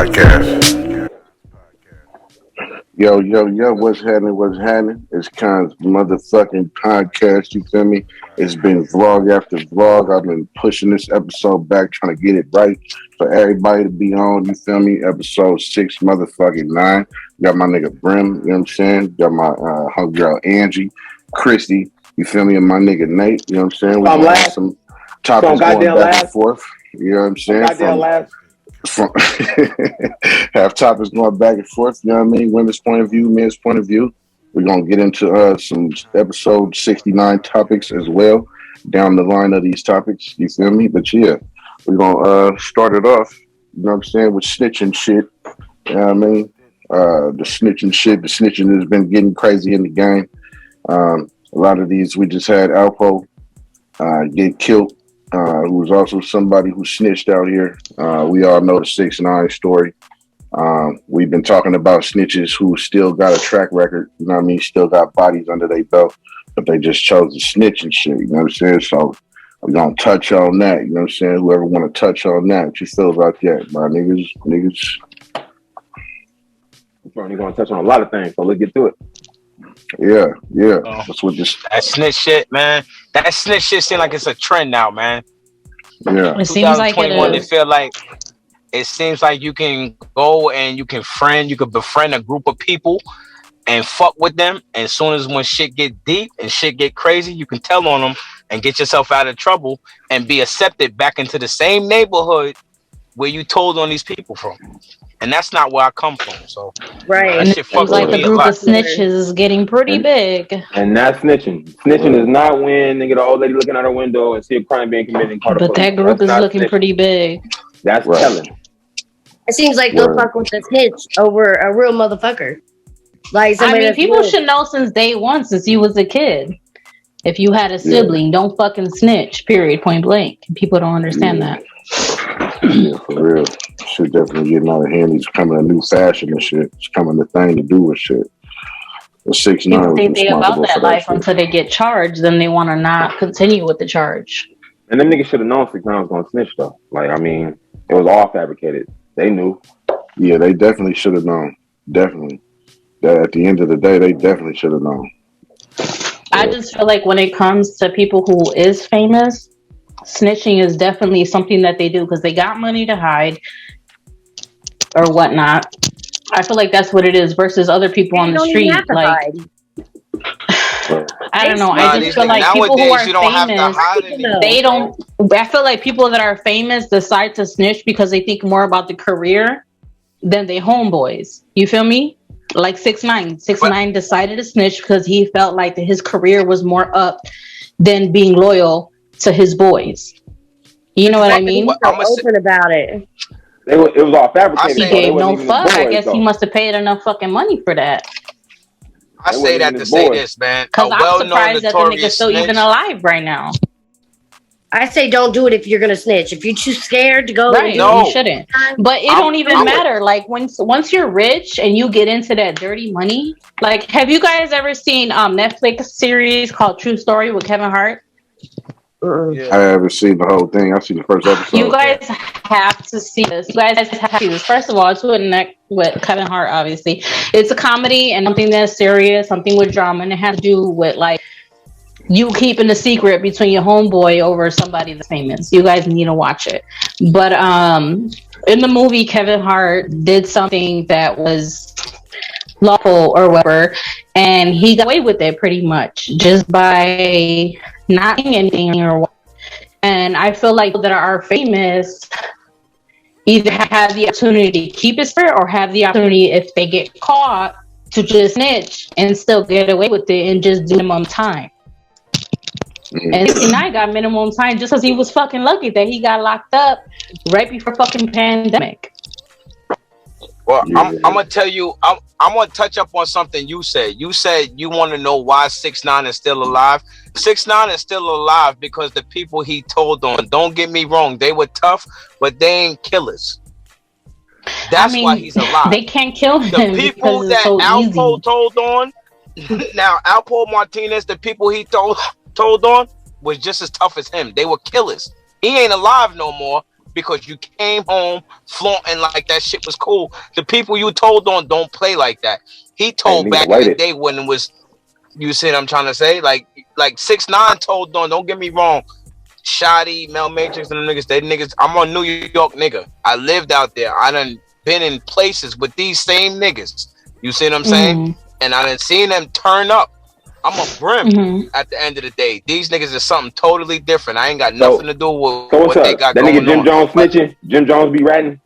podcast. Yo, what's happening? What's happening? It's Kons motherfucking podcast, you feel me? It's been vlog after vlog. I've been pushing this episode back, trying to get it right for everybody to be on, you feel me? Episode 6, motherfucking 9. Got my nigga Brim, you know what I'm saying? Got my homegirl Angie, Christy, you feel me? And my nigga Nate, you know what I'm saying? We got some topics going back and forth, you know what I'm saying? From have topics going back and forth, you know what I mean? Women's point of view, men's point of view. We're gonna get into some episode 69 topics as well down the line of these topics, you feel me? But yeah, we're gonna start it off, you know what I'm saying, with snitching shit. You know what I mean? The snitching has been getting crazy in the game. A lot of these, we just had Alpo get killed. Who was also somebody who snitched out here. We all know the 6ix9ine story. We've been talking about snitches who still got a track record, you know what I mean, still got bodies under their belt, but they just chose to snitch and shit, you know what I'm saying? So we're going to touch on that, you know what I'm saying? Whoever want to touch on that, what you feel about that, my niggas? You're going to touch on a lot of things, so let's get to it. Yeah. That's what this. That snitch shit, man. That snitch shit seems like it's a trend now, man. Yeah. It seems like it is. It seems like you can go and you can befriend a group of people and fuck with them. And as soon as when shit get deep and shit get crazy, you can tell on them and get yourself out of trouble and be accepted back into the same neighborhood where you told on these people from. And that's not where I come from. So right, that shit fucks like with the me group a lot. of snitches is getting pretty big. And not snitching. Snitching is not when they get an old lady looking out her window and see a crime being committed and call the police. But that group is looking pretty big. That's telling. It seems like they'll fuck with a snitch over a real motherfucker. Like, I mean, people should know since day one, since you was a kid. If you had a sibling, don't fucking snitch. Period. Point blank. People don't understand that. Yeah, for real. Shit definitely getting out of hand. It's becoming a new fashion and shit. It's becoming the thing to do with shit. The 6ix9ine. People think they about that life until they get charged, then they want to not continue with the charge. And them niggas should have known 6ix9ine was going to snitch though. Like, I mean, it was all fabricated. They knew. Yeah, they definitely should have known. Definitely. That at the end of the day, they definitely should have known. I just feel like when it comes to people who is famous, snitching is definitely something that they do because they got money to hide or whatnot. I feel like that's what it is versus other people on the street. Like, I don't know. I just feel like people who are famous, they don't. I feel like people that are famous decide to snitch because they think more about the career than they homeboys. You feel me? Like 6ix9ine. 6ix9ine decided to snitch because he felt like that his career was more up than being loyal to his boys. You know what I mean? I'm open about it. It was all fabricated. He gave no fuck. I guess he must have paid enough fucking money for that. I say that to say this, man. Because I'm surprised that the nigga's still even alive right now. I say don't do it if you're gonna snitch. If you're too scared to go, right? No, you shouldn't. But it don't even matter. Like once you're rich and you get into that dirty money. Like, have you guys ever seen Netflix series called True Story with Kevin Hart? Yeah. I haven't seen the whole thing. I've seen the first episode. You guys have to see this. You guys have to see this. First of all, it's with Kevin Hart, obviously. It's a comedy and something that's serious, something with drama, and it has to do with like you keeping the secret between your homeboy over somebody that's famous. You guys need to watch it. But in the movie, Kevin Hart did something that was lawful or whatever, and he got away with it pretty much just by not doing anything or what. And I feel like that are famous either have the opportunity to keep it secret or have the opportunity, if they get caught, to just snitch and still get away with it and just do minimum time. And 6ix9ine got minimum time just because he was fucking lucky that he got locked up right before fucking pandemic. Well, I'm gonna tell you, I'm gonna touch up on something you said. You said you want to know why 6ix9ine is still alive. 6ix9ine is still alive because the people he told on. Don't get me wrong, they were tough, but they ain't killers. That's why he's alive. They can't kill him. The people that Alpo told on, now Alpo Martinez, the people he told on was just as tough as him. They were killers. He ain't alive no more, because you came home flaunting like that shit was cool. The people you told on don't play like that. He told back in the day when it was, you see what I'm trying to say? Like 6ix9ine told on, don't get me wrong. Shoddy, Mel Matrix and the niggas, they niggas, I'm a New York nigga. I lived out there. I done been in places with these same niggas. You see what I'm saying? And I done seen them turn up. I'm a brim at the end of the day. These niggas is something totally different. I ain't got nothing to do with what they got going on. That nigga Jim Jones snitching? Jim Jones be ratting?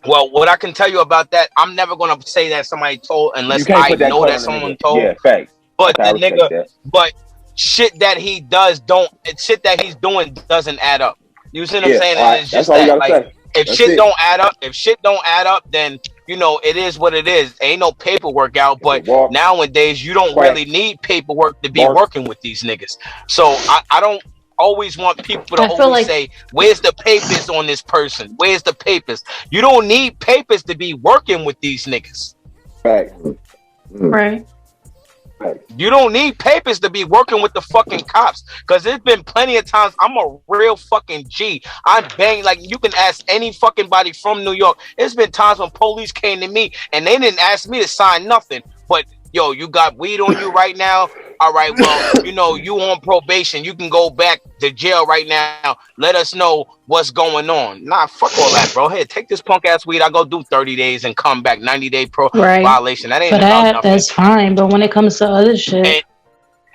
Well, what I can tell you about that, I'm never gonna say that somebody told unless I know that someone told. Yeah, facts. But the nigga, but shit that he does shit that he's doing doesn't add up. You see what I'm saying? Right. It's just that, like, if shit don't add up, then you know it is what it is. Ain't no paperwork out. But nowadays, you don't really need paperwork to be working with these niggas. So I don't always want people to always say, where's the papers on this person? Where's the papers? You don't need papers to be working with these niggas. Right. You don't need papers to be working with the fucking cops. Because there's been plenty of times I'm a real fucking G. I'm banging, like, you can ask any fucking body from New York. There's been times when police came to me and they didn't ask me to sign nothing. But, yo, you got weed on you right now? All right, well, you know, you on probation. You can go back to jail right now. Let us know what's going on. Nah, fuck all that, bro. Here, take this punk ass weed. I go do 30 days and come back. 90-day violation. That ain't about nothing. That's fine. But when it comes to other shit,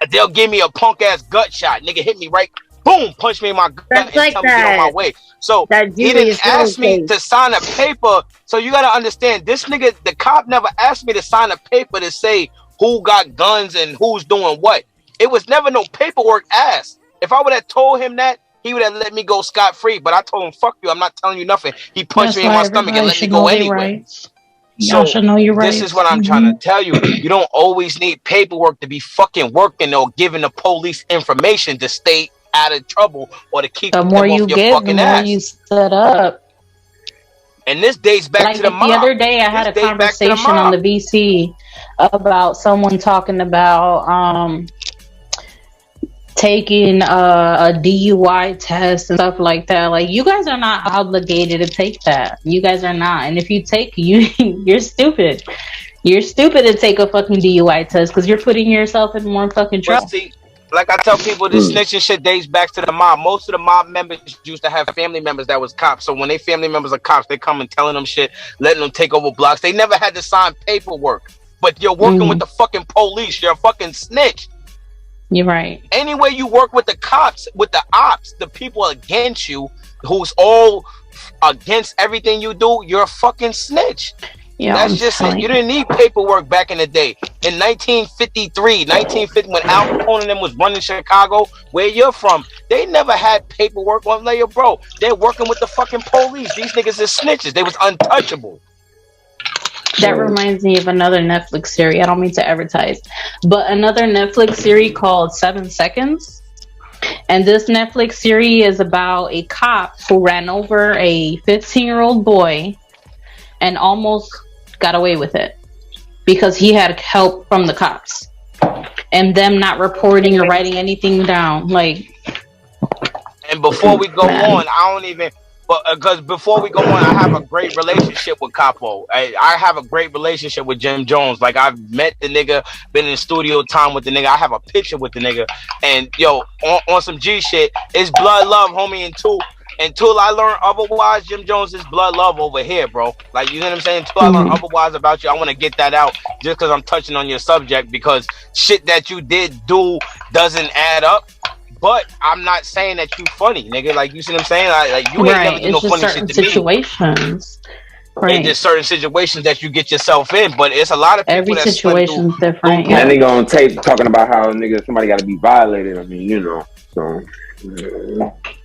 and they'll give me a punk ass gut shot. Nigga hit me right, boom, punch me in my gut and tell me to get on my way. So he didn't ask me to sign a paper. So you gotta understand, this nigga, the cop never asked me to sign a paper to say who got guns and who's doing what. It was never no paperwork asked. If I would have told him that, he would have let me go scot-free. But I told him, fuck you, I'm not telling you nothing. He punched me in my stomach and let me go anyway. Y'all should know your rights. This is what I'm trying to tell you. You don't always need paperwork to be fucking working or giving the police information to stay out of trouble or to keep them off your fucking ass. The more you set up. And this dates back to the mob. The other day, I had a conversation on the VC about someone talking about taking a DUI test and stuff like that. Like, you guys are not obligated to take that. You guys are not. And if you take, you're stupid. You're stupid to take a fucking DUI test because you're putting yourself in more fucking trouble. See, like I tell people, this snitching shit dates back to the mob. Most of the mob members used to have family members that was cops. So when they family members are cops, they come and telling them shit, letting them take over blocks. They never had to sign paperwork. But you're working with the fucking police. You're a fucking snitch. You're right. Anyway, you work with the cops, with the ops, the people against you, who's all against everything you do, you're a fucking snitch. Yeah, that's just it. You didn't need paperwork back in the day. In 1950, when Al Capone and them was running Chicago, where you're from, they never had paperwork on layer, bro. They're working with the fucking police. These niggas is snitches. They was untouchable. That reminds me of another Netflix series. I don't mean to advertise, but another Netflix series called 7 Seconds. And this Netflix series is about a cop who ran over a 15-year-old boy and almost got away with it because he had help from the cops and them not reporting or writing anything down. Like, and before we go on, I don't even. But because before we go on, I have a great relationship with Capo. I have a great relationship with Jim Jones. Like, I've met the nigga, been in studio time with the nigga. I have a picture with the nigga. And yo, on some G shit, it's blood love, homie. Until I learn otherwise, Jim Jones is blood love over here, bro. Like, you know what I'm saying? Until I learn otherwise about you, I want to get that out just because I'm touching on your subject, because shit that you did do doesn't add up. But I'm not saying that you funny, nigga. Like, you see what I'm saying? Like you ain't never do no funny shit to situations. me. Right. It's just certain situations that you get yourself in, but it's a lot of people. Every situation's different. And they on tape talking about how somebody got to be violated. I mean, you know. So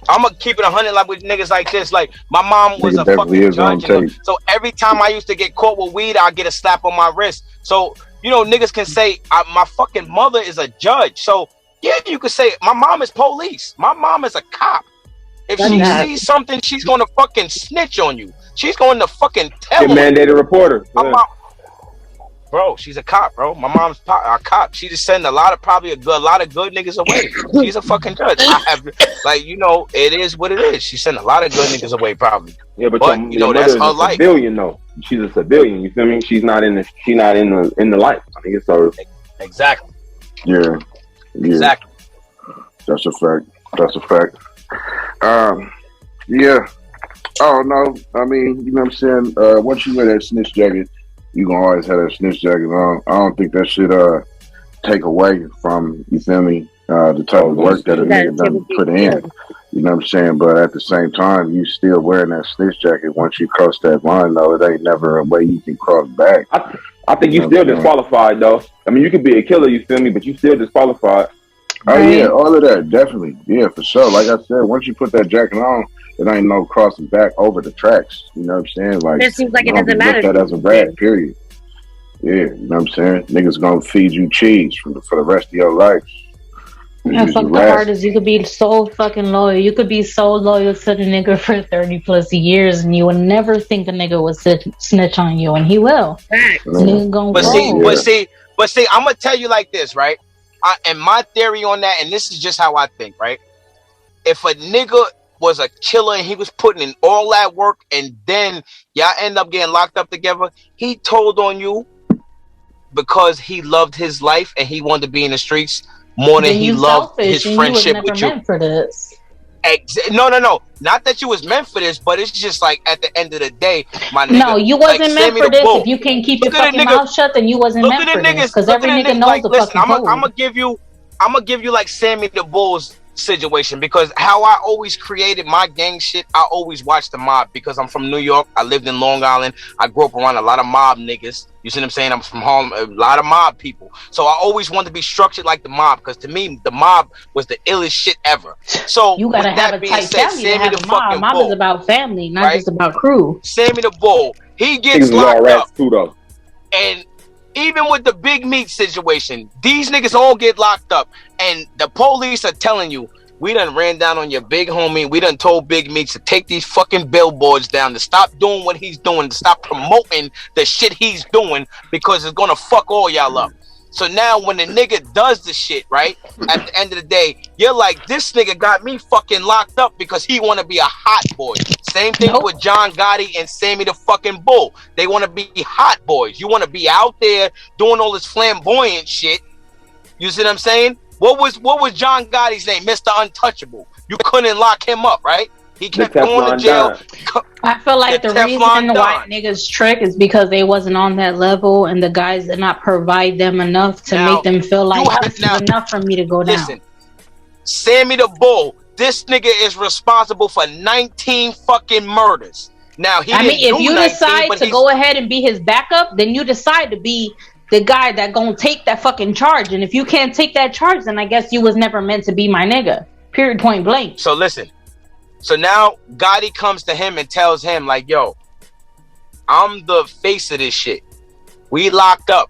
I'm gonna keep it 100 like with niggas like this. Like, my mom was a fucking judge, so every time I used to get caught with weed, I get a slap on my wrist. So you know, niggas can say my fucking mother is a judge. So yeah, you could say my mom is police. My mom is a cop. If she sees something, she's gonna fucking snitch on you. She's going to fucking tell mandated reporter. Bro, she's a cop, bro. My mom's a cop. She just sent a lot of good niggas away. She's a fucking judge. I have, like, you know, it is what it is. She sent a lot of good niggas away, probably. Yeah, but you know, that's her life. Civilian, though. She's a civilian. You feel me? She's not in the life. I think it's so. Exactly. Yeah. Exactly. That's a fact. Yeah. Oh no. I mean, you know what I'm saying? Once you wear that snitch jacket, you gonna always have that snitch jacket on. I don't think that should take away from, you feel me, the type of work that a nigga done put in. You know what I'm saying? But at the same time, you still wearing that snitch jacket. Once you cross that line, though, it ain't never a way you can cross back. I think you still disqualified, though. I mean, you could be a killer, you feel me, but you still disqualified. Oh yeah, all of that, definitely. Yeah, for sure. Like I said, once you put that jacket on, it ain't no crossing back over the tracks. You know what I'm saying? Like, it seems like it doesn't matter. That as a rap, period. Yeah, you know what I'm saying? Niggas gonna feed you cheese for the rest of your life. And fuck the part is you could be so fucking loyal. You could be so loyal to the nigga for 30 plus years, and you will never think the nigga will snitch on you, and he will. But see, I'm gonna tell you like this, right? And my theory on that, and this is just how I think, right? If a nigga was a killer and he was putting in all that work, and then y'all end up getting locked up together, he told on you because he loved his life and he wanted to be in the streets more than he loved his friendship with you. Meant for this. No. Not that you was meant for this, but it's just like at the end of the day, my nigga. No, you wasn't meant for this. If you can't keep your fucking mouth shut, then you wasn't meant for this. Because every nigga knows the fucking code. I'm gonna give you like Sammy the Bull's situation, because how I always created my gang shit, I always watched the mob, because I'm from New York. I lived in Long Island. I grew up around a lot of mob niggas. You see what I'm saying? I'm from Harlem, a lot of mob people. So I always wanted to be structured like the mob, because to me, the mob was the illest shit ever. So you gotta have a tight family to have a mob. Mob is about family, not just about crew. Sammy the Bull, he gets locked up. Too, though. And even with the Big Meat situation, these niggas all get locked up, and the police are telling you, we done ran down on your big homie. We done told Big Meat to take these fucking billboards down, to stop doing what he's doing, to stop promoting the shit he's doing, because it's gonna fuck all y'all up. So now when the nigga does the shit, right, at the end of the day, you're like, this nigga got me fucking locked up because he want to be a hot boy. Same thing with John Gotti and Sammy the fucking Bull. They want to be hot boys. You want to be out there doing all this flamboyant shit. You see what I'm saying? What was John Gotti's name? Mr. Untouchable. You couldn't lock him up, right? He kept going to jail. I feel like the reason why niggas trick is because they wasn't on that level, and the guys did not provide them enough to make them feel like this is enough for me to go down. Listen, Sammy the Bull, this nigga is responsible for 19 fucking murders. Now, if you decide to go ahead and be his backup, then you decide to be the guy that gonna take that fucking charge. And if you can't take that charge, then I guess you was never meant to be my nigga. Period, point blank. So listen. So now Gotti comes to him and tells him, like, yo, I'm the face of this shit. We locked up.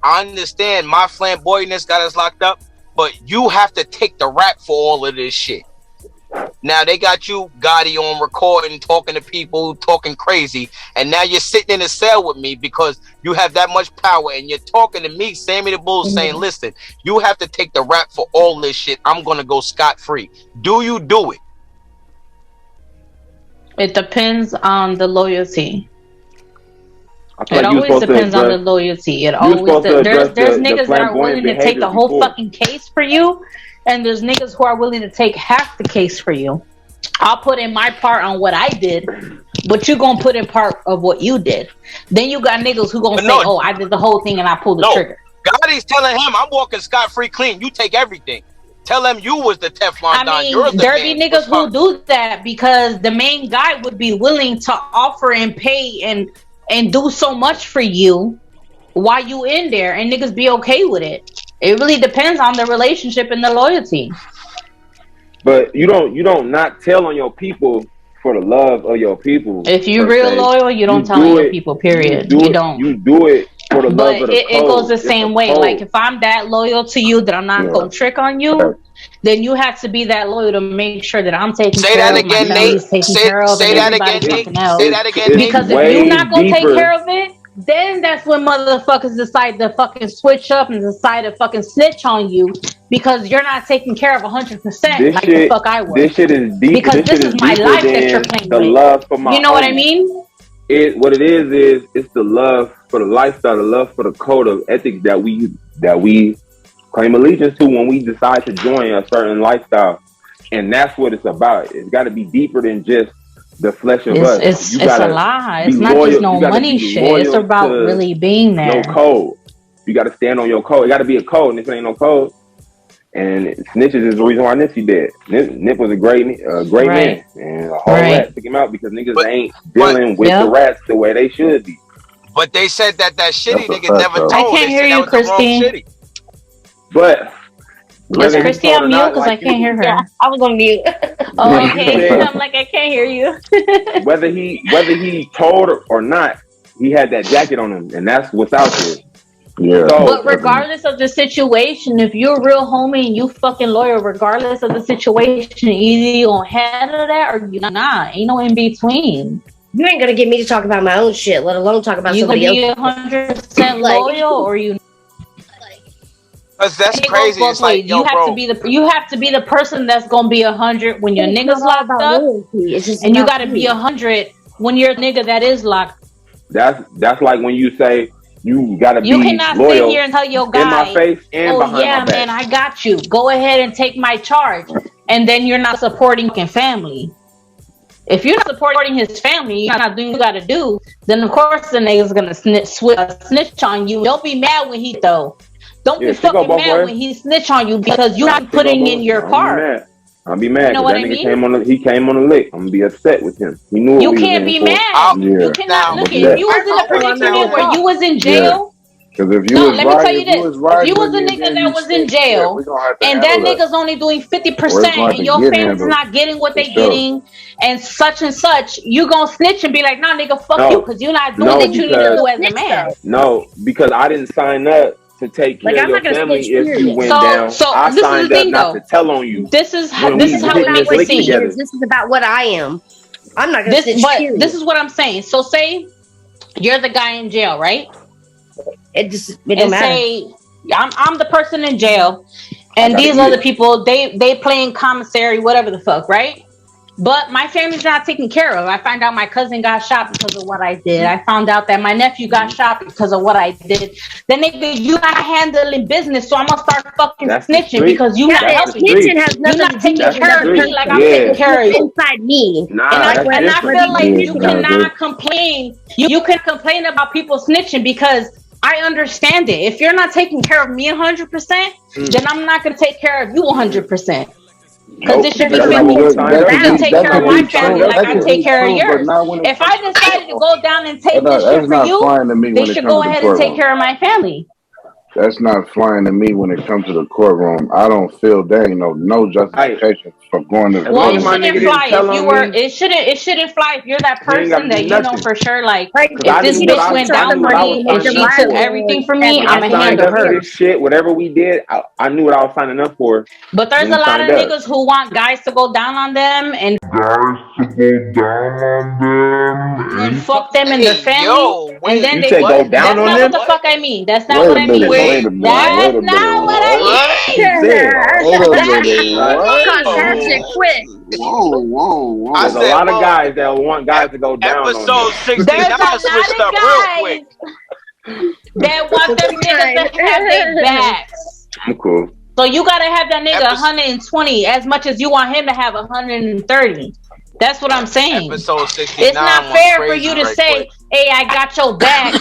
I understand my flamboyantness got us locked up, but you have to take the rap for all of this shit. Now they got you, Gotti, on recording, talking to people, talking crazy, and now you're sitting in a cell with me because you have that much power, and you're talking to me, Sammy the Bull, saying, listen, you have to take the rap for all this shit. I'm gonna go scot-free. Do you do it? It depends on the loyalty. It always depends on the loyalty. It always there's niggas that are willing to take the whole fucking case for you, and there's niggas who are willing to take half the case for you. I'll put in my part on what I did, but you gonna put in part of what you did. Then you got niggas who gonna say, "Oh, I did the whole thing and I pulled the trigger." Gotti's telling him, "I'm walking scot-free clean. You take everything." Tell them you was the Teflon Don. You're the there be niggas who do that because the main guy would be willing to offer and pay and do so much for you while you in there, and niggas be okay with it. It really depends on the relationship and the loyalty. But you don't not tell on your people for the love of your people. If you're real loyal, you don't tell on your people, period. You don't. You do it for the love of the code. It goes the same way. Like, if I'm that loyal to you that I'm not going to trick on you, then you have to be that loyal to make sure that I'm taking care of my family's taking care of, and everybody's taking out. Say that again, Nate. Because if you're not going to take care of it, then that's when motherfuckers decide to fucking switch up and decide to fucking snitch on you because you're not taking care of 100% like the fuck I was. This shit is deep. Because this is my life that you're playing the with. Love for my you know own. what I mean? What it is it's the love for the lifestyle, the love for the code of ethics that we claim allegiance to when we decide to join a certain lifestyle. And that's what it's about. It's got to be deeper than just the flesh of us. It's a lie. It's not just no money shit. It's about really being there. No code. You got to stand on your code. It got to be a code. And if it ain't no code, and snitches is the reason why Nipsey dead. Nip was a great man, and a whole rat took him out because niggas ain't dealing with the rats the way they should be. But they said that shitty nigga never told. I can't hear you, Christine. But is Christy on mute? Because I can't hear her. Yeah, I was on mute. Oh, okay. I'm like, I can't hear you. whether he told or not, he had that jacket on him, and that's what's out there. Yeah. So, but regardless of the situation, if you're a real homie and you fucking loyal, regardless of the situation, either you gonna handle that or you not. Ain't no in between. You ain't gonna get me to talk about my own shit, let alone talk about somebody else. You gonna be 100% loyal or you? Cause that's crazy. It's like, you have to be the person that's gonna be 100 when your niggas locked up, and you gotta be 100 when you're a nigga that is locked. That's like when you say you gotta be loyal. You cannot sit here and tell your guy, in my face and behind my back. Man, I got you. Go ahead and take my charge, and then you're not supporting your family. If you're not supporting his family, you're not doing what you gotta do. Then of course the nigga's gonna snitch on you. Don't be mad when he though. Don't be fucking mad when he snitch on you because you're not putting in your part. I'll be mad. You know what that I nigga mean? He came on the lick. I'm gonna be upset with him. He knew you can't be mad. You cannot look at if you was in a predicament where you was in jail. Because if you let me tell you this: if you was a nigga that was in jail and that nigga's only doing 50% and your family's not getting what they getting and such, you gonna snitch and be like, nah, nigga, fuck you, because you're not doing what you need to do as a man. No, because I didn't sign up to take care of your family if you went down. So I this signed is the thing, up not to tell on you. This is how we see it. This is about what I am. I'm not gonna snitch. But this is what I'm saying. So say you're the guy in jail, right? It don't matter. Say I'm the person in jail, and these other people they playing commissary, whatever the fuck, right? But my family's not taken care of. I find out my cousin got shot because of what I did. I found out that my nephew got shot because of what I did. Then nigga, you not handling business, so I'm gonna start fucking snitching because you not helping. Snitching has nothing You're not taking care of me like I'm taking care of you. Inside me. And I feel like you cannot complain. You can complain about people snitching because I understand it. If you're not taking care of me 100%, then I'm not gonna take care of you 100%. Because it should be 50. You take care of my family like I take care of yours. If I decided to go down and take this shit for you, they should go ahead and take care of my family. That's not flying to me when it comes to the courtroom. I don't feel there ain't no justification for going to. Well, it shouldn't fly if you were. It shouldn't fly if you're that person that you know for sure. Like if this bitch went down for me and she took everything from me, I'ma handle her. This shit, whatever we did, I knew what I was signing up for. But there's a lot of niggas who want guys to go down on them and fuck them in the family, and then they go down on them. That's not what the fuck I mean. That's not what I mean. That's not what I mean. Quick. Whoa. There's a lot of guys that want guys to go down. Episode 69 switched up real quick. That want them niggas to have their backs. I'm cool. So you gotta have that nigga 120 as much as you want him to have 130. That's what I'm saying. Episode 69. It's not fair for you to say, "Hey, I got your back,"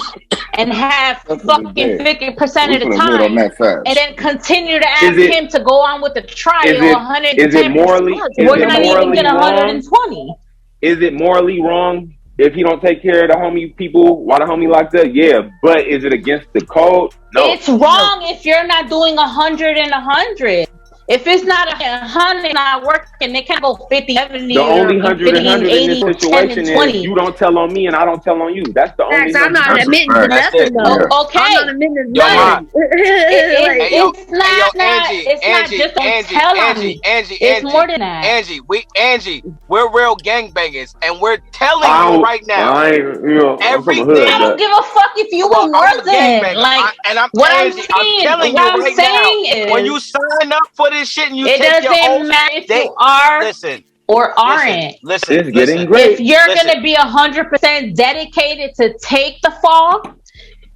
and have fucking 50% of the time, and then continue to ask him to go on with the trial 110%. Is it morally? We're not even get 120. Is it morally wrong if he don't take care of the homie people while the homie locked up? Yeah, but is it against the code? No. It's wrong if you're not doing 100 and 100. If it's not 100 not working, they can't go 50, 70, The only or 100 and 50 and 100 in 80 this or 10 situation and is 20. you don't tell on me and I don't tell on you. That's the only Facts, I'm 100. not That's a admitting to fact. That's nothing it. though. Yeah. Okay. I'm not admitting to Yo, Ma. nothing. Like, Hey, yo, It's not, Angie, it's not Angie, just don't Angie, tell on Angie, me. Angie, It's more than that. Angie, we're real gangbangers, and we're telling I you don't- right now, I ain't, you know, I'm from the hood, everything. I don't but give a fuck if you Well, I'm a wasn't. gangbanger, Like, and I'm what I'm Angie. I'm saying, telling what you I'm right saying now, when you is, sign up for this shit and you it take your doesn't oath, matter if they you are listen, or listen, aren't. listen, it's getting listen. great. If you're Listen. gonna be 100% dedicated to take the fall,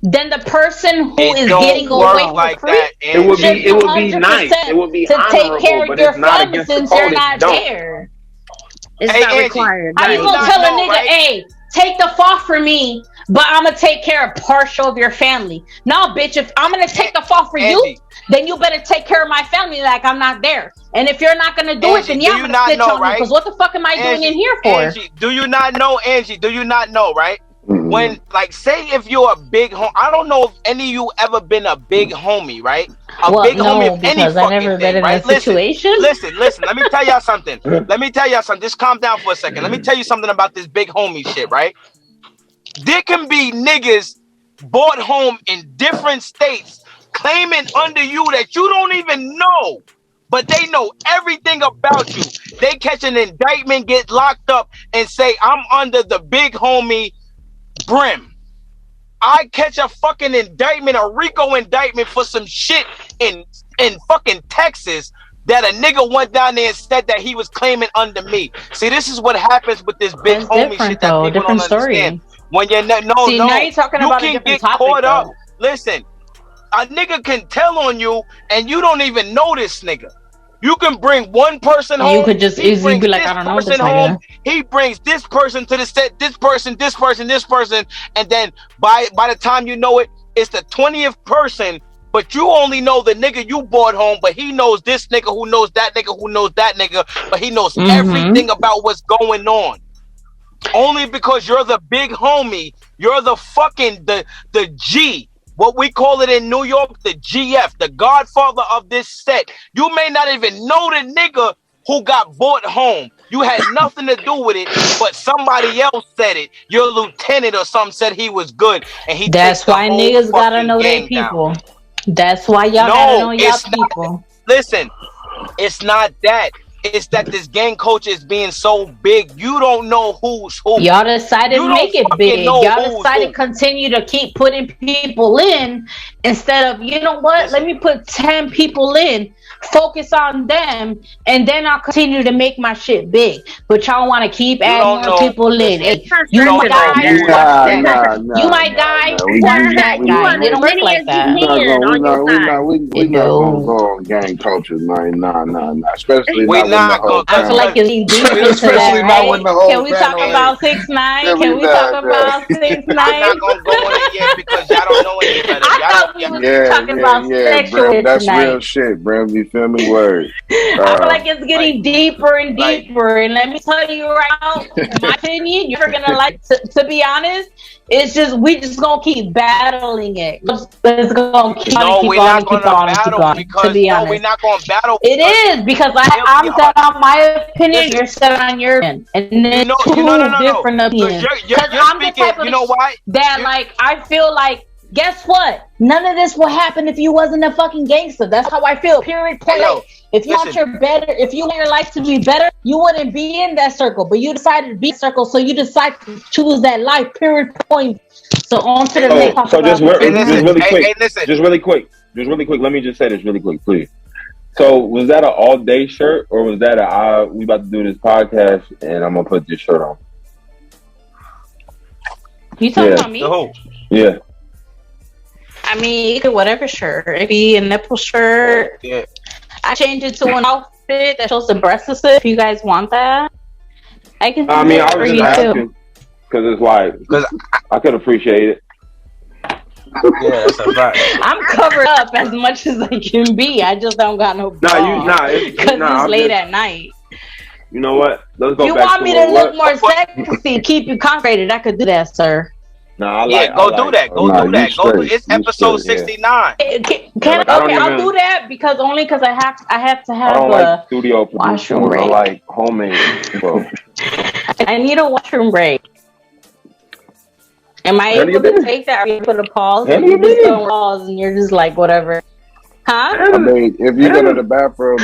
then the person who It is don't getting work away for like free that, It would should be Angie. be nice. It 100% would be to take care honorable, of but your it's not family against the since code. you're It's not don't. there. it's Hey, not Angie, required. How you do gonna not tell a know, nigga, right? hey, take the fall for me, but I'm gonna take care of partial of your family? No, bitch, if I'm gonna take the fall for you, Angie, then you better take care of my family like I'm not there. And if you're not gonna do it, Angie, then do yeah, I'm you gonna not snitch know, on you. right? Because what the fuck am I doing in Angie, here for? Angie, do you not know, Angie? Do you not know, right? Mm-mm. When, like, say if you're a big home, I don't know if any of you ever been a big homie, right? A Well, big homie no, of any because I never fucking been thing, in right? that situation. Listen. Let me tell y'all something. Just calm down for a second. Let me tell you something about this big homie shit, right? There can be niggas bought home in different states claiming under you that you don't even know, but they know everything about you. They catch an indictment, get locked up, and say, I'm under the big homie Brim. I catch a fucking indictment, a RICO indictment for some shit in fucking Texas that a nigga went down there and said that he was claiming under me. See, this is what happens with this big That's homie different shit that though. people Different don't understand. story. When you're See, now you're talking you about a can different get topic caught up. though. Listen, a nigga can tell on you and you don't even know this nigga. You can bring one person And you home. could just He easily brings be like, this I don't know person this home. nigga. He brings this person to the set. This person, and then by the time you know it, it's the 20th person. But you only know the nigga you brought home. But he knows this nigga who knows that nigga who knows that nigga. But he knows everything about what's going on. Only because you're the big homie. You're the fucking the G. What we call it in New York, the GF, the godfather of this set. You may not even know the nigga who got brought home. You had nothing to do with it, but somebody else said it. Your lieutenant or something said he was good, and he takes That's the why whole niggas gotta fucking know their gang down. people. That's why y'all gotta know y'all people. Listen, it's not that. It's that this gang culture is being so big. You don't know who's who. Y'all decided to make it big. know Y'all who's decided who. to continue to keep putting people in instead of, you know what, let me put 10 people in, focus on them, and then I'll continue to make my shit big. But y'all want to keep adding more people in. Hey, you might die, watch that guy. You might die, watch that guy. They don't work like that. We're not gonna go on gang culture, man. Nah. Especially We not when the not whole I feel like it's deep into especially that, not when right? the whole Can we talk family. about 6ix9ine? Yeah, Can we talk about 6ix9ine? I'm not gonna go on it yet because y'all don't know any better. I Y'all thought don't. we was talking about sexual Brim, that's tonight. real shit, Brim. You feel me? Word. I feel like it's getting deeper and like- deeper. And let me tell you right now, in my opinion, you're gonna like to be honest. It's just we just gonna keep battling it. It's gonna keep on and keep on and keep on and keep on. To be honest, we're not gonna battle. It is because I'm set on my opinion. You're set on your opinion, and then two different opinions. Because I'm the type of you know why? That like I feel like. Guess what? None of this will happen if you wasn't a fucking gangster. That's how I feel. Period. Point. If you want if you want your life to be better, you wouldn't be in that circle. But you decided to be in that circle, so you decide to choose that life. Period. Point. So on to the next. So just really quick. Listen. Let me just say this really quick, please. So was that an all day shirt, or was that we about to do this podcast and I'm gonna put this shirt on? You talking about me? Yeah. I mean, you could whatever shirt. It could be a nipple shirt. Yeah. I change it to an outfit that shows the breasts if you guys want that. I can. I mean, I was just asking because it's like I could appreciate it. Yeah, that's a fact. I'm covered up as much as I can be. I just don't got no bra. Because it's late at night. You know what? Let's go. If you want me to look more sexy, keep you concentrated, I could do that, sir. Nah, Go do that. Go Nah, do you that. Go do. straight. It's You episode straight. 69. I'll do that because I have to I have don't like studio washroom producers. I break. like homemade. So I need a washroom break. Am I handle able your to business. take that? Are you put a pause? Or Handle you your just business. go pause and you're just like whatever? Huh? I mean, if you go to the bathroom,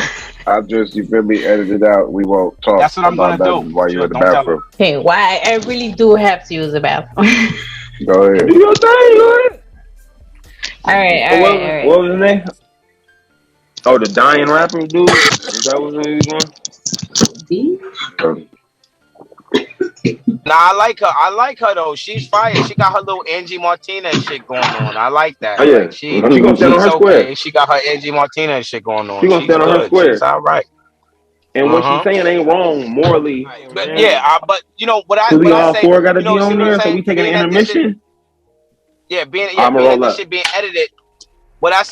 I'll just, you feel me, edit it out. We won't talk That's what I'm about gonna that do. while you're in Just the don't tell her. bathroom. Okay, why I really do have to use the bathroom. Go ahead. Do your thing, go ahead. All right. What was his name? Oh, the dying rapper dude. Is that what he was going? Nah, I like her. I like her though. She's fire. She got her little Angie Martinez shit going on. I like Oh that. yeah, Like she gonna stand on she's her square. okay. She got her Angie Martinez shit going on. She gonna She's stand on her good. She's square. all right. And what she's saying ain't wrong morally. But yeah, but you know what So we I all say. four gotta You know, be see on what I'm there. So saying? we taking an Being that this shit, intermission. being I'ma that roll this up. shit being edited. What I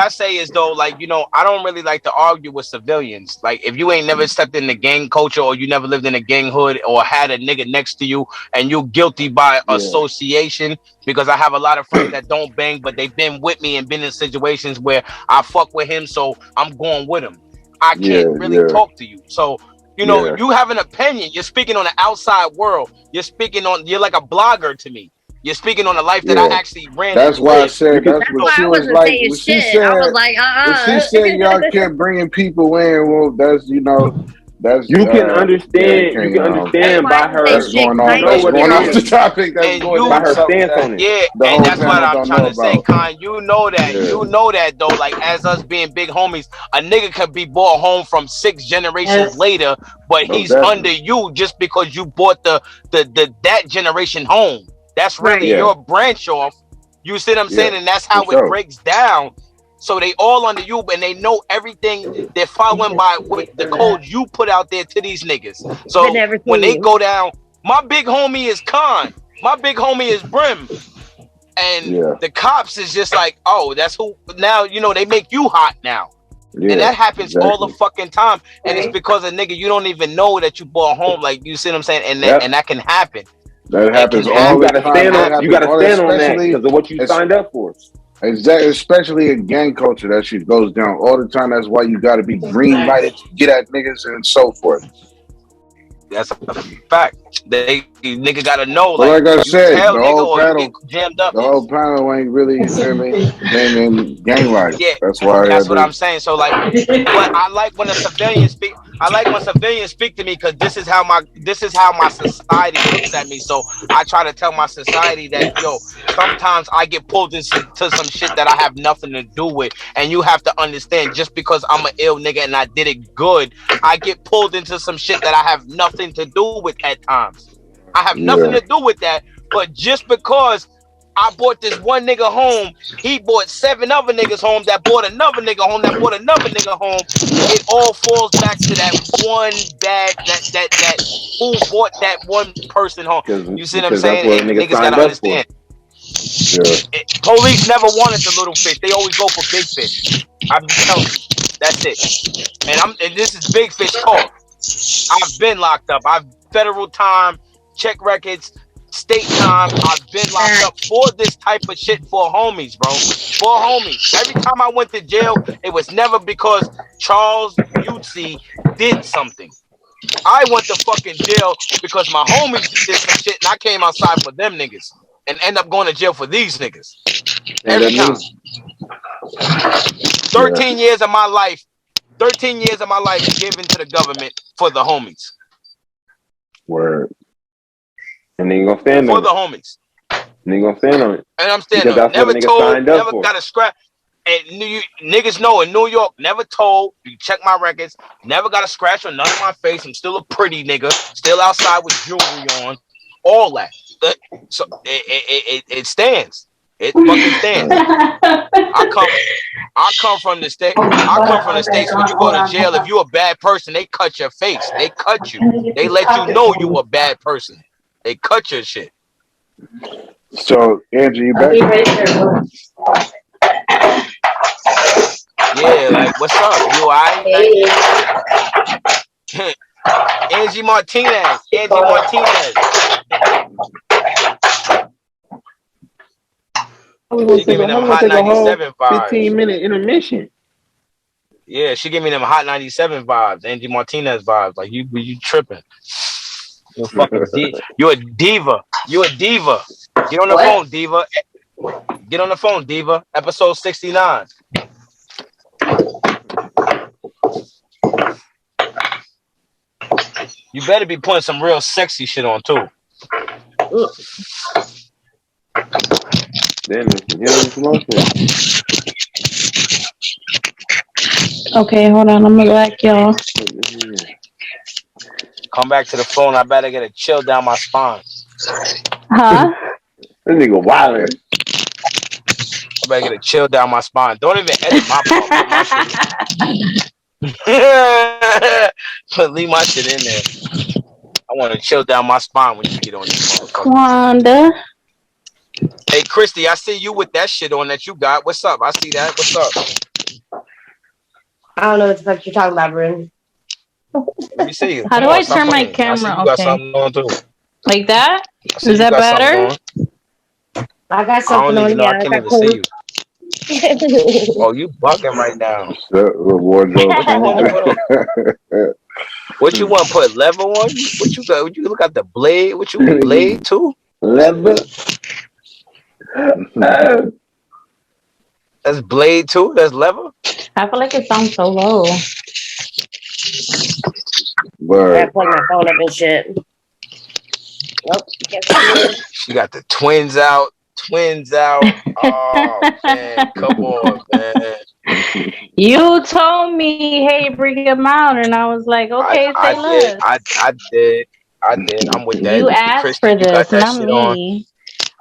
say is though, like, you know, I don't really like to argue with civilians. Like, if you ain't never stepped in the gang culture or you never lived in a gang hood or had a nigga next to you and you guilty by association, because I have a lot of friends that don't bang, but they've been with me and been in situations where I fuck with him, so I'm going with him. I can't really talk to you. So, you know, you have an opinion. You're speaking on the outside world. You're like a blogger to me. You're speaking on the life that I actually ran. That's why I said that's what she was like. When she said, I was like, when she said y'all kept bringing people in, well, that's, you know, that's you can understand. You can understand by her. That's going on. Know That's what going it off the is. topic. That's And going you, by into her something stance on that it. yeah, the and whole that's what panel I'm don't trying know to say, about. Con. You know that. You know that though. Like, as us being big homies, a nigga could be brought home from 6 generations later, but he's under you just because you bought the that generation home. That's really your branch off. You see what I'm saying? And that's how it breaks down. So they all under you, and they know everything. They're following by what the code you put out there to these niggas. So when they go down, my big homie is Khan. My big homie is Brim. And the cops is just like, oh, that's who. Now, you know, they make you hot now. And that happens all the fucking time. And it's because a nigga you don't even know that you bought home. Like, you see what I'm saying? And that can happen. That happens all the time. You gotta stand on that because of what you signed up for. Exactly, especially in gang culture, that shit goes down all the time. That's why you got to be green lighted to get at niggas and so forth. That's a fact. Nigga gotta know. Like I said, the whole panel, jammed up. The whole panel ain't really, you feel me, been in gang life. Yeah, that's why. That's what I'm saying. So like, but I like when a civilian speak. I like when civilians speak to me because this is how my society looks at me. So I try to tell my society that, yo, sometimes I get pulled into some shit that I have nothing to do with, and you have to understand. Just because I'm an ill nigga and I did it good, I get pulled into some shit that I have nothing to do with at times. I have nothing to do with that, but just because I bought this one nigga home, he bought 7 other niggas home that bought another nigga home that bought another nigga home. It all falls back to that one bad that who bought that one person home. You see what I'm saying? And niggas gotta understand. Police never wanted the little fish. They always go for big fish. I'm telling you, that's it. And this is big fish talk. I've been locked up. I've federal time, check records, state time. I've been locked up for this type of shit for homies, bro. For homies. Every time I went to jail, it was never because Charles Utsi did something. I went to fucking jail because my homies did some shit and I came outside for them niggas and end up going to jail for these niggas. Every time. 13 years of my life given to the government for the homies. Word. And they gonna stand for on the it. homies. And they gonna stand on it. And I'm standing on it. Never told, never got a scrap. And niggas know in New York, never told. You can check my records. Never got a scratch on none of my face. I'm still a pretty nigga. Still outside with jewelry on. All that. So it stands. It fucking stands. I come from the state. I come from the states where you go to jail. If you a bad person, they cut your face. They cut you. They let you know you a bad person. They cut your shit. So, Andrew, you back? Yeah, like, what's up? You alright? Angie Martinez. gonna She gave take me a them how we gonna hot take a whole 97 vibes. 15-minute intermission? Yeah, she gave me them hot 97 vibes, Angie Martinez vibes. Like you tripping. You're fucking you a diva. You a diva. Get on the What? phone, diva. Get on the phone, diva. Episode 69. You better be putting some real sexy shit on too. Then get on the promotion. Okay, hold on. I'm gonna back y'all. Come back to the phone. I better get a chill down my spine. Huh? That nigga wildin'. I better get a chill down my spine. Don't even edit my phone. Put my shit. But leave my shit in there. I want to chill down my spine when you get on this motherfucker. Wanda. Hey, Christy, I see you with that shit on that you got. What's up? I see that. What's up? I don't know what the fuck you're talking about, Bryn. Let me see. How do I turn my camera? You got something on too. Like that? Is that better? I got I something don't on. even know. Yeah, I can't even see you. Oh, you bugging right now. Wardrobe. What you want to put leather on? What you got? You look at the blade. What you blade too? Leather. That's blade too. That's leather. I feel like it sounds so low. I plug my phone up and shit. Nope. She got the twins out. Oh man, come on, man. You told me, hey, bring him out, and I was like, okay, say less. I did. I'm with that. You asked Christy, for this, not me.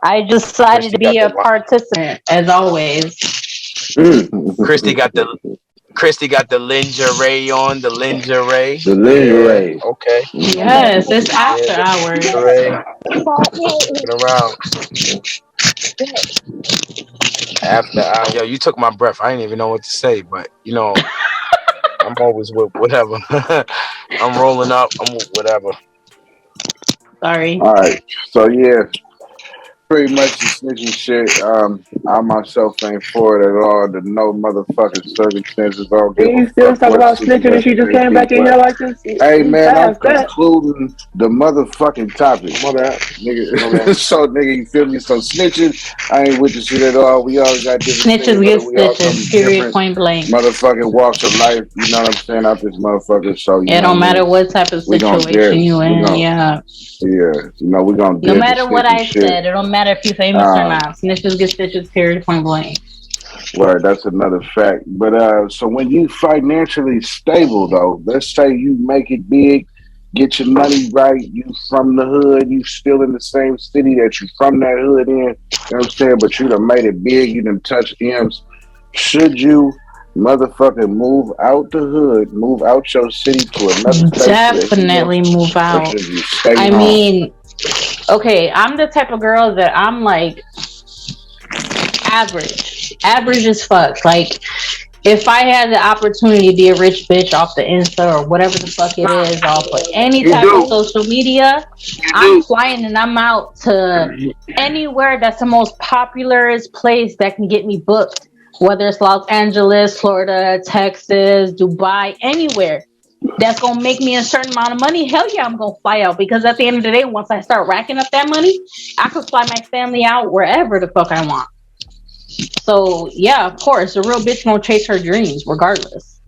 I just decided to be a participant, as always. Christy got the lingerie on. The lingerie. Yeah, okay. Yes, it's after hours. Looking around. After hours. Yo, you took my breath. I didn't even know what to say, but you know, I'm always with whatever. I'm rolling up. I'm with whatever. Sorry. All right. So yeah, pretty much the snitching shit. I myself ain't for it at all. The no motherfucking circumstances. All give you a still fuck talk what about snitching and she just came back in here like this? Hey man, I'm concluding the motherfucking topic. My bad. Nigga. So nigga, you feel me? So snitching, I ain't with the shit at all. We all got different snitches things, get stitches, period, point blank. Motherfucking walks of life, you know what I'm saying, out this motherfucker. So it don't matter what type of situation you in, yeah. Yeah, you know, we're gonna no matter what I said, it don't matter if you're famous or not. Snitches get stitches, period, point blank. Right, that's another fact. But so when you financially stable though, let's say you make it big, get your money right, you from the hood, you still in the same city that you from that hood in, you know what I'm saying? But you done made it big, you done touched M's. Should you motherfucking move out the hood, move out your city to another state? Definitely move out. I mean, okay, I'm the type of girl that I'm like average as fuck. Like, if I had the opportunity to be a rich bitch off the Insta or whatever the fuck it is, off of any type of social media, I'm flying and I'm out to anywhere that's the most popular place that can get me booked. Whether it's Los Angeles, Florida, Texas, Dubai, anywhere that's gonna make me a certain amount of money, hell yeah, I'm gonna fly out. Because at the end of the day, once I start racking up that money, I could fly my family out wherever the fuck I want. So yeah, of course, a real bitch gonna chase her dreams regardless.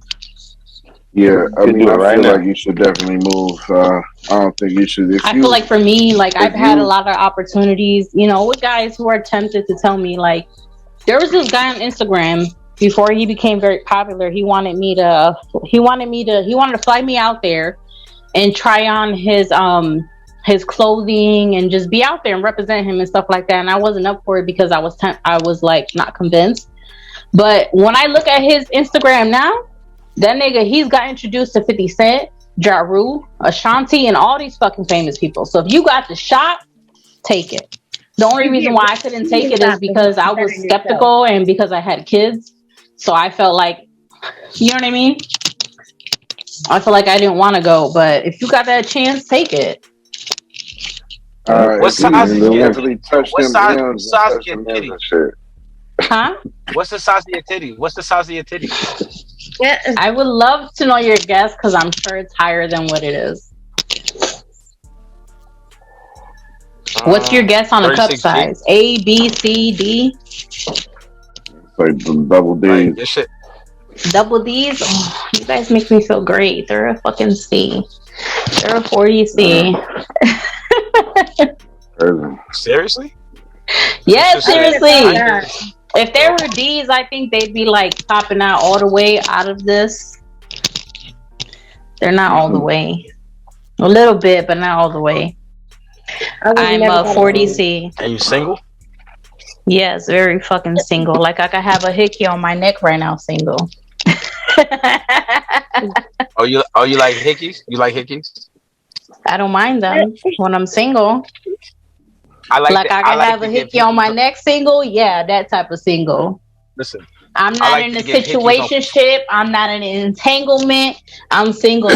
Yeah, I mean, I feel like you should definitely move. I don't think you should. I feel like for me, like I've had a lot of opportunities, you know, with guys who are tempted to tell me, like, there was this guy on Instagram before he became very popular. He wanted to fly me out there and try on his clothing and just be out there and represent him and stuff like that. And I wasn't up for it because I was like not convinced. But when I look at his Instagram now, that nigga, he's got introduced to 50 Cent, Ja Rule, Ashanti, and all these fucking famous people. So if you got the shot, take it. The only reason why I couldn't take it is because I was skeptical and because I had kids. So I felt like, you know what I mean? I feel like I didn't want to go, but if you got that chance, take it. All right. What size is mentally touch them size shit. Huh? What's the size of your titty? What's the size of your titty? I would love to know your guess because I'm sure it's higher than what it is. What's your guess on a cup 36G? size? A, B, C, D? Like the double D. Like, this shit. Double D's? Oh, you guys make me feel great. They're a fucking C. They're a 40C. Seriously? Yeah, seriously. Yeah. If there were D's, I think they'd be like topping out all the way out of this. They're not all the way. A little bit, but not all the way. I'm a 40C. Are you single? Yes, very fucking single. Like I could have a hickey on my neck right now, single. Oh, you like hickeys? You like hickeys? I don't mind them when I'm single. I I can have a hickey on my neck, single. Yeah, that type of single. Listen, I'm not in a situationship. I'm not in an entanglement. I'm single.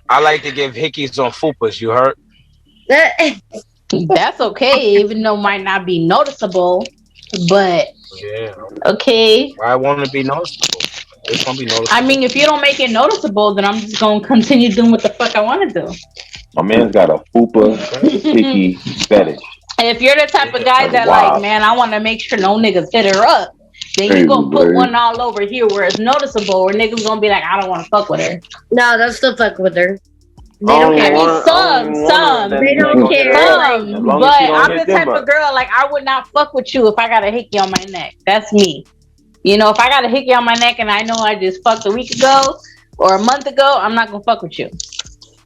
I like to give hickeys on fupas. You heard? That's okay, even though it might not be noticeable. But yeah, okay. I want to be noticeable. It's gonna be noticeable. I mean, if you don't make it noticeable, then I'm just gonna continue doing what the fuck I want to do. My man's got a fupa hickey fetish. And if you're the type of guy that wow. like, man, I want to make sure no niggas hit her up, then you gonna put one all over here where it's noticeable, where niggas gonna be like, I don't want to fuck with her. No, they'll still fuck with her. They don't don't care. Some. They don't care. Some, but I'm the type of girl, like, I would not fuck with you if I got a hickey on my neck. That's me. You know, if I got a hickey on my neck and I know I just fucked a week ago or a month ago, I'm not gonna fuck with you.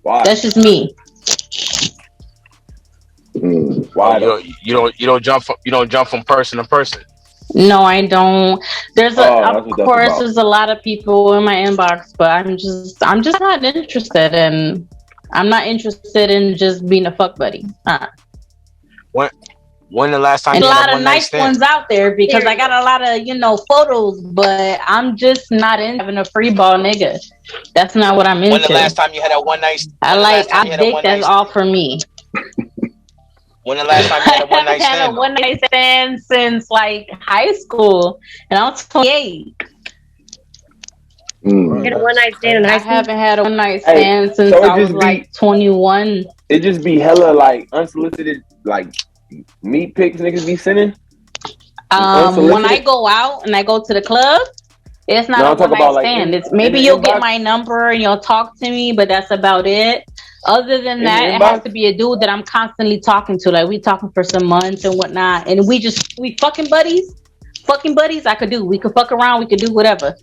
Why? That's just me. Why? You don't jump from person to person. No, I don't. There's of course there's a lot of people in my inbox, but I'm just not interested in. I'm not interested in just being a fuck buddy. When the last time and you a had lot of nice ones out there because I got a lot of photos, but I'm just not in having a free ball nigga. That's not what I'm into. When the last time you had a one night? I think that's all for me. When the last time you had a one night stand? I haven't had a one night stand since like high school, and I'm 28. Had a one night stand in high school? I haven't had a one night stand since I was like 21. It just be hella like unsolicited like meat pics niggas be sending. When I go out and I go to the club, it's not a one night stand. Like, it's maybe you'll get my number and you'll talk to me, but that's about it. Other than that, it has to be a dude that I'm constantly talking to. Like, we talking for some months and whatnot. And we fucking buddies. Fucking buddies, I could do. We could fuck around. We could do whatever.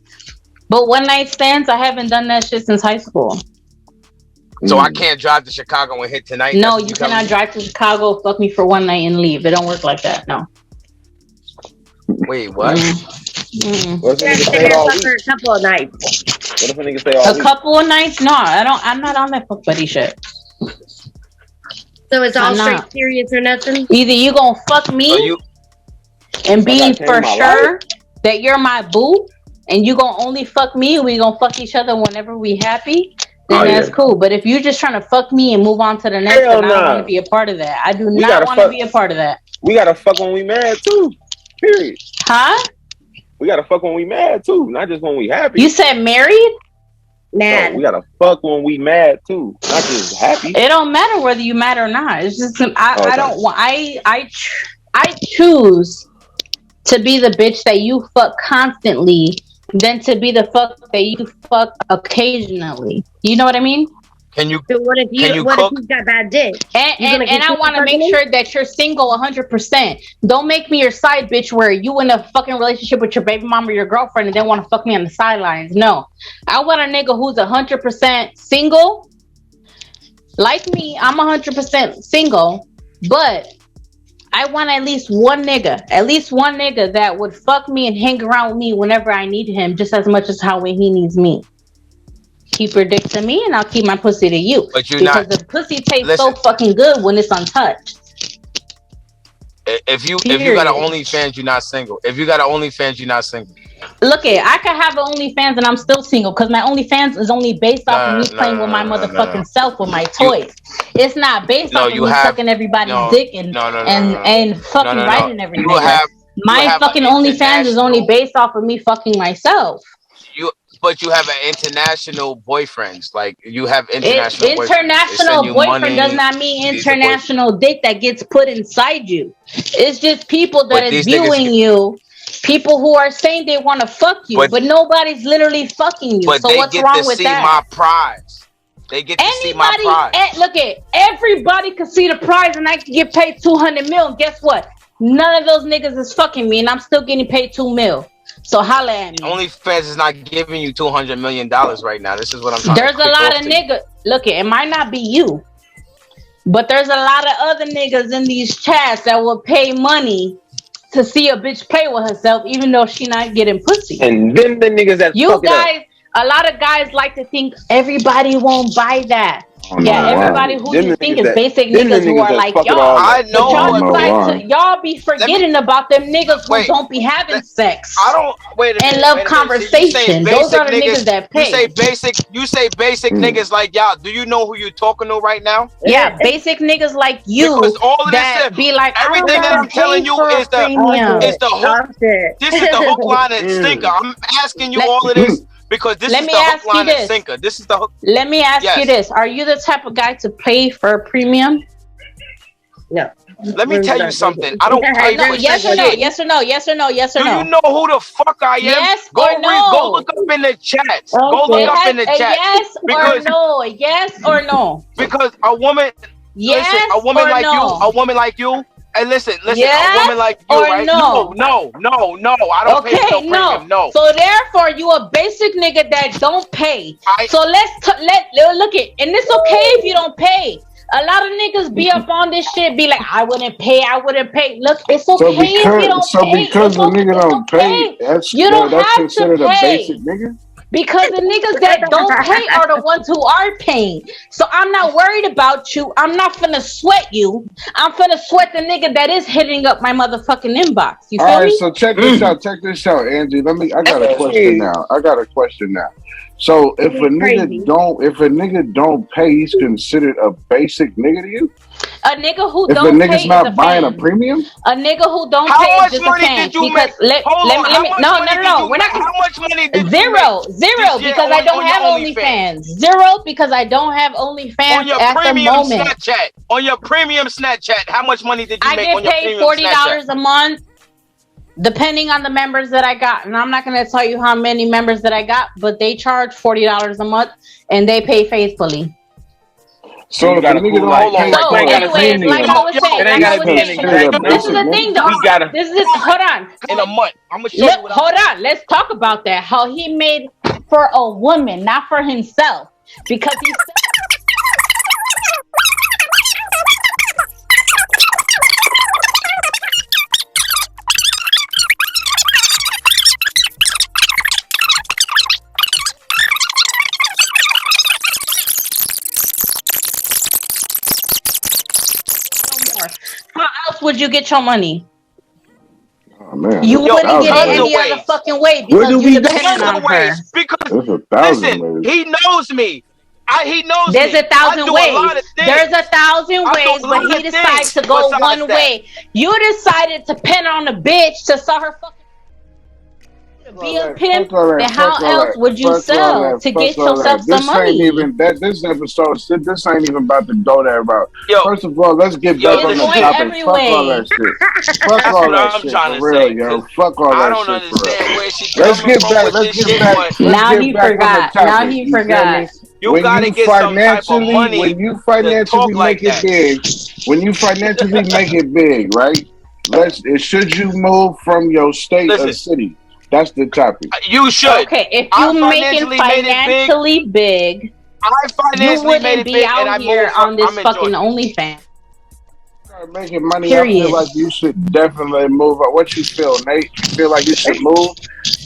But one night stands, I haven't done that shit since high school. So I can't drive to Chicago and hit tonight? No, you cannot drive to Chicago, fuck me for one night and leave. It don't work like that, no. Wait, what? What if a nigga stay all week? A couple of nights. What if a nigga stay all week? A couple of nights? No, I'm not on that fuck buddy shit. So it's all straight serious or nothing? Either you gonna fuck me and be for sure that you're my boo, and you gonna only fuck me, and we gonna fuck each other whenever we happy, then that's cool. But if you're just trying to fuck me and move on to the next, then I don't want to be a part of that. I do not want to be a part of that. We gotta fuck when we mad too. Period. Huh? We gotta fuck when we mad too, not just when we happy. You said married? Mad. No, we gotta fuck when we mad too, not just happy. It don't matter whether you mad or not. It's just I don't want. I choose to be the bitch that you fuck constantly than to be the fuck that you fuck occasionally. You know what I mean? So what if you've got bad dick? And I want to make sure that you're single 100%. Don't make me your side bitch where you in a fucking relationship with your baby mom or your girlfriend and then want to fuck me on the sidelines. No. I want a nigga who's 100% single. Like me, I'm 100% single, but I want at least one nigga that would fuck me and hang around with me whenever I need him just as much as how he needs me. Keep your dick to me and I'll keep my pussy to you. But because the pussy tastes so fucking good when it's untouched. If you got an OnlyFans, you're not single. If you got an OnlyFans, you're not single. Look I could have an OnlyFans and I'm still single because my OnlyFans is only based off of me playing with my motherfucking self with my toys. It's not based off of me sucking everybody's dick and fucking writing every nigga. My fucking OnlyFans is only based off of me fucking myself. But you have an international boyfriends. Like you have international boyfriends. International boyfriend does not mean international dick that gets put inside you. It's just people that is viewing you. People who are saying they want to fuck you, but nobody's literally fucking you. So what's wrong with that? They get to see my prize. They get to see my prize. Look at everybody can see the prize, and I can get paid $200 million. Guess what? None of those niggas is fucking me, and I'm still getting paid $2 million. So holla at me. OnlyFans is not giving you $200 million right now. This is what I'm trying There's a lot of niggas. Look, it might not be you, but there's a lot of other niggas in these chats that will pay money to see a bitch play with herself, even though she not getting pussy. And then the niggas that you guys, a lot of guys like to think everybody won't buy that. Everybody who you think is basic niggas who are like y'all. I know. Y'all be forgetting about them niggas who don't be having sex. I don't and love conversation. Those are the niggas that pay. You say basic niggas like y'all. Do you know who you talking to right now? Yeah, basic niggas like you that be like everything that I'm telling you is the hook. This is the hook, line, and sinker. I'm asking you all of this. Because this is the hook, line, and sinker. This is the hook. Let me ask you this. Are you the type of guy to pay for a premium? No. Let me tell you something. I don't pay for yes or no, yes or no, yes or no, yes or no. Do you know who the fuck I am? Yes go or no. Go look up in the chat. Okay. Go look up in the chat. Yes or no. Yes or no. Because a woman, yes, a woman like no. you, a woman like you. And listen, yes a woman like you, right? No. I don't pay no premium, no. So therefore, you a basic nigga that don't pay. So let's look it, and it's okay if you don't pay. A lot of niggas be up on this shit, be like, I wouldn't pay. Look, it's okay if you don't pay. So because the nigga don't pay, that's considered a basic nigga? Because the niggas that don't pay are the ones who are paying. So I'm not worried about you. I'm not finna sweat you. I'm finna sweat the nigga that is hitting up my motherfucking inbox. You feel me? All right, so check this out. Check this out, Angie. I got a question now. So if a nigga don't pay, he's considered a basic nigga to you? A nigga who if don't pay, if a nigga's not buying fan. A premium. A nigga who don't how pay much is just money a fan. Did you because make? let me no. We're not. How much money did zero you make because I don't have OnlyFans. Zero because I don't have OnlyFans on your at premium the moment. Snapchat. On your premium Snapchat, how much money did you make on your premium Snapchat? I get paid $40 a month, depending on the members that I got. And I'm not going to tell you how many members that I got, but they charge $40 a month, and they pay faithfully. So if a nigga don't pay, so anyways, like I was saying, this is the thing though. This is hold on. In a month, I'm gonna show you what hold on. Let's talk about that. How he made for a woman, not for himself, because he. How else would you get your money? Oh, man. You wouldn't get it any other fucking way because you depend on her. Because listen, he knows me. He knows There's me. 1,000 ways. There's 1,000 ways, but he decided to go one way. You decided to pin on a bitch to sell her fucking be a pimp. Then how else would you sell to get yourself some money? This episode, this ain't even about the dough that about. First of all, let's get back on the topic. Fuck all that shit. Fuck all that shit for real, yo. Fuck all that shit for real. Let's get back. Now he forgot. Now he forgot. You gotta get some type of money. When you financially make it big, right? Should you move from your state or city? That's the topic. You should. Okay, if you make it financially big, you wouldn't be out here on this fucking OnlyFans. Making money, I feel like you should definitely move up. What you feel, Nate? You feel like you should move?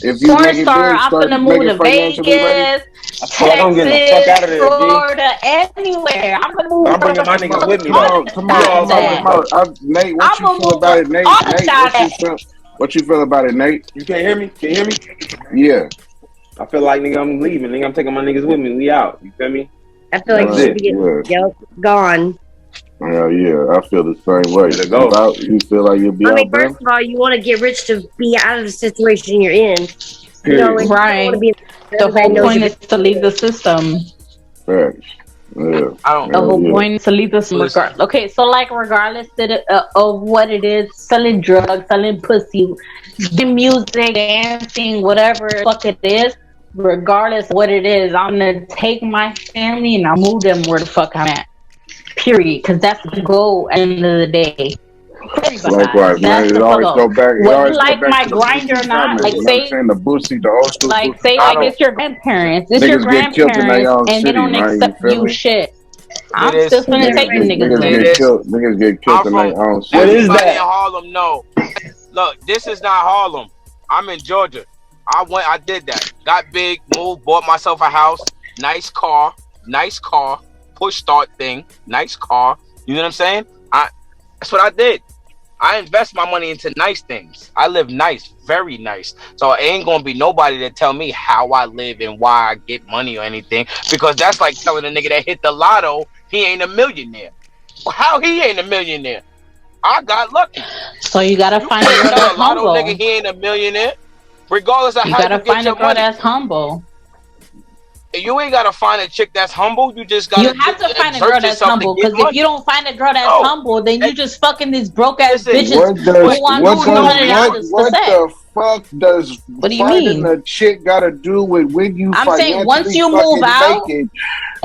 If you make it big, I'm gonna move to Vegas, Texas, Florida, anywhere. I'm gonna move. I'm bringing my niggas with me. Come on. Nate, what you feel about it, Nate? What you feel about it, Nate? You can't hear me? Can you hear me? Yeah. I feel like, nigga, I'm leaving. Nigga, I'm taking my niggas with me. We out. You feel me? I feel like That's you should it. be gone. Yeah, I feel the same way. Let it go. You feel like you'll be I out, mean, man? first of all, you want to get rich to be out of the situation you're in. You know, Period. and you don't want to Right. be. The whole knows point you're is to leave the system. Facts. Yeah. I don't. The whole Yeah. point is to leave the system. Listen. Okay, so like regardless of what it is, selling drugs, selling pussy, doing music, dancing, whatever the fuck it is, regardless of what it is, I'm gonna take my family and I'll move them where the fuck I'm at. Period. Because that's the goal at the end of the day. Likewise, man. That's It the always fuck go up. back. It Whether always you go like back my to the grind Boosie or not, Drummond. like You know what I'm say saying? The Boosie, the old school Boosie say I like Drummond. it's your grandparents, it's your Niggas get killed in their grandparents, own and they city, don't man. You accept feel you me? shit. It I'm is. still finna take them niggas Niggas there. get killed. Niggas get I'm killed in from. their own What city. is Everybody in that? Harlem know. Look, this is not Harlem. I'm in Georgia. I did that. Got big, moved, bought myself a house, nice car, push start thing, nice car. You know what I'm saying? That's what I did. I invest my money into nice things. I live nice, very nice. So it ain't gonna be nobody that tell me how I live and why I get money or anything. Because that's like telling a nigga that hit the lotto he ain't a millionaire. How he ain't a millionaire? I got lucky. So you gotta You find a can't girl tell that's a lotto nigga humble. he ain't a millionaire. Regardless of You how gotta you get find a your girl money. that's humble. You ain't gotta find a chick that's humble. You just You gotta have to find a girl exert that's yourself to humble, get because if money. you don't find a girl that's No. humble, then you just fucking these broke ass Listen, bitches What does who want what does $200 for what sex. the fuck does What do you finding mean? a chick got to do with when you I'm saying once financially you fucking move out, make it?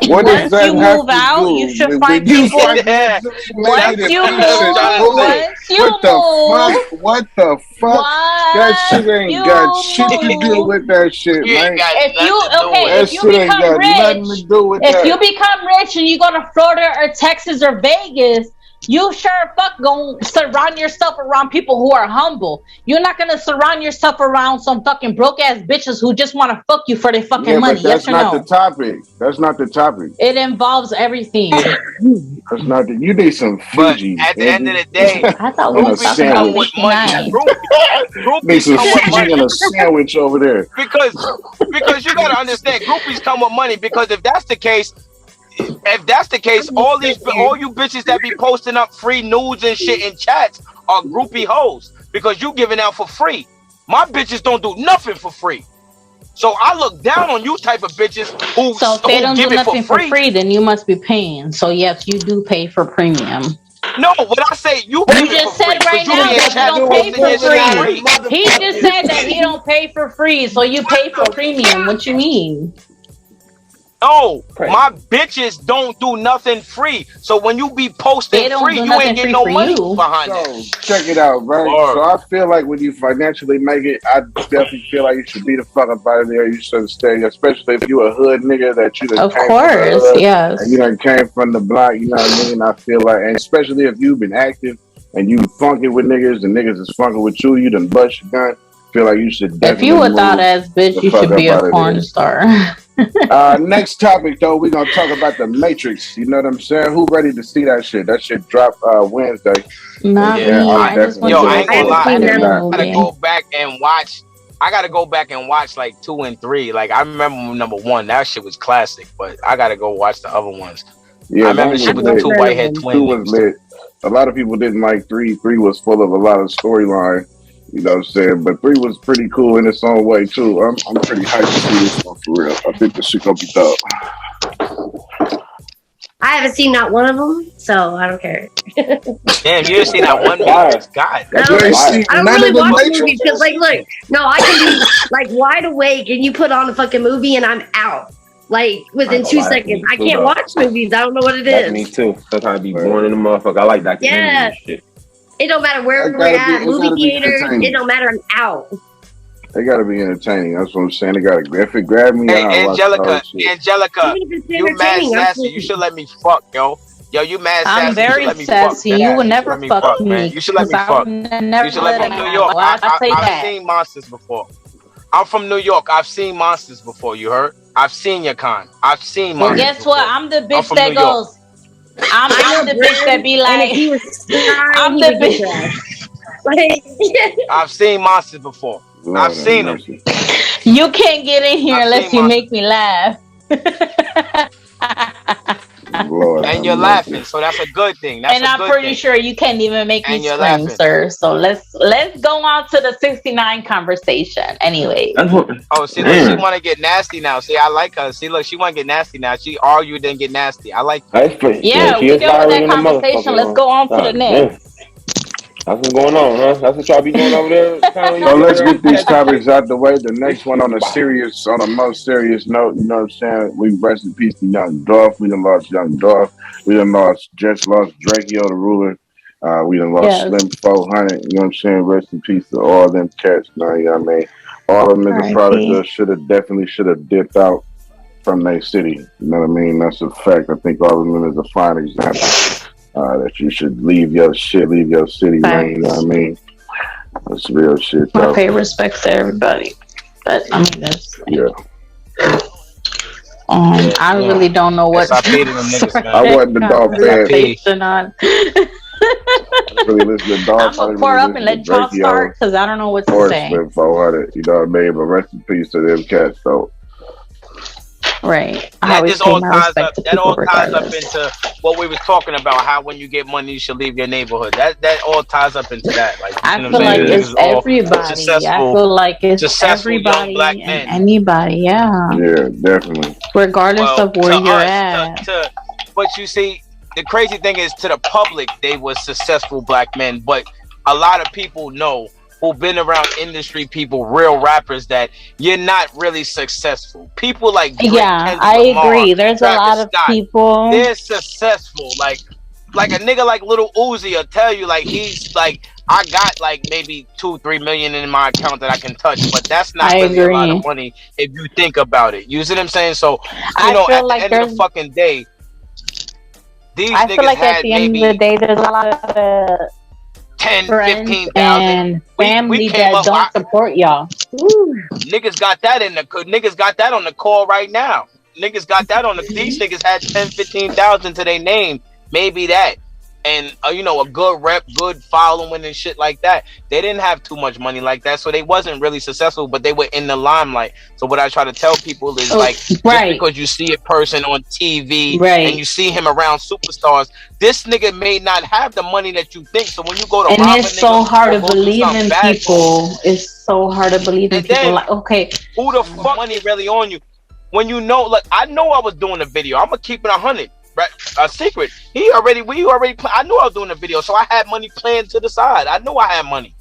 What does once you that have move to out, you do should with find when you people. Yeah, financially make that's it Once and you what be I'm trying to move, secure? say. once you What the move, fuck? What the fuck? That shit once ain't you got shit to do move. with that shit, You ain't man. got If you nothing to do with okay, it. That if you shit ain't become got nothing to rich, do with if you that. become rich and you go to Florida or Texas or Vegas, you sure fuck gonna surround yourself around people who are humble. You're not gonna surround yourself around some fucking broke ass bitches who just want to fuck you for their fucking Yeah, money. but Yes that's or not the no? topic. That's not the topic. It involves everything. That's not the. You need some But Fiji, at the end of Angie, the day, I thought we and a was groupies talking about come with sandwich. money. 69. Need Groupies some come with Fiji money and a sandwich over there. because you gotta understand groupies come with money because if that's the case, all you bitches that be posting up free nudes and shit in chats are groupie hoes because you giving out for free. My bitches don't do nothing for free. So I look down on you type of bitches So if they who don't do give it for nothing for free. free, then you must be paying. So yes, you do pay for premium. No, when I say you You give it for just said free, right because you now be in that he chats don't pay posting for your shit free. free. He just said that he don't pay for free, so you pay for premium. What you mean? No, Crazy. my bitches don't do nothing free. So when you be posting They don't free, do you ain't nothing getting free no for money you. behind that. So check it out, right? Word. So I feel like when you financially make it, I definitely feel like you should be the fuck up out of there. You should stay, especially if you a hood nigga that you done Of came from the course, hood and you yes. done came from the block. You know what I mean? I feel like, and especially if you've been active and you funking with niggas and niggas is funking with you, you done bust your gun. Feel like you should If definitely you a thought move ass bitch, the you fuck should up be a out of there. porn star. Next topic though, we're gonna talk about the Matrix. You know what I'm saying? Who ready to see that shit? That shit drop Wednesday. Not Yeah, me. I'm I just went definitely to I go going ain't I see gonna the haven't for lie. it. seen I'm none of not. Spider-Man them. I gotta movie. go back and watch. I gotta go back and watch like 2 and 3. Like I remember number 1, that shit was classic. But I gotta go watch the other ones. I Yeah, remember one the was shit I've with the watched lit. 2 none of whitehead them. Two twins. was lit. A lot of people didn't like three. Three was full of a lot of storyline. You know what I'm saying? But three was pretty cool in its own way too. I'm pretty hyped to see this one for real. I think this shit gonna be dope. I haven't seen not one of them, so I don't care. Damn, you didn't see that one Fire. Matrix? God That You shit ain't fire. seen I don't none really of the watch Matrix? movies because, like, look, no, I can be like wide awake and you put on a fucking movie and I'm out. Like I within ain't gonna 2 lie, that's seconds, me I too, can't though. watch movies. I don't know what it That's me is. too. Sometimes I be Right. born in the motherfucker. I like documentaries Yeah, and shit. it don't matter where It we're gotta be. at, It movie gotta be theaters. It entertaining. don't matter. I'm out. They gotta be entertaining. That's what I'm saying. They gotta. If it grab me, Hey, I'll watch the whole shit. Angelica, Even if it's you mad entertaining, I'm sassy. You cool. should let me fuck, yo. Yo, you mad I'm sassy. You should very let me fuck. sassy. Dead You ass. would You should never let me fuck fuck, man. me You should let because me I fuck. would You never should let let me a from New man. York. Well, I'll say I've that. seen monsters before. I'm from New York. I've seen monsters before. You heard? I've seen your kind. I've seen Well, monsters guess what? before. I'm the I'm bitch from New that York. goes. I I'm know the bitch that Brim, be and if like, he was shy, I'm he the would get your bitch. ass. Like, I've seen monsters before. I've Lord have seen them. mercy. You can't get in here I've unless seen you monsters. make me laugh. Lord, And you're laughing, so that's a good thing. That's And a I'm good pretty thing. sure you can't even make me And you're scream, laughing. sir. So let's go on to the 69 conversation. Anyway. That's what. Oh, see, look, she Man, want to get nasty now. See, I like her. See, look, she want to get nasty now. She argued and get nasty. I like that. that's pretty. Yeah, Yeah, she we is done with that firing the conversation. Let's motherfucker. go on to the God next. damn. That's what's going on, huh? That's what y'all be doing over there. Kind of So y'all be over let's there get these catching topics shit. out the way. The next one on Wow. a most serious note, you know what I'm saying? We rest in peace to Young Dolph. We done lost Young Dolph. We done just lost Drakeo the Ruler. We done lost Yes. Slim 400. You know what I'm saying? Rest in peace to all them cats. Now, you know what I mean? All of them is a product R.I.P. that definitely should have dipped out from their city. You know what I mean? That's a fact. I think all of them is a fine example that you should leave your shit, leave your city, man. You know what I Facts. mean? That's real shit, I though. pay respects to everybody. But I mean that's Yeah. I really don't know what SIP to them niggas, I man. wasn't the Dolph fan. SIP. conversation on. I really listen to Dolph. I'm I gonna didn't pour really up and listen to let y'all Drakeo start because I don't know what to or say. Slim 400. You know what I mean? But rest in peace to them cats, though. Right. I That always just pay all my ties respect up. to That all people ties up regardless. into what we was talking about. How when you get money, you should leave your neighborhood. That all ties up into that. Like, you I know what I'm feel saying? like You Yeah. it's niggas all everybody. I successful, feel like it's successful young black everybody and men. anybody. Yeah. Yeah, definitely. Regardless Well, of where to you're us, at. but you see, the crazy thing is, to the public, they were successful black men, but a lot of people know who've been around industry people, real rappers, that you're not really successful. People like Drake, Yeah, Kendrick I Lamar, agree. There's a lot Travis of Scott, people. they're successful. Like a nigga like Little Uzi will tell you, like, he's like, I got like maybe 2-3 million in my account that I can touch, but that's not I really a lot of agree. money if you think about it. You see what I'm saying? So, I feel at the like end of the there's fucking day, these I feel niggas like at had the end of the maybe day there's a lot of 10, friends 15,000. and We family came that up. don't support y'all. Woo. Niggas got that niggas got that on the call right now. Niggas got that on the. These niggas had 10, 15,000 to their name. Maybe that. And a good rep, good following and shit like that. They didn't have too much money like that, so they wasn't really successful, but they were in the limelight. So what I try to tell people is, like, just Right. because you see a person on TV and Right. you see him around superstars, this nigga may not have the money that you think. So when you go to And rob a it's so nigga hard or to go do believe something in bad to him, people. It's so hard to believe in and people. then Like, okay, who the fuck money really on you? When you know, like, I know I was doing a video. I'm gonna keep it 100, right? A secret. We already. I knew I was doing a video, so I had money playing to the side. I knew I had money.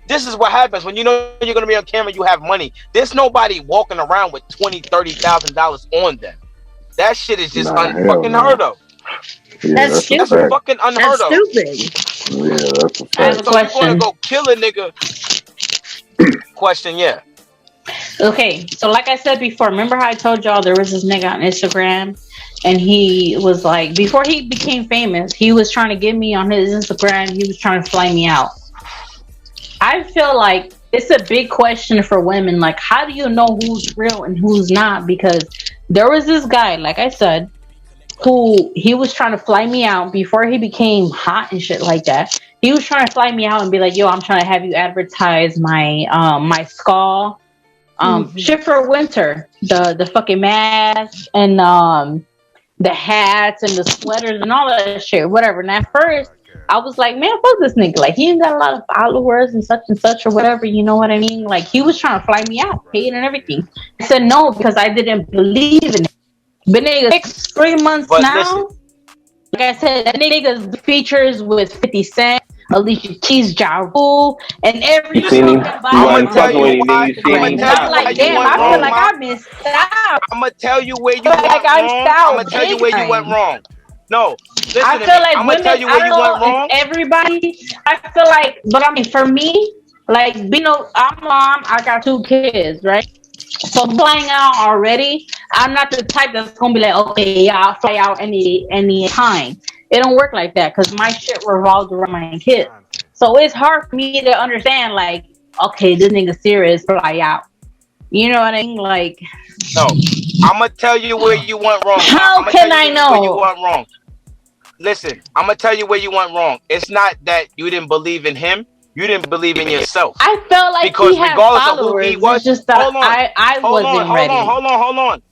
This is what happens when you know you're gonna be on camera. You have money. There's nobody walking around with $20,000-$30,000 on them. That shit is just Nah, hell unfucking no. heard of. Yeah, That's that's a That's stupid. fact. fucking That's unheard of. stupid. Yeah, that's a I have a fact. So you're gonna question. go kill a nigga? Question, yeah. Okay, so like I said before, remember how I told y'all there was this nigga on Instagram and he was like, before he became famous, he was trying to get me on his Instagram, he was trying to fly me out. I feel like it's a big question for women, like, how do you know who's real and who's not? Because there was this guy, like I said, who he was trying to fly me out before he became hot and shit like that. He was trying to fly me out and be like, yo, I'm trying to have you advertise my skull shit for winter, the fucking mask and the hats and the sweaters and all that shit, whatever. And at first I was like, man, fuck this nigga, like he ain't got a lot of followers and such or whatever, you know what I mean? Like he was trying to fly me out, paid and everything. I said no because I didn't believe in it. But nigga, 3 months But now, listen, like I said, that nigga's features with 50 Cent, Alicia Keys, Ja Rule, and every You seen him? fucking You body I'm gonna wasn't tell fucking on with you him, then why. you I'm seen gonna Instagram. him And tell I'm you pop. why like, You you was damn, went I feel like, wrong, like ma. I missed out. I'm gonna tell you where you Like went I missed wrong. I'm out gonna tell you big where you went time. wrong. No, I listen to feel me. like I'm gonna tell women, you I where you don't know went if wrong. everybody, I feel like, but I mean, for me, like, I'm a mom, I got 2 kids, right? So flying out already, I'm not the type that's gonna be like, okay, yeah, I'll fly out any time. It don't work like that because my shit revolves around my kids. So it's hard for me to understand, like, okay, this nigga serious, fly out. You know what I mean? Like, No, I'm gonna tell you where you went wrong, ma. how I'm gonna tell can you I where you went know? wrong. Listen, I'm gonna tell you where you went wrong. It's not that you didn't believe in him. You didn't believe in yourself. I felt like he Because had regardless of who he followers. It's was, just that hold on, I hold on, wasn't hold on, ready. hold on, hold on.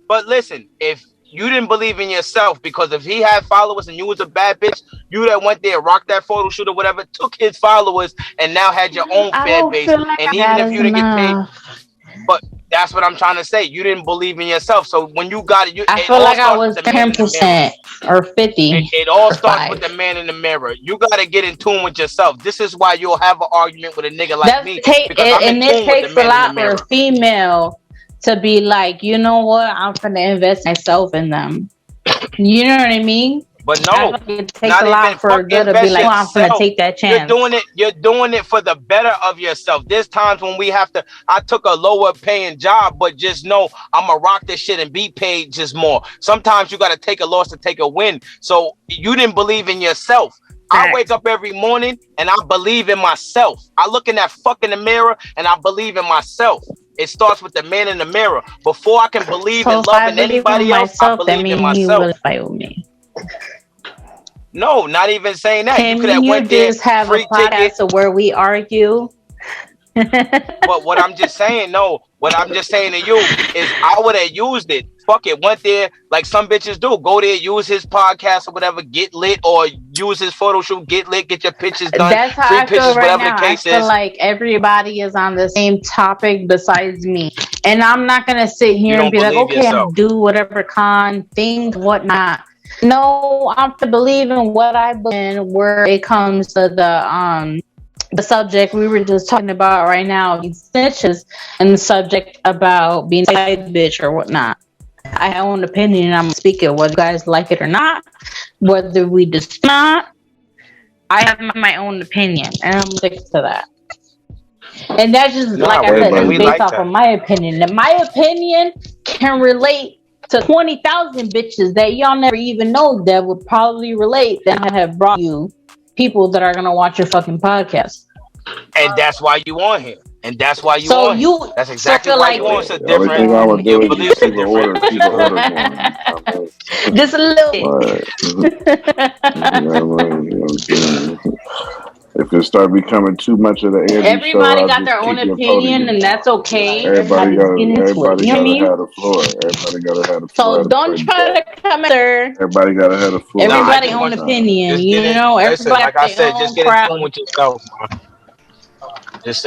But listen, if you didn't believe in yourself, because if he had followers and you was a bad bitch, you that went there, rocked that photo shoot or whatever, took his followers and now had your own I fan don't base. feel like And even that if is you didn't get paid, enough. but that's what I'm trying to say. You didn't believe in yourself. So when you got it, I it feel all like I starts was with the man in the mirror. 10% or 50 It all or starts with 5. the man in the mirror. You gotta get in tune with yourself. This is why you'll have an argument with a nigga like me, because I'm in And it tune with the takes a man in the lot for a mirror. female to be like, you know what, I'm gonna invest myself in them. You know what I mean? But I no, feel like it takes not a even lot for a fuck girl to be invest like, oh, I'm gonna yourself. take that You're chance. doing it for the better of yourself. There's times when we have to. I took a lower paying job, but just know I'm gonna rock this shit and be paid just more. Sometimes you gotta take a loss to take a win. So you didn't believe in yourself. I wake up every morning and I believe in myself. I look in that fuck in the mirror and I believe in myself. It starts with the man in the mirror. Before I can believe So in if I loving believe in anybody else, I myself, that believe in means you myself. will fight with me. No, not even saying that. Can You could have you went there, just have a free ticket. podcast where we argue? But what I'm just saying, what I'm just saying to you is I would have used it. Fuck it, went there like some bitches do. Go there, use his podcast or whatever, get lit, or use his photo shoot, get lit, get your pictures done, That's how free I feel pictures, right whatever now. the case I feel is. like everybody is on the same topic besides me. And I'm not going to sit here and be like, okay, I'm do whatever con things, whatnot. No, I'm to believe in what I believe in where it comes to the subject we were just talking about right now, these snitches, and the subject about being a side bitch or whatnot. I have my own opinion. I'm speaking whether you guys like it or not, whether we just not. I have my own opinion, and I'm stick to that. And that's just like I said, it's based off of my opinion. And my opinion can relate to 20,000 bitches that y'all never even know that would probably relate that I have brought you people that are gonna watch your fucking podcast. And that's why you on here. And that's why you so on you here. That's exactly why like you on. So The only different. thing I would Your do is beliefs just are keep an order, different. keep an order going. I mean, just a little bit. If it start becoming too much of the Andy everybody show, got their own opinion, and that's okay. Everybody gotta have the floor. Everybody gotta have the floor. So don't try to come there. Everybody gotta have the floor. Everybody own opinion, you know. Listen, everybody like I said, just get in tune with yourself, man. Just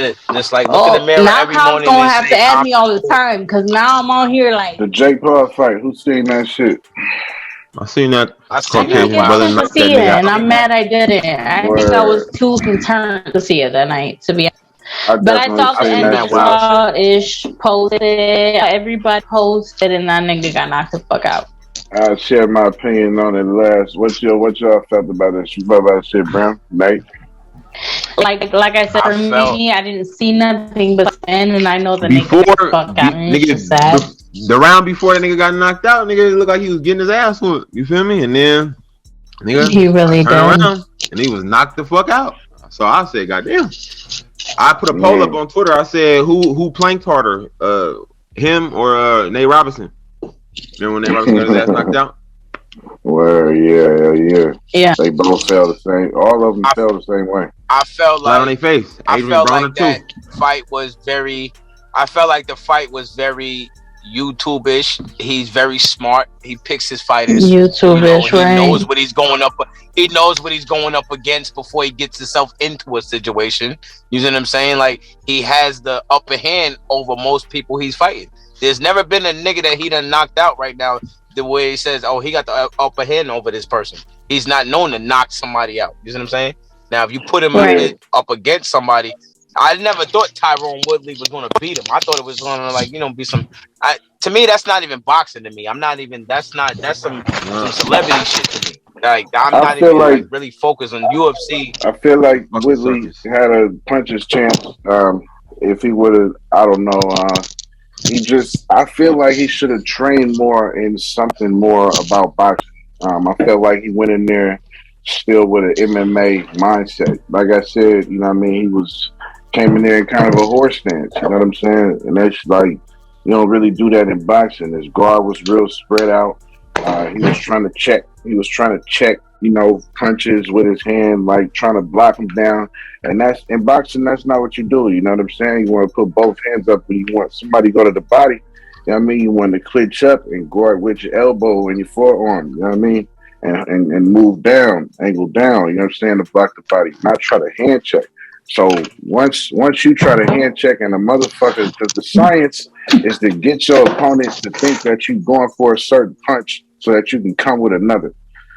like look in the mirror now every Kons morning. Gonna have to add me all the time because now I'm on here like the Jake Paul fight. Who seen that shit? I seen that. I didn't get to see it, and I'm mad I didn't. I think I was too concerned to see it that night, to be honest. But I saw the end of ish posted. Everybody posted, and that nigga got knocked the fuck out. I shared my opinion on it last. What y'all felt about this? You felt about that shit, Brown? Nate? Like I said, for me, I didn't see nothing but end, and I know the nigga got fucked out. And it's just sad. The round before that nigga got knocked out, nigga looked like he was getting his ass whooped. You feel me? And then nigga he really turned around and he was knocked the fuck out. So I said, goddamn. I put a poll up on Twitter. I said, who planked harder, him or Nate Robinson? Remember when Nate Robinson got his ass knocked out? Well, yeah. They both fell the same. All of them fell the same way. I felt like on their face. I felt like that fight was very. I felt like the fight was very YouTube-ish. He's very smart. He picks his fighters. YouTube-ish, right? He knows what he's going up. He knows what he's going up against before he gets himself into a situation. You know what I'm saying? Like he has the upper hand over most people he's fighting. There's never been a nigga that he done knocked out right now. The way he says, "Oh, he got the upper hand over this person." He's not known to knock somebody out. You know what I'm saying? Now, if you put him up against somebody, I never thought Tyrone Woodley was going to beat him. I thought it was going to be some. To me, that's not even boxing to me. I'm not even. That's some celebrity shit to me. Like I'm not even like really focused on UFC. I feel like Woodley had a puncher's chance. If he would have, I don't know. I feel like he should have trained more in something more about boxing. I felt like he went in there still with an MMA mindset. Like I said, you know what I mean? He came in there in kind of a horse stance, you know what I'm saying? And that's like, you don't really do that in boxing. His guard was real spread out. He was trying to check, you know, punches with his hand, like trying to block him down. And that's in boxing, that's not what you do. You know what I'm saying? You want to put both hands up when you want somebody to go to the body. You know what I mean? You want to clinch up and guard with your elbow and your forearm. You know what I mean? And move down, angle down. You know what I'm saying? To block the body, not try to hand check. So once you try to hand check and a motherfucker, because the science is to get your opponent to think that you're going for a certain punch so that you can come with another.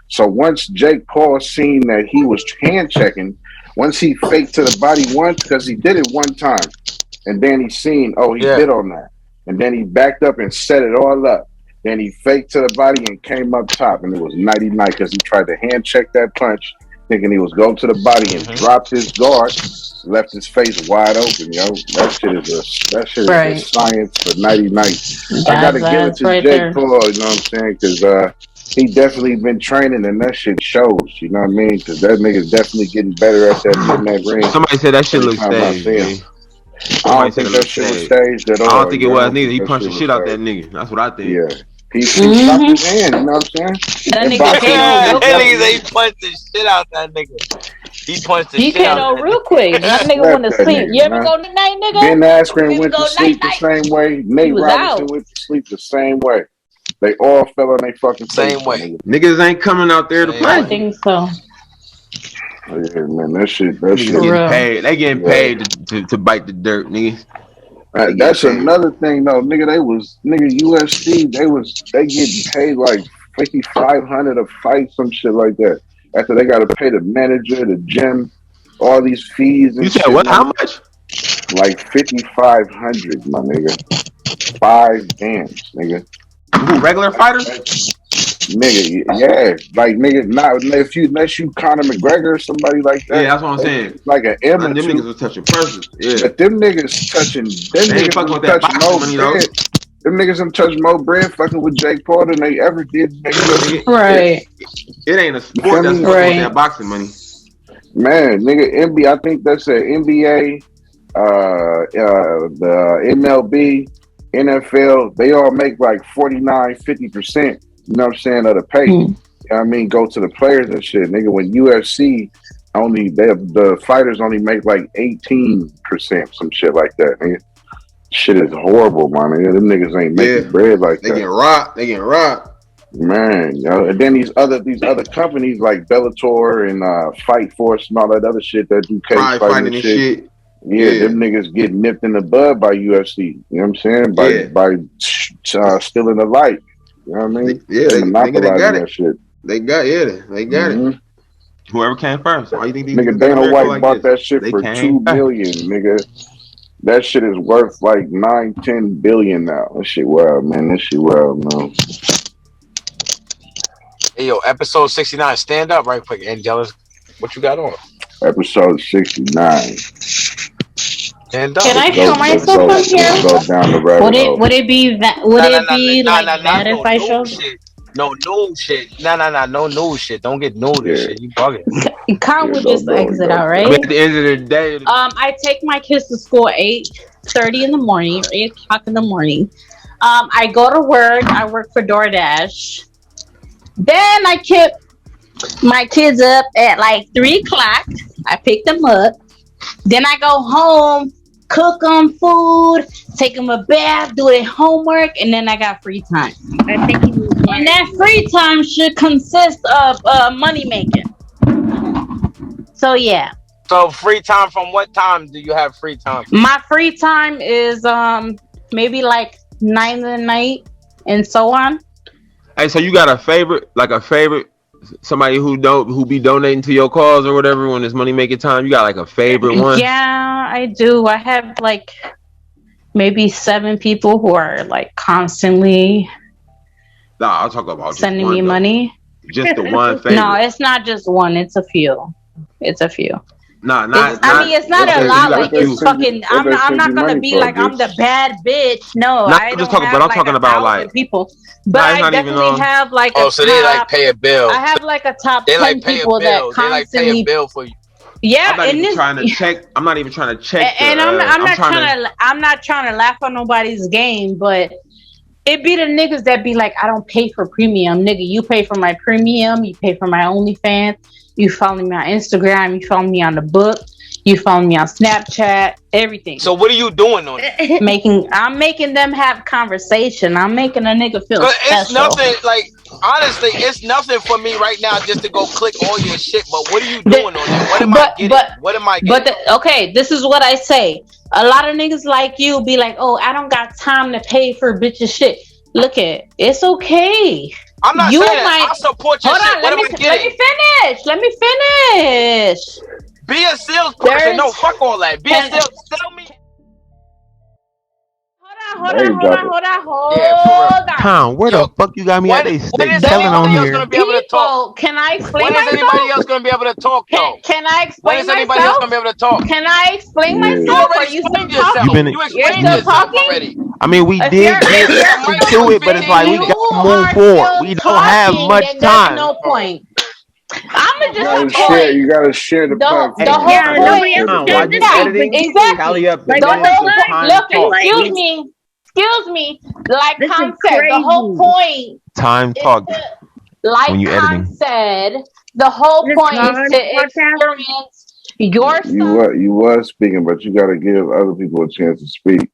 So once Jake Paul seen that he was hand checking, once he faked to the body once, because he did it one time, and then he seen, oh, he did on that. And then he backed up and set it all up. Then he faked to the body and came up top, and it was nighty-night because he tried to hand check that punch, thinking he was going to the body and dropped his guard, left his face wide open, yo. That shit is a science for nighty-night. I gotta give it to Jake Paul, you know what I'm saying? Because he definitely been training, and that shit shows, you know what I mean? Because that nigga's definitely getting better at that in that ring. Somebody said that shit looks staged. I don't think that shit was staged at all. I don't think it was neither. He punched the shit out that nigga. That's what I think. Yeah. He stopped his hand, you know what I'm saying? That nigga he punched the shit out that nigga. He punched the shit out. He real quick. That nigga went to sleep. You ever go night, nigga? Ben Askren went to sleep the same way. Nate Robinson went to sleep the same way. They all fell on their fucking same way. Niggas ain't coming out there to play. I think so. Yeah, man, that shit. Getting paid. They getting paid to bite the dirt, nigga. That's another thing, though, nigga. UFC. They getting paid like $5,500 a fight, some shit like that. After they got to pay the manager, the gym, all these fees. And you said shit, what? Man. How much? Like $5,500, my nigga. 5 bands, nigga. Who, regular fighters? Nigga, yeah, like nigga, unless you Conor McGregor or somebody like that. Yeah, that's what I'm saying. Like an amateur. Them niggas was touching persons. Yeah, but them niggas touching. Them niggas fucking with that touching boxing more money, bread. Them niggas them touching more bread fucking with Jake Paul than they ever did. Right. It ain't a sport that's fucking with that boxing money. Man, nigga, NBA. I think that's an NBA, the MLB, NFL. They all make like 49-50%. You know what I'm saying, of the pay. You know what I mean? Go to the players and shit. Nigga, when UFC the fighters only make like 18%, some shit like that, nigga. Shit is horrible, man. Them niggas ain't making bread like that. They getting robbed. Man, yo. And then these other companies like Bellator and Fight Force and all that other shit that do cage fighting and shit. Yeah, them niggas get nipped in the bud by UFC. You know what I'm saying? By stealing the light. You know what I mean? Yeah, they got it. Shit. They got it. Whoever came first. Why you think these nigga Dana White bought that shit for $2 billion, nigga? That shit is worth like 9-10 billion now. That shit wild, man. Man. Hey, yo, episode 69. Stand up right quick, Angelus. What you got on? Episode 69. Stand up. Can I show myself on here? Go down the rabbit hole. Would it be that? Would it be bad if I show? No nude shit. No nude shit. Don't get nude and shit. You bugging. Con would just exit out, right? But at the end of the day, I take my kids to school 8:30 in the morning, or 8 o'clock in the morning. I go to work. I work for DoorDash. Then I keep my kids up at like 3 o'clock. I pick them up. Then I go home, cook them food, take them a bath, do their homework, and then I got free time. And that free time should consist of money making. So yeah. So free time from what time do you have free time? My free time is maybe like 9 at night and so on. Hey, so you got a favorite, somebody who be donating to your cause or whatever when it's money making time? You got like a favorite one? Yeah, I do. I have like maybe 7 people who are like constantly I'll talk about sending me money. Just the one favorite. No, it's not just one. It's a few. It's not it's not a lot. Like it's fucking. I'm not gonna be like I'm the bad bitch. No, I'm talking about like people. But I definitely have like so they like pay a bill. I have like a top 10 people that constantly. They like pay a bill for you. Yeah, I'm not even trying to check. And I'm not trying to laugh on nobody's game, but it be the niggas that be like, I don't pay for premium, nigga. You pay for my premium. You pay for my OnlyFans. You follow me on Instagram. You follow me on the book. You found me on Snapchat, everything. So what are you doing on it? I'm making them have conversation. I'm making a nigga feel special. It's nothing, like, honestly, it's nothing for me right now just to go click all your shit. But what are you doing on there? What am I getting? What am I getting? Okay, this is what I say. A lot of niggas like you be like, oh, I don't got time to pay for bitches shit. Look at it's okay. I'm not saying that. I support your shit. What am I getting? Let me finish. Be a salesperson. No, fuck all that. Be a sales. Tell me. Hold on. Tom, where the fuck you got me at? They telling on here. Can I explain myself? When is anybody else gonna be able to talk, though? Can I explain myself? When is anybody else gonna be able to talk? Can I explain myself? You already explained yourself. You explained yourself already. I mean, we did get into it, but it's like we got to move forward. We don't have much time. No point. I'm just share. You gotta share the platform. The whole point. While you're editing, tally up the Excuse me. Like Con said, the whole point. Time talking. Like Con said, the whole point is to experience yourself. You were speaking, but you gotta give other people a chance to speak.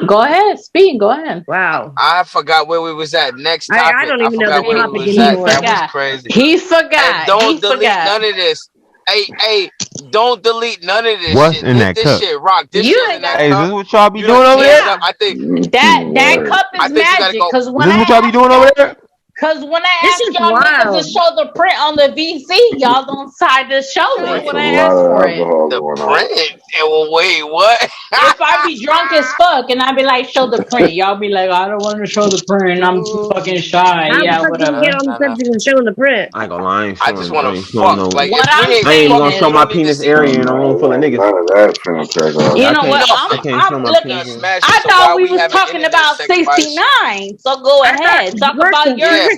Go ahead, speak. Go ahead. Wow. I forgot where we was at. Next topic. I don't even know the topic anymore. That was crazy. He forgot. And don't delete none of this. Hey, don't delete none of this. What's shit. in that this cup? Shit rock. This shit in that cup. Is this what y'all be doing over there? I think that cup is magic. Because is this what y'all be doing over there? Because when I ask y'all niggas to show the print on the VC, y'all don't decide to show it when I ask for it. The print? Wait, what? If I be drunk as fuck and I be like, show the print, y'all be like, I don't want to show the print. I'm too fucking shy. Yeah, whatever. Get on the subject and showing the print. I ain't gonna lie. I just want to fuck. No. Like, I ain't even gonna show my penis area in a room full of niggas. None of that, you know what? I thought we was talking about 69. So go ahead. Talk about your experience.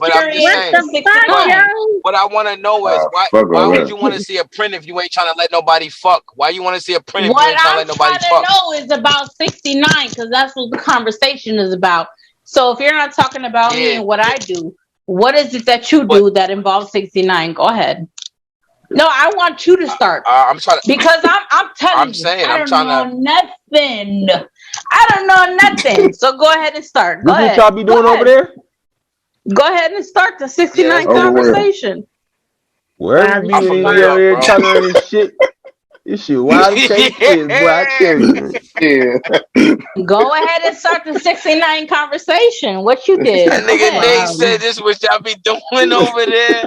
What I want to know is why would you want to see a print if you ain't trying to let nobody fuck? Why you want to see a print if you ain't trying to let nobody fuck? What I'm trying to know is about 69 because that's what the conversation is about. So if you're not talking about me and what I do, what is it that you do that involves 69? Go ahead. No, I want you to start. I'm trying to, because I'm telling you, I don't know nothing. I don't know nothing. So go ahead and start. Go ahead. What y'all be doing over there? Go ahead and start the 69 conversation. Where you be over there talking about this shit? This shit wild as shit, boy. I tell you. Go ahead and start the 69 conversation. What you did? That nigga Nate said this what y'all be doing over there.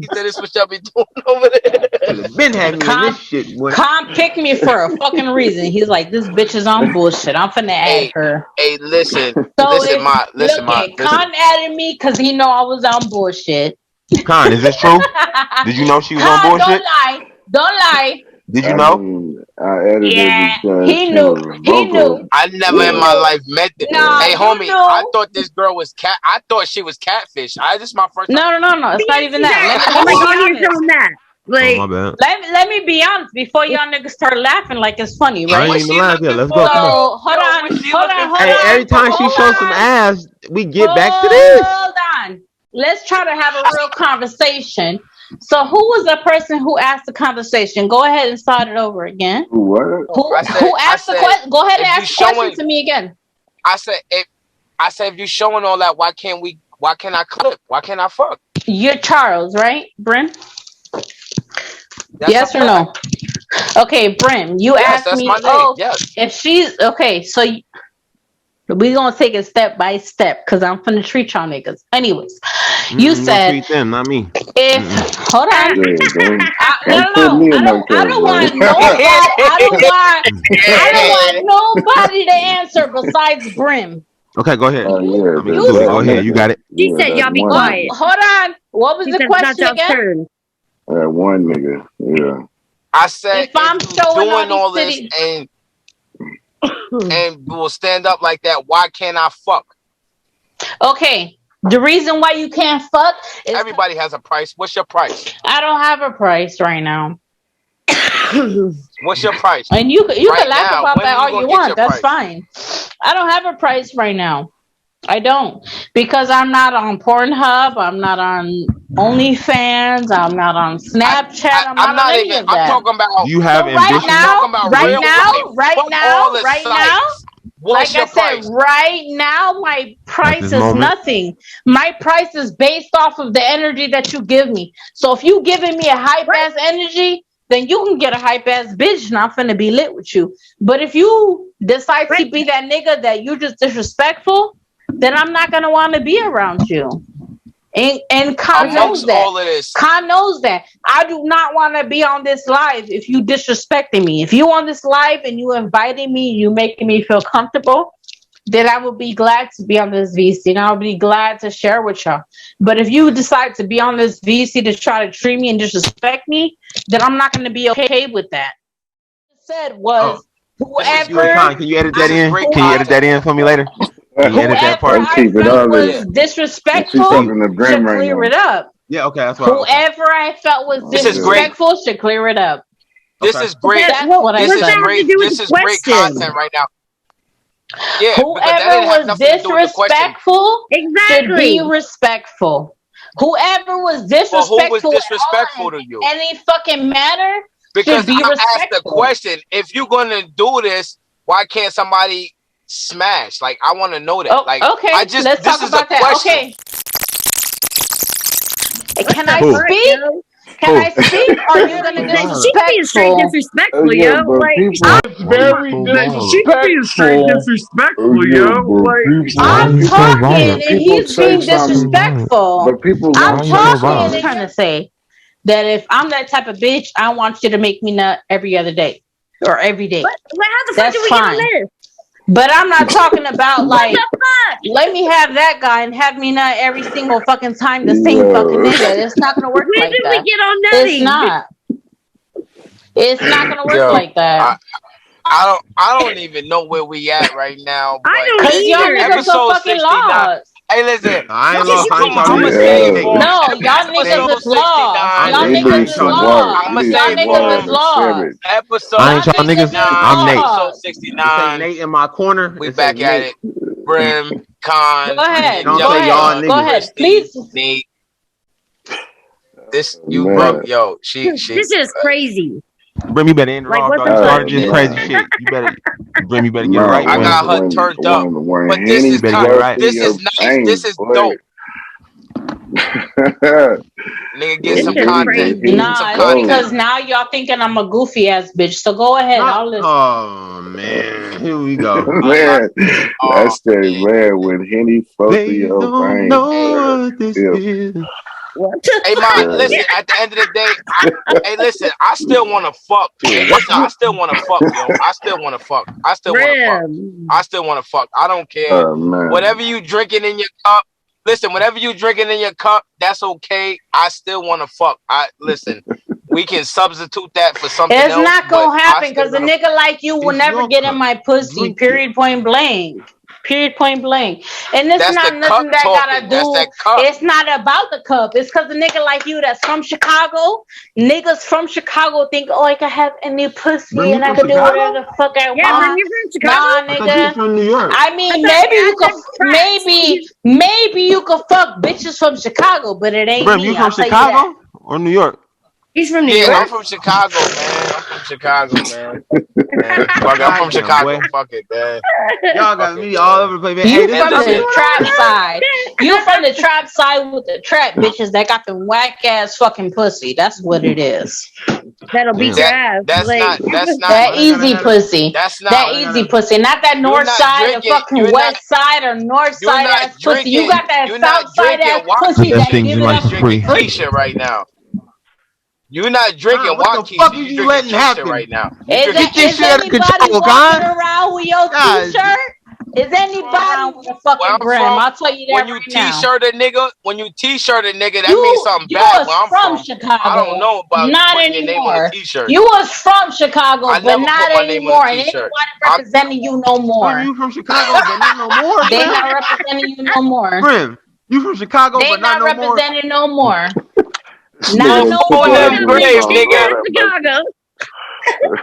He said this what y'all be doing over there. Been having this shit, boy. Con picked me for a fucking reason. He's like, this bitch is on bullshit. I'm finna add her. Hey, listen. So listen. Con added me because he know I was on bullshit. Con, is this true? Did you know she was on bullshit? Don't lie. Did you know? I edited he knew. I never in my life met this. Hey, homie, I thought this girl was I thought she was catfish. This is my first time. No. It's not even that. Let me be honest before y'all niggas start laughing like it's funny, right? I ain't even laugh yet. Let's go. So, hold on. Hey, every time she shows some ass, we get back to this. Hold on. Let's try to have a real conversation. So who was the person who asked the conversation? Go ahead and start it over again. What? Who asked the question? Go ahead and ask the question to me again. I said if you're showing all that, why can't I clip? Why can't I fuck? You're Charles, right, Brim? Yes or no? Okay, Brim, you asked me. If she's okay, so we're gonna take it step by step because I'm finna treat y'all niggas. Anyways, you said treat them, not me. Hold on. I don't want nobody to answer besides Brim. Okay, go ahead. Go ahead. You got it. He said y'all be quiet. Hold on. What was the question again? One nigga. Yeah. I said if I'm showing doing all this and will stand up like that, why can't I fuck? Okay. The reason why you can't fuck is everybody has a price. What's your price? I don't have a price right now. What's your price? And you can laugh about that all you want. That's fine. I don't have a price right now. I don't, because I'm not on Pornhub. I'm not on OnlyFans. I'm not on Snapchat. I'm I'm not on not any even. of I'm that. talking about. Do you have So right I'm ambition? talking now, about right real now, life. right Fuck now, all the right now, sites. What's like I your said, price? right now, my At price this is moment? nothing. My price is based off of the energy that you give me. So if you giving me a hype ass energy, then you can get a hype ass bitch and I'm finna be lit with you. But if you decide to Right. be that nigga that you just disrespectful, then I'm not gonna want to be around you. And Khan knows Amongst that. all of this, Khan knows that. I do not want to be on this live if you disrespecting me. If you on this live and you inviting me, you making me feel comfortable, then I will be glad to be on this VC and I'll be glad to share with y'all. But if you decide to be on this VC to try to treat me and disrespect me, then I'm not going to be okay with that. What I said Oh, was this is you and great. Con, whoever can you edit This that is in? great Can you edit that content in right for me now. later? Can you edit that whoever part? Let's I keep it felt on Yeah, was it. And she's disrespectful talking to Brim should right clear now. it up. Yeah, okay, that's why. Okay. Whoever I felt was this is Yeah. great. disrespectful should clear it up. This Okay. is great. That, That's well, what I This what's is that said. have to great. do with This the is great question? content right now. Yeah, because that Whoever didn't have was nothing to do with the question. disrespectful should be Exactly. respectful. Whoever was Well, who was disrespectful at all disrespectful in to you? any fucking manner should Because be I asked the respectful. question, if you're gonna do this, why can't somebody smash? Like, I want to know that. Oh, Like, okay. Let's this talk is a about that. question. Okay. What Can the I Who? fuck, speak? yo? Can Who? I speak? Or are you gonna But She being straight disrespectful? disrespectful, yeah, yo. but Like, people. It's very she being straight disrespectful. disrespectful, Yeah, yo. but Like, people. Why are I'm you so talking violent? But and people he's say being something. disrespectful. But people Why I'm won't are you say so talking and violent? I'm something. trying to say that if I'm that type of bitch, I want you to make me nut every other day or every day. what? How the fuck That's did we get on fine. this? But I'm not talking about What the like, fuck? let me have that guy and have me nut every single fucking time the same fucking Yo. nigga. It's not gonna work When like did we that. get on It's nutting? not. It's not gonna work Yo, like that. I don't even know where we at right now. I But don't Cause y'all either. niggas are episode fucking 69. lost. Hey, listen, I ain't Because lost. you I ain't can't y'all I'm do gonna niggas. say They it shit. make for No, y'all niggas episode is lost. 69. Y'all They niggas need is some y'all niggas. water. lost. I'm They gonna need Y'all say some it water niggas for is in the lost. sandwich. episode I Y'all ain't y'all niggas niggas. is 69. I'm Nate. Episode lost. It say 69. Nate in my corner. We It say back at Nate. it. Brim, Go Cons, It ahead. don't Go say y'all ahead. Angelica, Go niggas. ahead. Christy, Please. Nate. This you Man. bro, yo, she This is crazy. Brim, you better end it Like, all, what bro. the You fuck? started this yeah. crazy Man. shit. Brim, you better get it Man, right, I Brim. got her turned up. when But this Henny is You better get it right. flow through this your is nice. veins, This is boy. dope. Nigga, get This some is when content. crazy. Henny Some Nah, it's flow. because content. now y'all thinking I'm a goofy ass bitch. So go ahead. Not, I'll listen. oh man, here we go. I'm not Man, oh that's the man. man when Henny flow through They your don't veins, boy. know what this Yeah. is. What the Hey fuck? man, Yeah. listen, at the end of the day, hey listen, I still wanna fuck. Hey, listen, I still wanna fuck, yo. I still wanna fuck. I still wanna fuck. Rim. I still wanna fuck. I don't care. Man. Whatever you drinking in your cup, listen, whatever you drinking in your cup, that's okay. I still wanna fuck. I listen, we can substitute that for something It's else, not but gonna I happen still because a wanna nigga like you will It's never your get in cup. my pussy. Drink it. Period. Point blank. Period. Point blank. And it's that's the not cup nothing that gotta talking. That's do. that cup. It's not about the cup. It's because a nigga like you that's from Chicago. Niggas from Chicago think, oh, I can have any pussy Brim, you and I from can do whatever Chicago? the fuck I Yeah, Rim, want. you're from Chicago? Nah, I thought you was nigga. from New York. I mean, I thought maybe you could fuck bitches from Chicago, but it ain't Brim, you me. from I'll tell you that. Chicago or New York? he's from New Yeah, I'm York. from Chicago, man. I'm from Chicago, man. Man, fuck it. I'm from Goddamn, Chicago. boy. Fuck it, man. Y'all Fuck got it, me all man. over the place, man. Hey, You this And from what y'all be the listen, doing over trap there? side. You from the trap side with the trap bitches that got the whack ass fucking pussy. That's what it is. That'll beat Damn. your ass. that's Like, not That Why they gotta easy have that? pussy. that's not That Why they easy gotta? pussy. Not that you're north not side or drinking. fucking west side or north You're side not ass pussy. You drinking. got that You're not south side drinking ass Put pussy them Waukesha. that things give in it life up for You're for drinking free. free. Keisha right now. You're not drinking Con, what the Waukesha. fuck is You're you drinking letting Keisha happen? right now. You're Is drinking that Get this is shit Keisha. under anybody control, walking Con. around with your God, t-shirt? Is anybody with a Where fucking I'm brim? from, I'll tell you that when you right now. t-shirt a nigga, that means You something you bad was where I'm from from. I don't Chicago, know about not putting your name on a anymore. t-shirt. You was from Chicago, I but never put not my name on a anymore. And ain't t-shirt. nobody representing you no Brim, more. you from Chicago, but not no more, They Brim. not representing you no more. Brim, you from Chicago, They but not not no more. representing no more. This nigga Not done no took On it them out more. of his grave, songs. nigga. Lord speaking of have mercy. Chicago,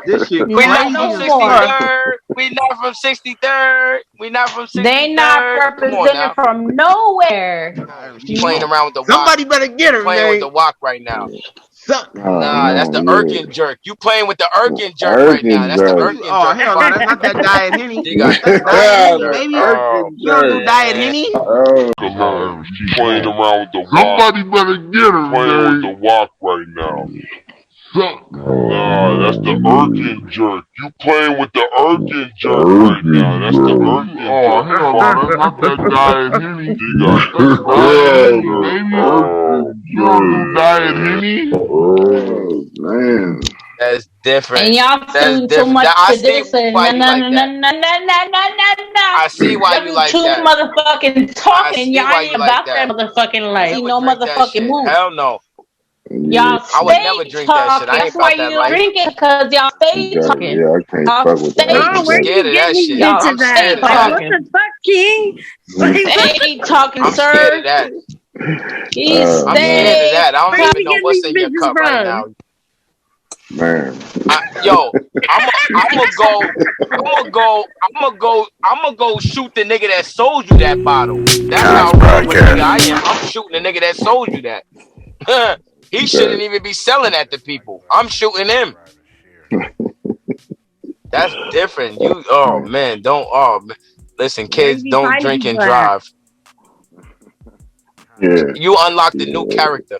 This shit We Not live crazy on no as more. fuck. 63rd. We not from 63rd. We not from 63rd. They not representing from nowhere. You playing around with the Somebody better get her, playing man. with the walk right now. Nah, that's the Irkin jerk. You playing with the Irkin jerk right now. That's the Irkin jerk. Oh, hell no, that's not that Diet Henny. You got That's Diet Henny, jerk. baby. Oh, You don't do Diet Henny. She playing around with the walk. Somebody better get her, playing with the walk right now. Nah, that's the Irkin jerk. You playing with the Irkin jerk right now. That's the Irkin jerk. Oh, hell no, that's not that Diet Henny. You got Diet Henny, baby. You don't do Diet Henny. Oh, man. That's different. And y'all That's too much I to see this and why you like that. I see why you like too that. motherfucking talking. see Y'all why ain't you like about that. that motherfucking life. Never No drink that motherfucking shit. move. Hell no. Y'all I would stay never drink that talking. shit. I ain't That's why about that you life. drink it, because y'all stay talking. Yeah, I can't Y'all fuck with stay that. Oh, where scared you of that getting these shit. Y'all bitches scared at? of Like, that. what the fuck, King? Like, Stay talking, I'm sir. scared of that. He I'm scared of stay that. I where don't you even know getting what's these in your bitches cup right from? now. Man. Yo, I'm gonna go shoot the nigga that sold you that bottle. That's how real of a nigga I am. I'm shooting the nigga that sold you that. He shouldn't even be selling that to people. I'm shooting him. That's different. You, oh man, listen, kids, you don't fighting drink and people at? drive. Yeah. You unlocked a new character.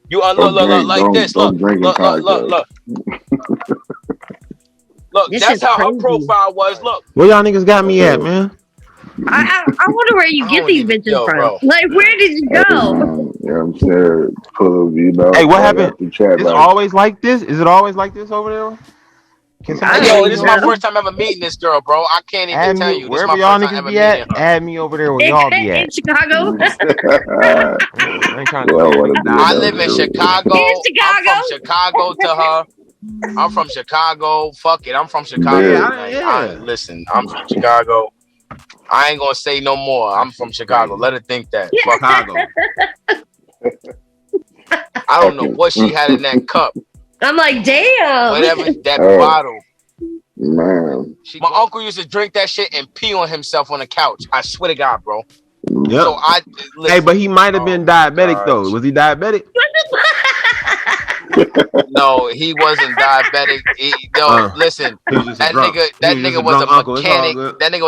You Don't look drink, like this. don't drink in podcast. Look. This That's shit's how her crazy. profile was. Look. Where y'all niggas got me at, man? I wonder where you I get don't these even- bitches yo, from. bro. Like, where did you Hey, go? man, you know what I'm saying? Pull, you know, Hey, what right happened? after chat, It's like, always like this? Is it always like this over there? Can I somebody don't Yo, even this is my know. first time ever meeting this girl, bro. I can't even add tell me you. This is wherever my y'all first time niggas ever be meeting at? her. Add me over there where y'all be In at. Chicago? I ain't trying to we go all there, want to nigga. be in I those live in areas. Chicago. In I'm from Chicago? Chicago to her. I'm from Chicago. Fuck it. I'm from Chicago Yeah. tonight. Listen, I'm from Chicago. I ain't gonna say no more. I'm from Chicago. Let her think that. Fuck it. Chicago. I don't know what she had in that cup. I'm like, damn. Whatever that Oh. bottle. Man. My uncle used to drink that shit and pee on himself on the couch. I swear to God, bro. Yep. So listen, Hey, but he might have been diabetic God. though. Was he diabetic? No, he wasn't diabetic. Listen, He was just a that drunk. nigga was a Uncle. It's all mechanic. good. That nigga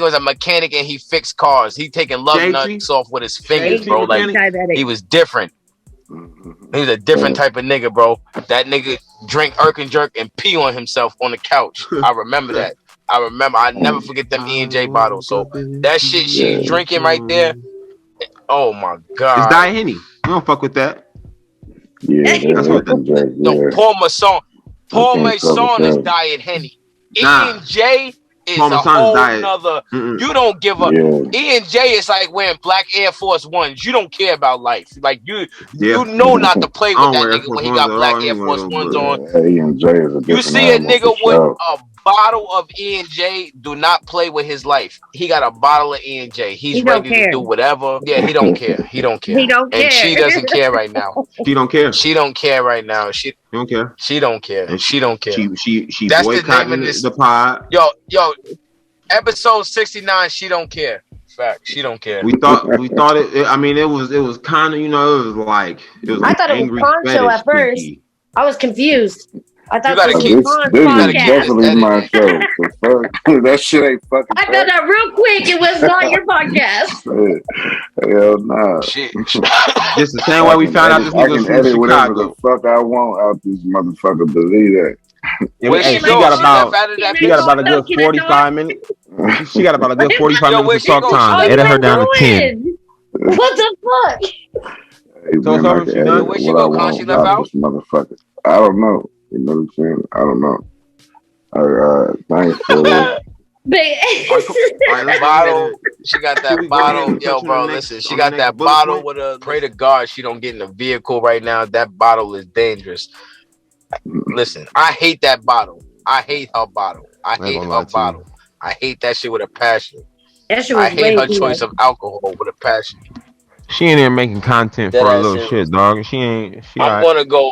was a mechanic, and he fixed cars. He taking love nuts off with his fingers, bro. Like he was different. He was a different type of nigga, bro. That nigga drink irk and jerk and pee on himself on the couch. I remember that. I never forget them E&J bottles. So that shit she's drinking right there. Oh my God. It's Diet Henny. We don't fuck with that. Yeah, That's what the, No, Paul Masson is Diet Henny. E&J is Paul a Masson's whole diet. nother. You don't give a. E&J is like wearing black Air Force Ones. You don't care about life. Like you know not to play with that nigga when he got black Air Force Ones on. E&J is a You see a animal nigga for with sure. a bottle of E&J, do not play with his life. He got a bottle of E&J. He's ready to do whatever. Yeah, he don't care. He don't care. And she doesn't care right now. She don't care. She don't care right now. She don't care. She don't care. And she don't care. She That's the boycotting name of this the pod. Yo, episode 69. She don't care. Fact. She don't care. We thought it. I mean, it was kind of, it was like I thought it was Kons show at first. Kinky. I was confused. I thought this is definitely my show. That shit ain't fucking. I found out real quick it was not your podcast. Hell nah. Just the same way we found out this nigga was I can from edit Chicago. whatever the fuck I want out this motherfucker. Believe that. She got about a good 45 minutes. She got about a good 45 minutes of talk time. Edit her down to 10. What the fuck? Hey, So man, I can edit where she what go? I want She left out out? this motherfucker. I don't know. You know what I'm saying? I don't know. Thanks for bottle. She got that bottle. Yo, bro, listen. She got that bottle with a. Pray to God she don't get in a vehicle right now. That bottle is dangerous. Listen, I hate that bottle. I hate her bottle. I hate her bottle. I hate that shit with a passion. I hate her choice of alcohol with a passion. She ain't even making content for a little shit, dog. I'm gonna go.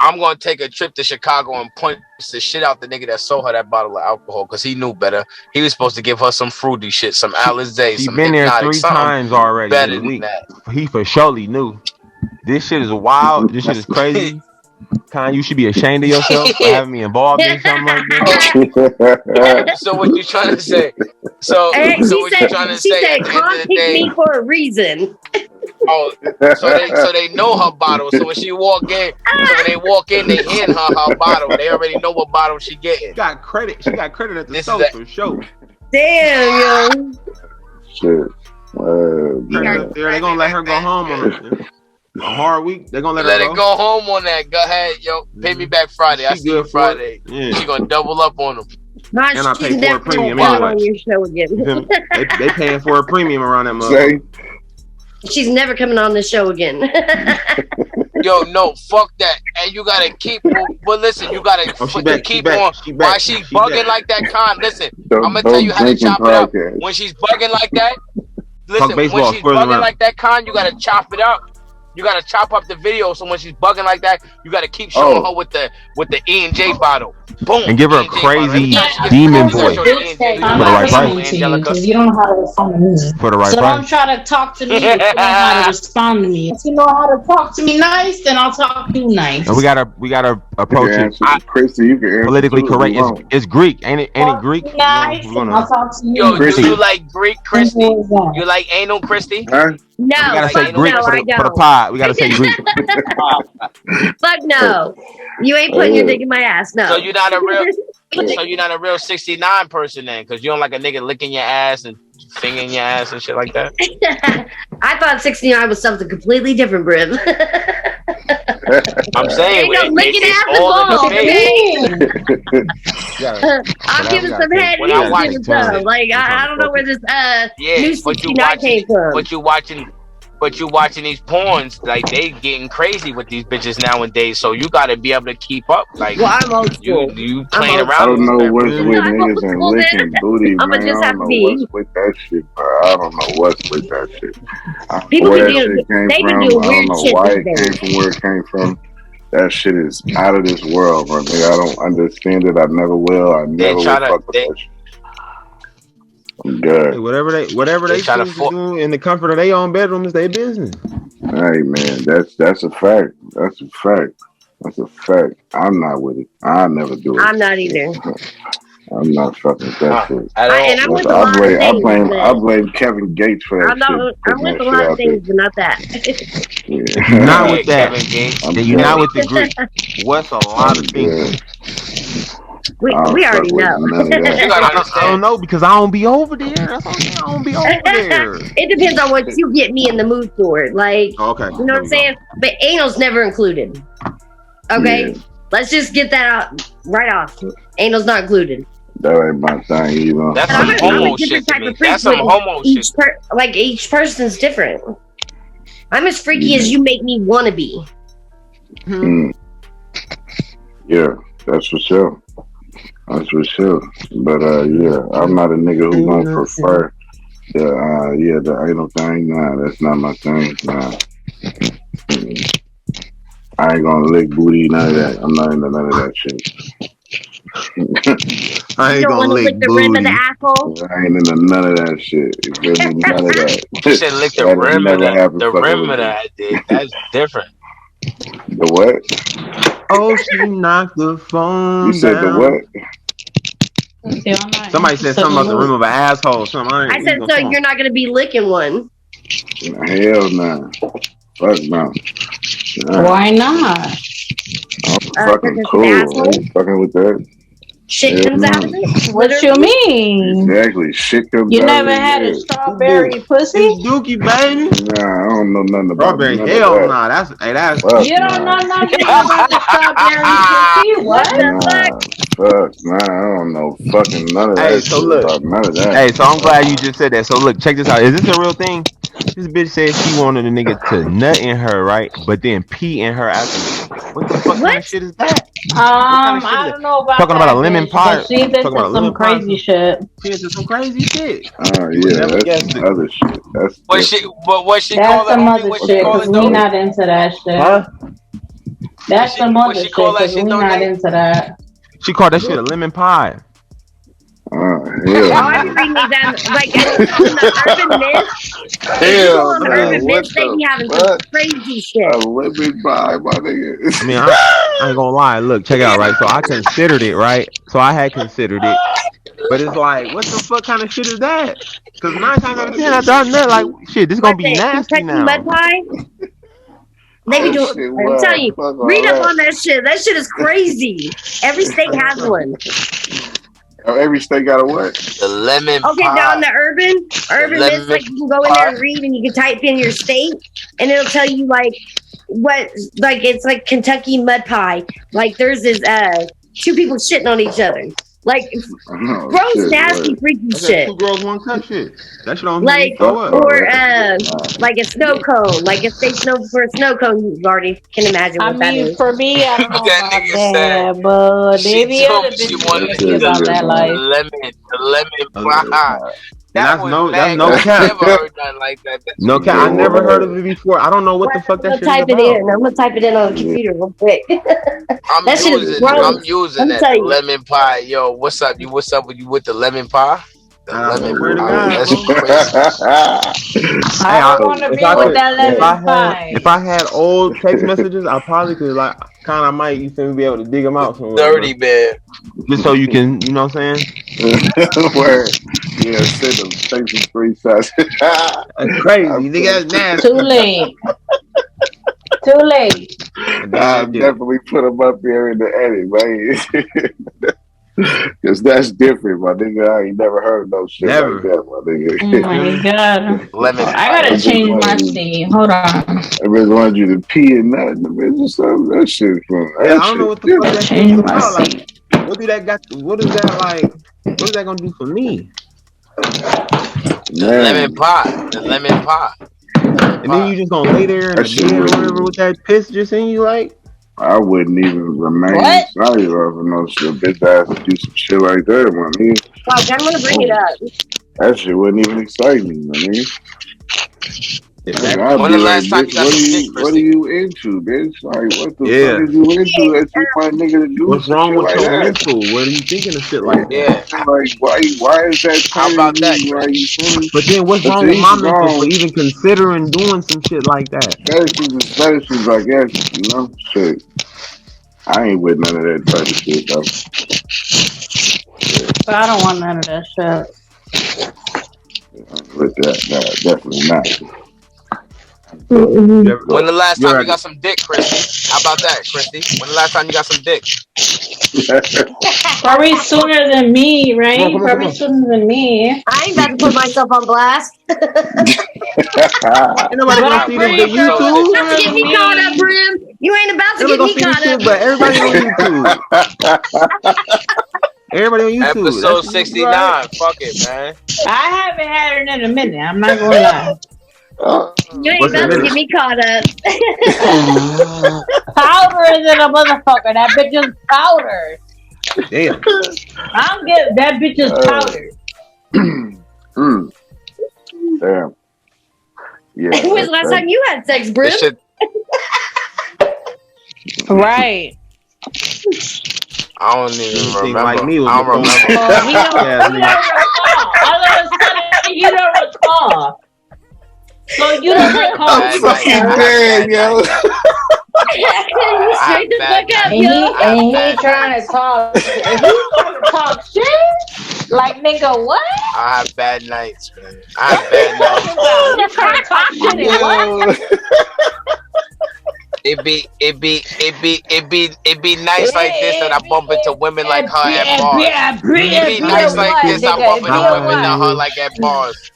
I'm gonna take a trip to Chicago and punch the shit out the nigga that sold her that bottle of alcohol because he knew better. He was supposed to give her some fruity shit, some Alizé, She some been there hypnotic, 3 something times already better this than week. that. He for surely knew. This shit is wild. This shit is crazy. Con, you should be ashamed of yourself for having me involved in something like this. So what you trying to say? So what you trying to say? said, At the end "Con of the picked day, me for a reason." oh, so they know her bottle. So when she walk in, so when they walk in, they hand her bottle. They already know what bottle she getting. She got credit at the This store is for sure. Damn, yo. Shit. They're gonna let her go home on a hard week. They're gonna let her it go home on that. Go ahead, yo. Pay me back Friday. I see you Friday. Yeah. She gonna double up on them. Not And I she's pay for a never premium coming anyway. on your show again. They paying for a premium around that motherfucker. She's never coming on the show again. Yo, no, fuck that. And you gotta keep. But listen, you gotta keep on. While she's bugging like that, Con. Listen, I'm gonna tell you how to chop it up. When she's bugging like that, listen. When she's bugging like that, Con, you gotta chop it up. You gotta chop up the video. So when she's bugging like that, you gotta keep showing her with the E&J bottle. Boom. And give her a crazy demon voice. For the right price. You don't know how to respond to me. For the right so price. don't try to talk to me if you know how to respond to me. If you know how to talk to me nice, then I'll talk to you nice. And we gotta approach it Christy, you can politically correct. It's Greek, ain't it Greek? Nice, I'll talk to you. Yo, do you like Greek, Christy? You like anal, Christy? Huh? No, we gotta say Greek no, for the pod. We gotta say Greek. Fuck no. You ain't putting your dick in my ass, no. So you're not a real 69 person then, because you don't like a nigga licking your ass and fingering your ass and shit like that. I thought 69 was something completely different, Briv. I'm saying it's all in the face. I'm giving some head. Like I don't know where this new 69 came from. But you watching these porns, like they getting crazy with these bitches nowadays. So you got to be able to keep up. Like, well, I'm old school. You playing around. I don't know what's with niggas and licking booty, man. I don't know what's with that shit, bro. I don't know what's with that shit. People where can that shit came from, I don't know why it came from, where it came from. That shit is out of this world, bro. Nigga, I don't understand it. I never will. I never will fuck with that shit. I'm good. Hey, whatever they choose to do in the comfort of their own bedroom is their business. Hey man, that's a fact. That's a fact. That's a fact. I'm not with it. I'll never do it. I'm not either. I'm not fucking with that shit. I blame Kevin Gates for that shit. I'm with a lot of things, but not that. If you're not with that, then you're not with the Greek. What's a lot of things? We already know. I don't know because I don't be over there. That's all. I don't be over there. It depends on what you get me in the mood for. Like, okay, you know what I'm saying? But anal's never included. Okay, let's just get that out right off. Anal's not included. That ain't my thing either. That's some homo shit to me. That's some homo shit. Like each person's different. I'm as freaky as you make me want to be. Yeah, that's for sure. That's for sure. But yeah, I'm not a nigga who gonna prefer the anal thing. Nah, that's not my thing. Nah. I ain't gonna lick booty, none of that. I'm not into none of that shit. I ain't gonna lick the rim of the asshole. I ain't into none of that shit. You feel me? None of that. You said lick the rim of that. That's different. The what? Oh, she knocked the phone. You said down. The what? Somebody said something about the rim of an asshole. I said, so you're not gonna be licking one? Hell no. Fuck no. Why not? I'm fucking cool. I ain't fucking with that. Shit comes out of it? What you mean? Exactly. Shit comes out of it. You never had a strawberry pussy? It's dookie, baby. Nah, I don't know nothing about strawberry. Hell nah. That's you don't know nothing about the strawberry pussy? What the fuck? Fuck, nah, I don't know fucking none of that. So look, none of that. Hey, so I'm glad you just said that. So look, check this out. Is this a real thing? This bitch said she wanted a nigga to nut in her, right? But then pee in her after. What the fuck kind of shit is that? I don't know about talking about a lemon pie. She into some crazy shit. She into some crazy shit. Oh yeah, that's some other shit. That's what she call it? That's some other shit because we not into that shit. Huh? That's some other shit, because we're not into that. She called that shit a lemon pie. Oh, I've been reading these down, like on the Urban Myth. Hell, on Urban Myth, they be having some crazy shit. A lemon pie, my nigga. I mean, I ain't gonna lie. Look, check it out, right? So I considered it, right? So I had considered it, but it's like, what the fuck kind of shit is that? Because 9 times out of 10, after I nut, like, shit, this gonna be nasty now. Mud pie? They be doing. I'm telling you, read up on that shit. That shit is crazy. Every state has one. Oh, every state got a what? The lemon pie. Okay, now on the urban myths, like you can go in there and read, and you can type in your state, and it'll tell you like what, like it's like Kentucky mud pie. Like there's this 2 people shitting on each other. Like gross, nasty, freaky shit. 2 girls, 1 cup shit. That shit on like or like a snow cone. Like if they snow for a snow cone, you already can imagine what that is. For me, I don't know about that, but they be other bitches about that life. Lemon pie. That's no cap. No cap. I never heard of it before. I don't know what the fuck that shit is about. I'm gonna type it in on the computer real quick. I'm using that lemon pie. Yo, what's up? What's up with you with the lemon pie? The lemon pie. That's crazy. I don't want to be with that lemon pie. If I had old text messages, I probably could like kind of might, you feel me, be able to dig them out somewhere. Dirty man. Just so you can, you know what I'm saying? Word. Yeah, send them. Take some screenshots. That's crazy. Nigga, that's nasty. Too late. I'll definitely put them up there in the edit, man. Because that's different, my nigga. I ain't never heard of no shit like that, my nigga. Oh my god. I gotta change my state. Hold on. I really wanted you to pee and nothing. That shit from. I don't know what the fuck that shit is about. Like, what is that gonna do for me? The lemon pie. And then you just gonna lay there in the bed or whatever with that piss just in you, like? I wouldn't even remain inside of no shit. Bitch ass to do some shit like that, my nigga. Fuck, I'm gonna bring it up. That shit wouldn't even excite me, my nigga. When the last time you got some dick, what are you into, bitch? Like, what the fuck are you into that you my nigga to do? What's wrong with like your mental? What are you thinking of shit like that? Like, why is that? How about that? But then what's wrong with my mental for even considering doing some shit like that? Fetishes, I guess, you know? Shit. I ain't with none of that type of shit, though. But I don't want none of that shit. With that, no, definitely not. When the last time you got some dick, Christy? How about that, Christy? When the last time you got some dick? Probably sooner than me, right? Probably sooner than me. I ain't about to put myself on blast. Ain't nobody gonna see this on YouTube. Don't get me caught up, Brim. You ain't about to get me caught up. But everybody on YouTube. Everybody on YouTube. Episode 69. Fuck it, man. I haven't had it in a minute. I'm not gonna lie. You ain't about to get me caught up. Powder than a motherfucker. That bitch is powder. Damn. I don't get that bitch is powder. Damn. Yeah. When was the last time you had sex, Brim? Right. I don't even remember. Like me, You don't recall. So you don't recall. I'm fucking dead, yo. Straight the fuck up, yo. And he trying to talk. He trying to talk shit. Like, nigga, what? I have bad nights, man. I have bad nights. You trying to talk shit and what? It be nice like this that I bump into women like her at bars. It be nice like this I bump into women that her like at bars.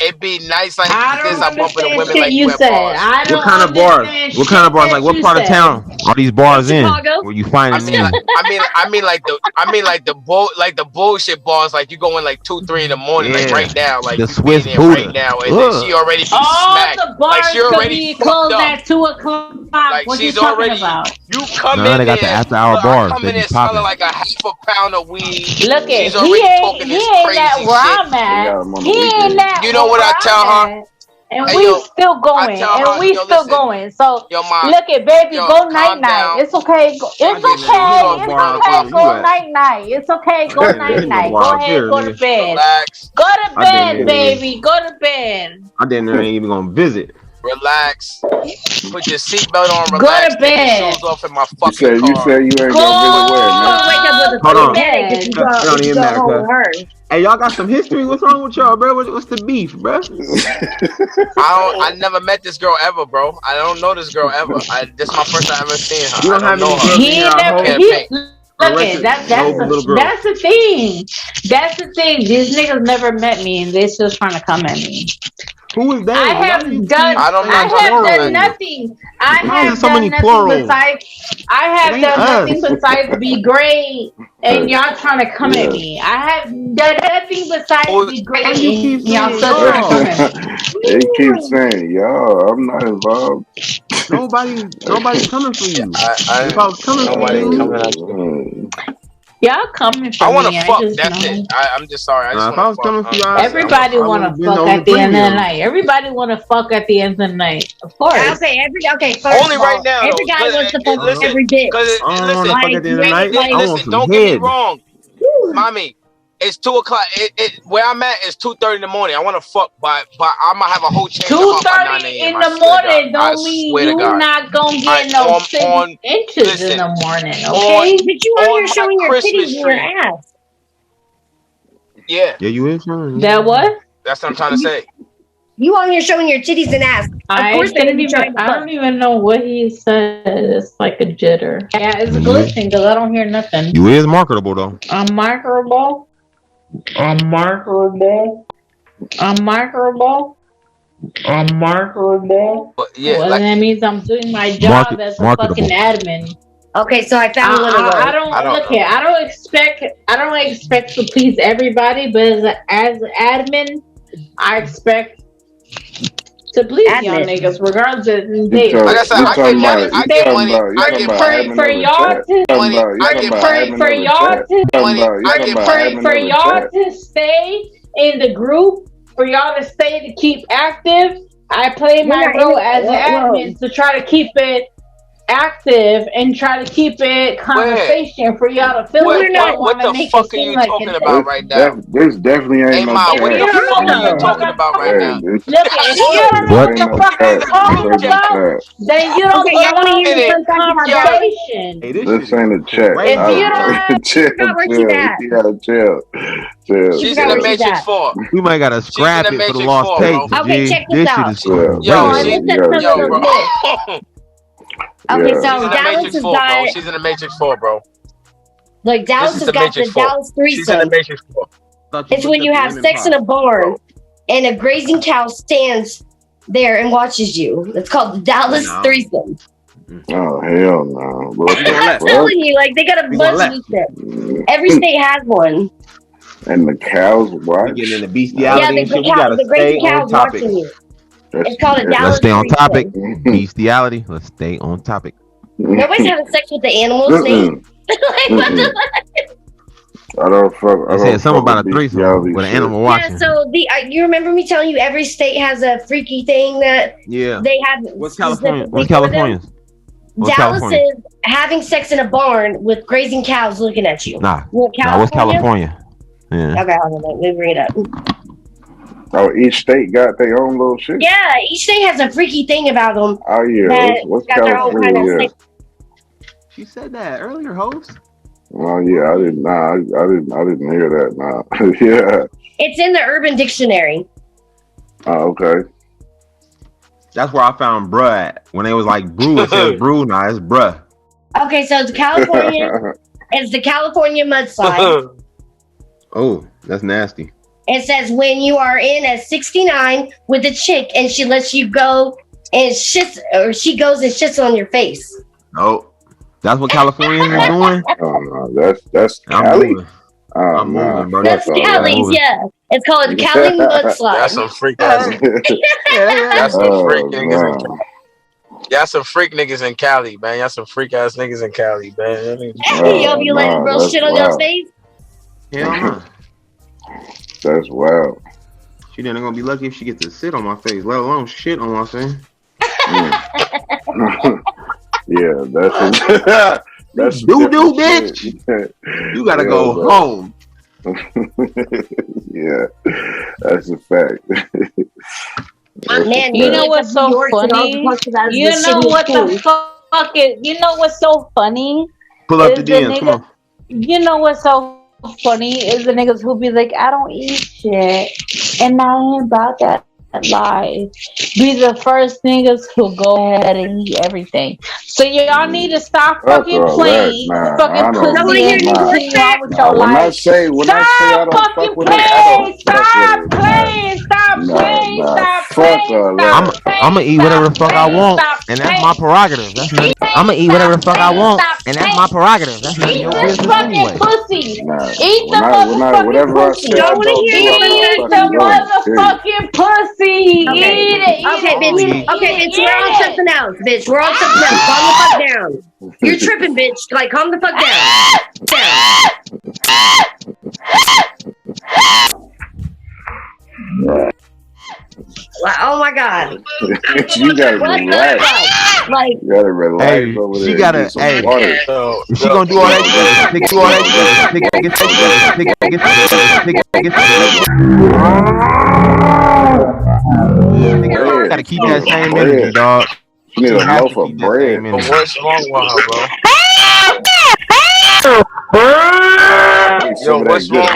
It be nice like this I bump into women like you at bars. What kind of bars? What kind of bars? Like what part of town are these bars in? Where you find them? I mean like the bullshit bars. Like you go in like 2-3 in the morning, like right now, like the Swiss Buddha right now, and then she already be smacked. The bars like she already closed at 2:00. Like what she's you already. About? You come in they got the after hour bars. Come in there smelling like a half a pound of weed. Look at she's already talking this crazy shit. He ain't that. You know what I tell her? And Hey, we yo, still going. tell And her, we yo, still listen. going. So Yo, ma, look at baby, yo, go calm night night. down. It's okay. It's I didn't know okay. you was It's bar okay. where you Go at. night night. It's okay. I Go didn't know night you was night. Go wild ahead. here, Go to nigga. bed. Relax. Go to I didn't bed, know. baby. Go to bed. I didn't know ain't even gonna visit. Relax. Put your seatbelt on. Go Relax. to Take your bed. shoes off in my You fucking said car. you ain't Go gonna visit where, You're man? gonna wake up with a Hold fucking on. headache if It don't if you even go matter, home cuz. with her. Hey, y'all got some history? What's wrong with y'all, bro? What's the beef, bro? I never met this girl ever, bro. I don't know this girl ever. This is my first time ever seeing her. You I don't have don't know any her. girls in He here. I never. hope. Can't He paint. look at that's No little girl. that's the thing. That's the thing. These niggas never met me, and they still trying to come at me. Who is they? I Why have do you done. keep I don't know. I saying have done plural? nothing. I Why is there have so done many nothing plurals? besides. I It have ain't done nothing us. besides be great, and y'all trying to come at me. I have done nothing besides Who- be great, Why you keep and y'all saying still trying to come y'all? at me. They keep saying, "Yo, I'm not involved." Nobody's coming for you. If I I was coming for nobody you, coming at you. Y'all coming for I want to me. I fuck. just That's it. know. I'm just sorry. I just if want I to was fuck. coming for you, That's it. Everybody I want would have to been fuck on the at the end of the premium. night. Everybody want to fuck at the end of the night. Of course. Okay, first Only of right all, now though. every guy wants to fuck Uh-huh. every bitch. I don't want to Listen, fuck Like, at the end of the night. like, I want listen. some Don't get me head. wrong, mommy. It's 2:00. Where I'm at is 2:30 in the morning. I want to fuck, but I'm gonna have a whole change of heart by 9 2:30 a.m. in I the swear to God. morning I don't mean swear to you God. not gonna get I no 6 inches in listen, the morning, okay? but you out on here my showing your Christmas titties and your tree. ass. Yeah, Yeah, you is showing. That what? that's what I'm trying to say. You out here showing your titties and ass. Of course they're gonna be trying to I fuck. don't even know what he said. It's like a jitter. Yeah, it's glitching because I don't hear nothing. You is marketable though. I'm marketable. I'm marketable. I'm marketable. I'm marketable. But yeah, Well, like that means I'm doing my job as a fucking Marketable. admin. Okay, so I found what it I was. don't I don't look know. here. I don't expect to please everybody, but as an admin, I expect to please y'all Admin. niggas, regardless of the You day. Like I talk, said, you I talking get money. about I you get talking money. about you I talking get about money. admin For of the y'all chat. to Talking Money. about you I talking get about money. admin for of the y'all chat. to Talking about you I talking get about money. admin for of the y'all chat. to stay in the group, for y'all to stay to keep active. I play You're my not role in as an admin to try to keep it active and try to keep it Where? conversation for y'all to feel What? like We're not. y'all What? want What to the make it fuck are seem you like talking it's about right now? This definitely Hey ain't no Ma, if what chat. you the don't know fuck are what you the fuck talking I'm about right talking Hey, now? this look, if you don't know this what ain't the no fuck I'm chat. This talking ain't no about, chat. then you don't Okay, y'all want to belong hear in the Minute. fun this fact about Yo, that? conversation. Hey, this This shit ain't is a chat. crazy. If you don't, Chill, forgot where she's chill. at. You gotta chill, She she's forgot in the where chill. she's Matrix at. 4. We might gotta She's in scrap the it for the Matrix lost 4, tapes, bro. Okay, G. check this This shit out. is Yeah, no, crazy. I yeah, looked you at gotta some of Yo, the chill. bro. clips. Okay, Yeah. She's so in the Dallas Matrix has 4, bro. got She's in the Matrix 4, bro. like This Dallas is has the got Matrix the 4. Dallas She's in the threesome. Matrix 4. Thought you It's looked when at you the have lemon sex in pie. a barn and a grazing cow stands there and watches you. It's called the Dallas No. threesome. Oh hell no! What You the gonna I'm let? telling you, like they got a You gonna bunch of let? this shit. Every state has one. And the cows We getting watch. into Yeah, bestiality the and shit. We gotta the stay grazing on cow's topic. watching you. That's It's called a Let's Dallas stay on topic. threesome. Bestiality. Let's stay on topic. Nobody's having sex with the animals, Nate. Like, what the I don't fuck. I They said don't something fuck with about a threesome bestiality with an shit. animal Yeah, watching. so you remember me telling you every state has a freaky thing that Yeah. they have What's California? specifically What's for them? California's? What's Dallas California? is having sex in a barn with grazing cows looking at you. Nah. What, Nah. What's California? California? Yeah. Okay, hold on, let me bring it up. Oh, each state got their own little shit. Yeah, each state has a freaky thing about them Oh yeah. that What's got their own kind of California? sex. She said that earlier, host. Oh yeah, I didn't. Nah, I didn't hear that. Nah. Yeah. It's in the Urban Dictionary. Oh, okay. That's where I found bruh at. When they was like brew, it says brew. Nah, it's bruh. Okay, so it's California. It's the California mudslide. Oh, that's nasty. It says when you are in at 69 with a chick and she lets you go and shits, or she goes and shits on your face. Oh, that's what Californians is doing. Oh no, that's I'm Cali. moving. Oh I'm no, moving, bro. That's all Cali's, moving. yeah. It's called Cali mudslide. That's some freak ass. That's some freak niggas in Cali. Y'all some freak niggas in Cali, man. Y'all some freak ass niggas in Cali, man. Yo, you letting no, bro that's shit on your wild. face? Hell no. That's wild. She then gonna be lucky if she gets to sit on my face, let alone shit on my face. Yeah, that's do bitch. You gotta go home. Yeah, that's a fact. Man, you know what's so funny? You know what the fuck is? You know what's so funny? Pull up the DMs. Come on. You know what's so funny is the niggas who be like, I don't eat shit, and I ain't about that life. Be the first niggas who go ahead and eat everything. So y'all need to stop fucking playing, fucking pussy, and continue on with your life. Stop fucking playing. Stop playing. Stop playing. Stop playing. I'm gonna eat whatever the fuck I want, and that's my prerogative. That's not. I'm gonna eat whatever the fuck I want, and that's my prerogative. That's not your business anyway. Pussy. Eat the motherfucking pussy. Don't want to hear Eat the motherfucking pussy. Eat it. Okay, bitch. We're on something else, bitch. We're on something else. Calm the fuck down. You're tripping, bitch. Like, calm the fuck down. Like, oh my god. You gotta relax. Like, you gotta relax over there. She gotta. Hey, she gonna do all that shit. Do all that shit. Gotta keep that same energy, dog. You need a loaf of bread. What's wrong with her, bro? Yo, what's wrong?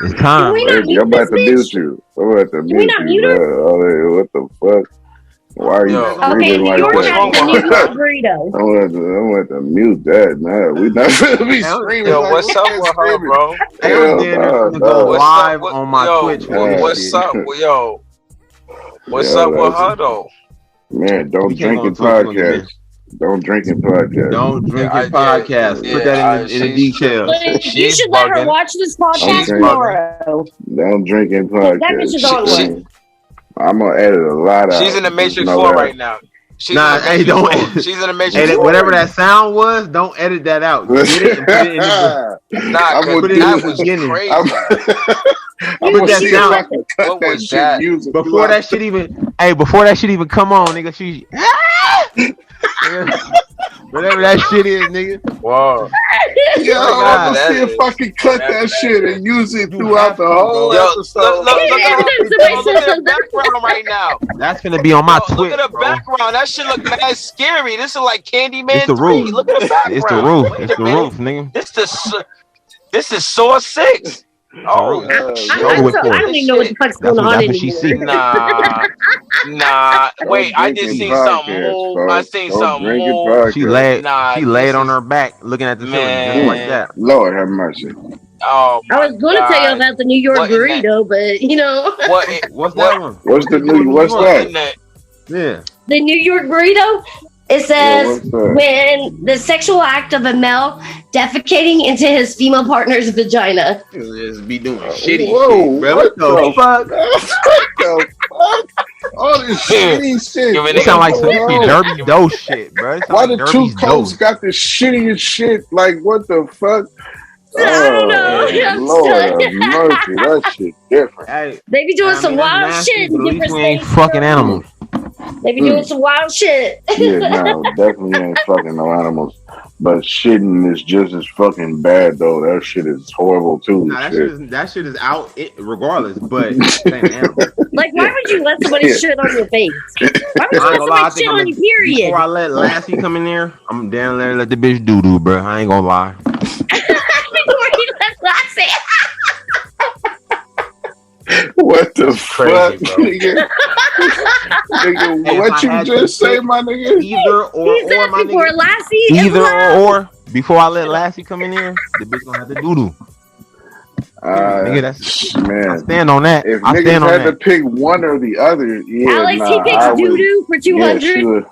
It's time. I'm about to mute you. What the fuck? Why are you screaming like that? I'm about to mute that. Nah, we not gonna be screaming. Yo, what's up with her, bro? Go live on my Twitch. What's up, yo? What's up with her though? Man, don't drink in podcast. Don't drink in podcast. Don't drink in podcast. Put that in the details. You should let her watch this podcast tomorrow. Don't drink in podcast. That bitch is on. I'm gonna edit a lot out. She's in the Matrix 4 right now. She's in the Matrix 4. Whatever that sound was, don't edit that out. Get it and put it in the that was crazy. Put that sound. What was that? Before that shit even come on, nigga. Whatever that shit is, nigga. Wow. Yo, I'm gonna see if I can cut that shit and use it throughout the whole episode. Look at the background right now. That's gonna be on my Twitch. Look at the background. That shit look mad scary. This is like Candyman. It's the 3. roof. Look at the background. It's the roof. It's the roof, nigga. This is Saw 6. Oh, I don't even know what the fuck's going on anymore. Nah. Wait, I just seen something more. I seen something more. She laid on her back, looking at the ceiling, just like that. Lord have mercy. Oh, I was going to tell you about the New York burrito, but you know. What's that one? What's that? Yeah. The New York burrito. It says when the sexual act of a male defecating into his female partner's vagina. Just be doing shitty shit, bro. What the fuck? All this shitty shit. It sound like some dirty dough shit, bro. Why the two coats got the shittiest shit? Like, what the fuck? I don't know. Lord have mercy. That shit different. Hey, they be doing some wild shit in different states. Fucking animals. They be doing some wild shit. Yeah, no, definitely ain't fucking no animals. But shitting is just as fucking bad, though. That shit is horrible, too. Nah, that shit is out regardless, but same animal. Like, why would you let somebody shit on your face? Why would you let somebody shit on your period? Before I let Lassie come in there, I'm down there let the bitch doo-doo, bro. I ain't gonna lie. Before you let Lassie. What the fuck, nigga? Nigga, what you just say, my nigga? Either or, my before nigga. Lassie. Either or. Before I let Lassie come in here, the bitch gonna have to doo-doo. Nigga, that's man. I stand on that. If niggas had to pick one or the other, yeah. Alex, he picks doo-doo for 200. Yeah,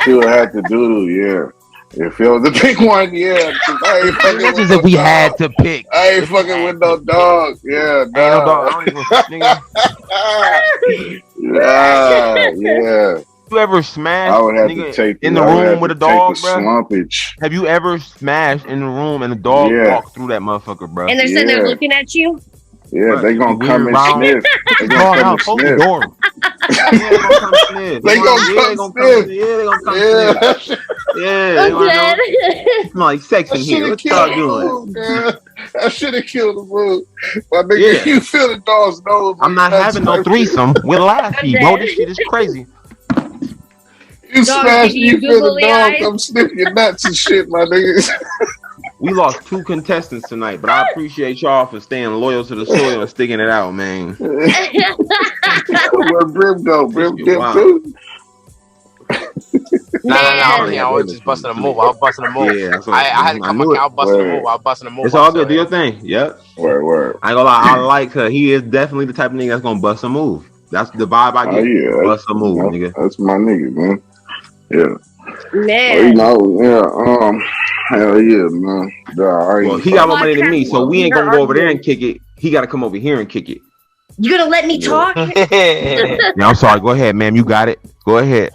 she would have to doo-doo, yeah. If it was the big one, yeah. I ain't fucking that's just if we had to pick. I ain't fucking with no dog. Yeah, dog. Ain't no dog. I don't even, nigga. Yeah. you ever I smashed would have to nigga take in the I would have room with to a dog, take the bro? slumpage. Have you ever smashed in the room and a dog Yeah. walked through that motherfucker, bro? And they're sitting there Yeah. looking at you. Yeah, Bro, they you gonna come weird and round. sniff. Put They your gonna dog come out, and close the sniff. door. Yeah, they gonna come sniff. They gonna Yeah, come they gonna come sniff. sniff. Yeah, they gonna come Yeah, sniff. Yeah, they I'm gonna know. dead. Smell like sex that in should here. have What killed y'all the doing? mood, man. That should have killed the mood. My nigga, Yeah. you feel the dog's nose. I'm not having no threesome with Lassie, bro. This shit is crazy. You Dog smash, give you you feel the googly dog eyes. come sniff your nuts and shit, my niggas. We lost 2 contestants tonight, but I appreciate y'all for staying loyal to the soil and sticking it out, man. Where Brim go? Brim This shit dip wild. too? No, I was Man. here. I was just busting a move. I was busting a move. Yeah, that's what I had to I come knew back. I it. was busting a Word. move. I was busting a move. It's all good. Do your thing. Yep. Word. I ain't gonna lie. I like her. He is definitely the type of nigga that's gonna bust a move. That's the vibe I Oh get. yeah, Bust a move, nigga. that's my nigga, man. Yeah. Man. Well, you know, yeah, hell yeah, man. Well, he got more money than me, so we ain't gonna go over there and kick it. He gotta come over here and kick it. You gonna let me talk? Yeah, I'm sorry. Go ahead, ma'am. You got it. Go ahead.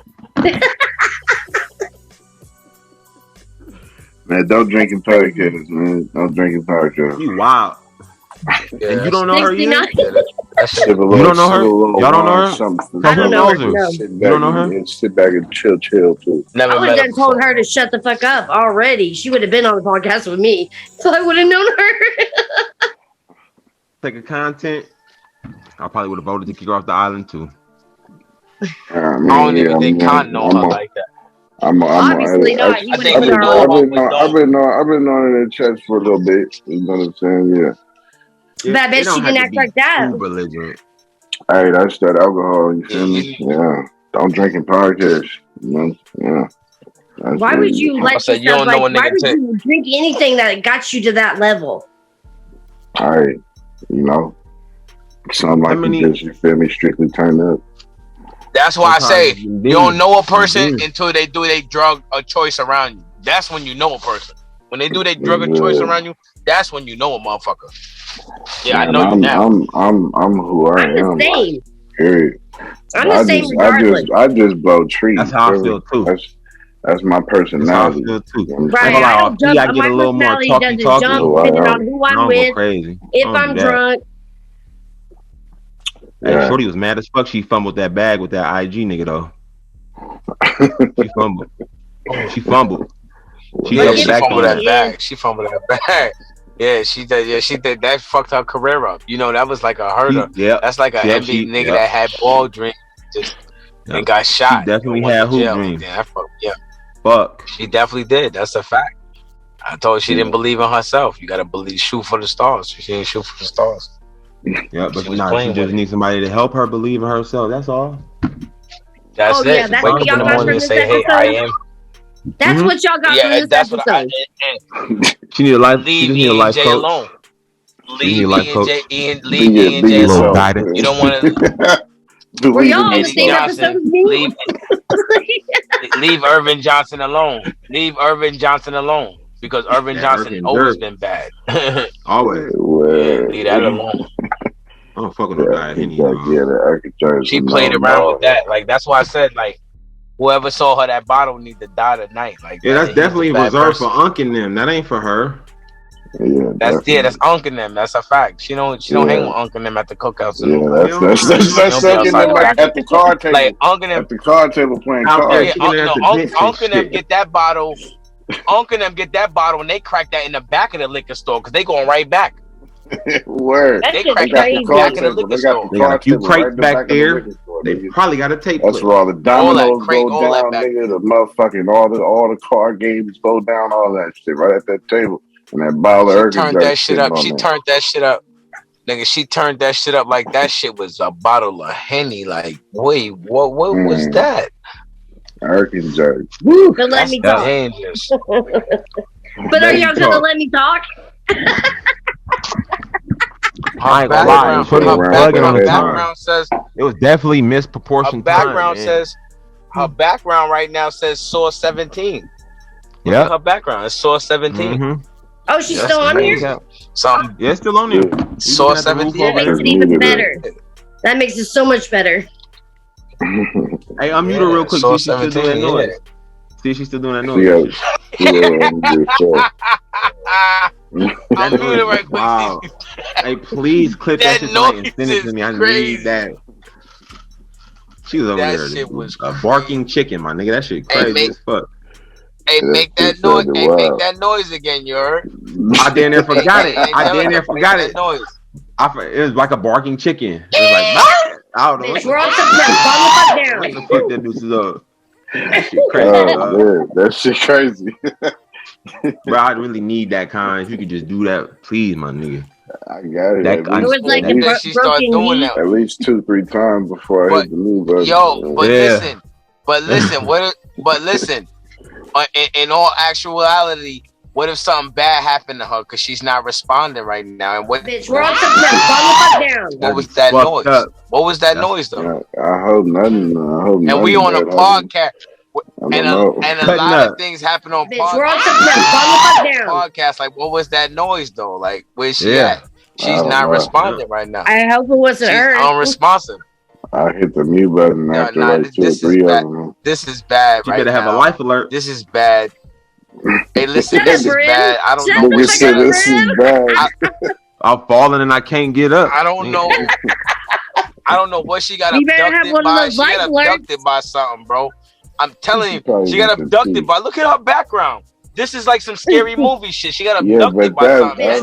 Man, don't drink in podcasts, man. Don't drink in podcasts. You wild. And you don't know her either? 69. You don't know her? Y'all don't know her? I don't know her. No. Sit back You don't know her? and sit back and chill too. Never I would met have her told before. her to shut the fuck up already. She would have been on the podcast with me, so I would have known her. Take a content. I probably would have voted to kick her off the island too. I don't even think Con know her like that. Obviously not. He I would think have he put her know on. her. I've been on in the chest for a little bit. You know what I'm saying? Yeah. But I bet she didn't act like that. Belligerent. Hey, that's that alcohol. You feel me? Yeah. Don't drink in podcasts. You know? Yeah. That's Why would you let said, you yourself, don't know like, a why nigga would take- you drink anything that got you to that level? All right. You know, something like you feel me, strictly turned up. That's why I say Sometimes you don't know a person until they do their drug of choice around you. That's when you know a person. When they do their drug of choice around you, that's when you know a motherfucker. Yeah, I know you now. I'm who I am. I'm the same. Period. I'm the same regardless. I just blow trees. That's how I feel too. That's my personality. That's how I feel too. Right. I don't jump. My personality doesn't jump depending on who I'm with. Crazy. If I'm drunk. Hey, Shorty was mad as fuck. She fumbled that bag with that IG nigga though. She fumbled. She fumbled that bag. She fumbled that bag. Yeah, she did. Yeah, she did. That fucked her career up. You know, that was like a herder. That's like an NBA nigga that had ball dreams and got shot. She definitely had hoop dreams. Fuck. She definitely did. That's a fact. I told her she didn't believe in herself. You gotta believe, shoot for the stars. She didn't shoot for the stars. Yeah, but she just needs somebody to help her believe in herself. That's all. That's it. Yeah, that's what y'all got from this episode. That's what y'all got from this episode. She need a life. She just need a life coach. Alone. Leave E and J alone. You don't want to. Were y'all on the same episode as me? Leave Irvin Johnson alone. Leave Irvin Johnson alone. Because Irvin Johnson always been bad. Always. Leave that alone. I don't fuck with no guy. She played around with that. Like, that's why I said, like, whoever saw her that bottle need to die tonight. Like, yeah, that's definitely reserved for Unc and them. That ain't for her. Yeah, that's Unc and them. That's a fact. She don't hang with Unc and them at the cookouts. That's Unc and them at the card table. Like Unc and them at the card table playing cards. Unc and them get that bottle. Unc and them get that bottle and they crack that in the back of the liquor store because they going right back. Word. They crack that in the back of the liquor store. They got a few crates back there. They probably got a tape. That's where all the dominoes go down, nigga. The motherfucking all the card games go down, all that shit right at that table. And that bottle of She turned that shit up. She turned that shit up. Nigga, she turned that shit up like that shit was a bottle of Henny. Like, wait, what was that? American jerk. But let me talk. Dangerous. But are y'all gonna let me talk? I ain't gonna lie. Her background says it was definitely misproportioned. Her background says her background right now says Source 17. Yeah. Her background is Source 17. Mm-hmm. Oh, she's still on here? Yeah, still on there. Source 17. That makes it even better. That makes it so much better. Hey, unmute her real quick. See if she's still doing that noise. See if she's still doing that noise. I'm muted right quick. Wow. Hey, please clip that shit tonight and send it to me. I need that. She was over That there. shit was a barking chicken, my nigga. That shit crazy as fuck. Hey, make that noise. Hey, make that noise again, you heard? I damn near forgot it. I damn near forgot it. Noise. It was like a barking chicken. It was like, I don't know. We're on something else. Calm the fuck down. What the fuck that bitch is up? That shit crazy, that shit crazy. Bro, I really need that kind. If you could just do that, please, my nigga. I got it. It was like she started doing that at least 2-3 times before I hit the move button. Yo, but listen, in all actuality, what if something bad happened to her because she's not responding right now? And what? Bitch, we're on something else. Calm the fuck down. What was that noise? What was that noise though? I hope nothing. And we on a podcast. And a lot of things happen on podcasts. Like, what was that noise though? Like, where's she at? She's not responding right now. I hope it wasn't her. She's unresponsive. I hit the mute button after like 2 or 3 of them. This is bad. You better have a life alert. This is bad. Hey, listen, this is bad. I don't know. This is bad. I'm falling and I can't get up. I don't know. I don't know what she got abducted by. She got abducted by something, bro. I'm telling you, she got abducted by. Look at her background. This is like some scary movie shit. She got abducted by something. That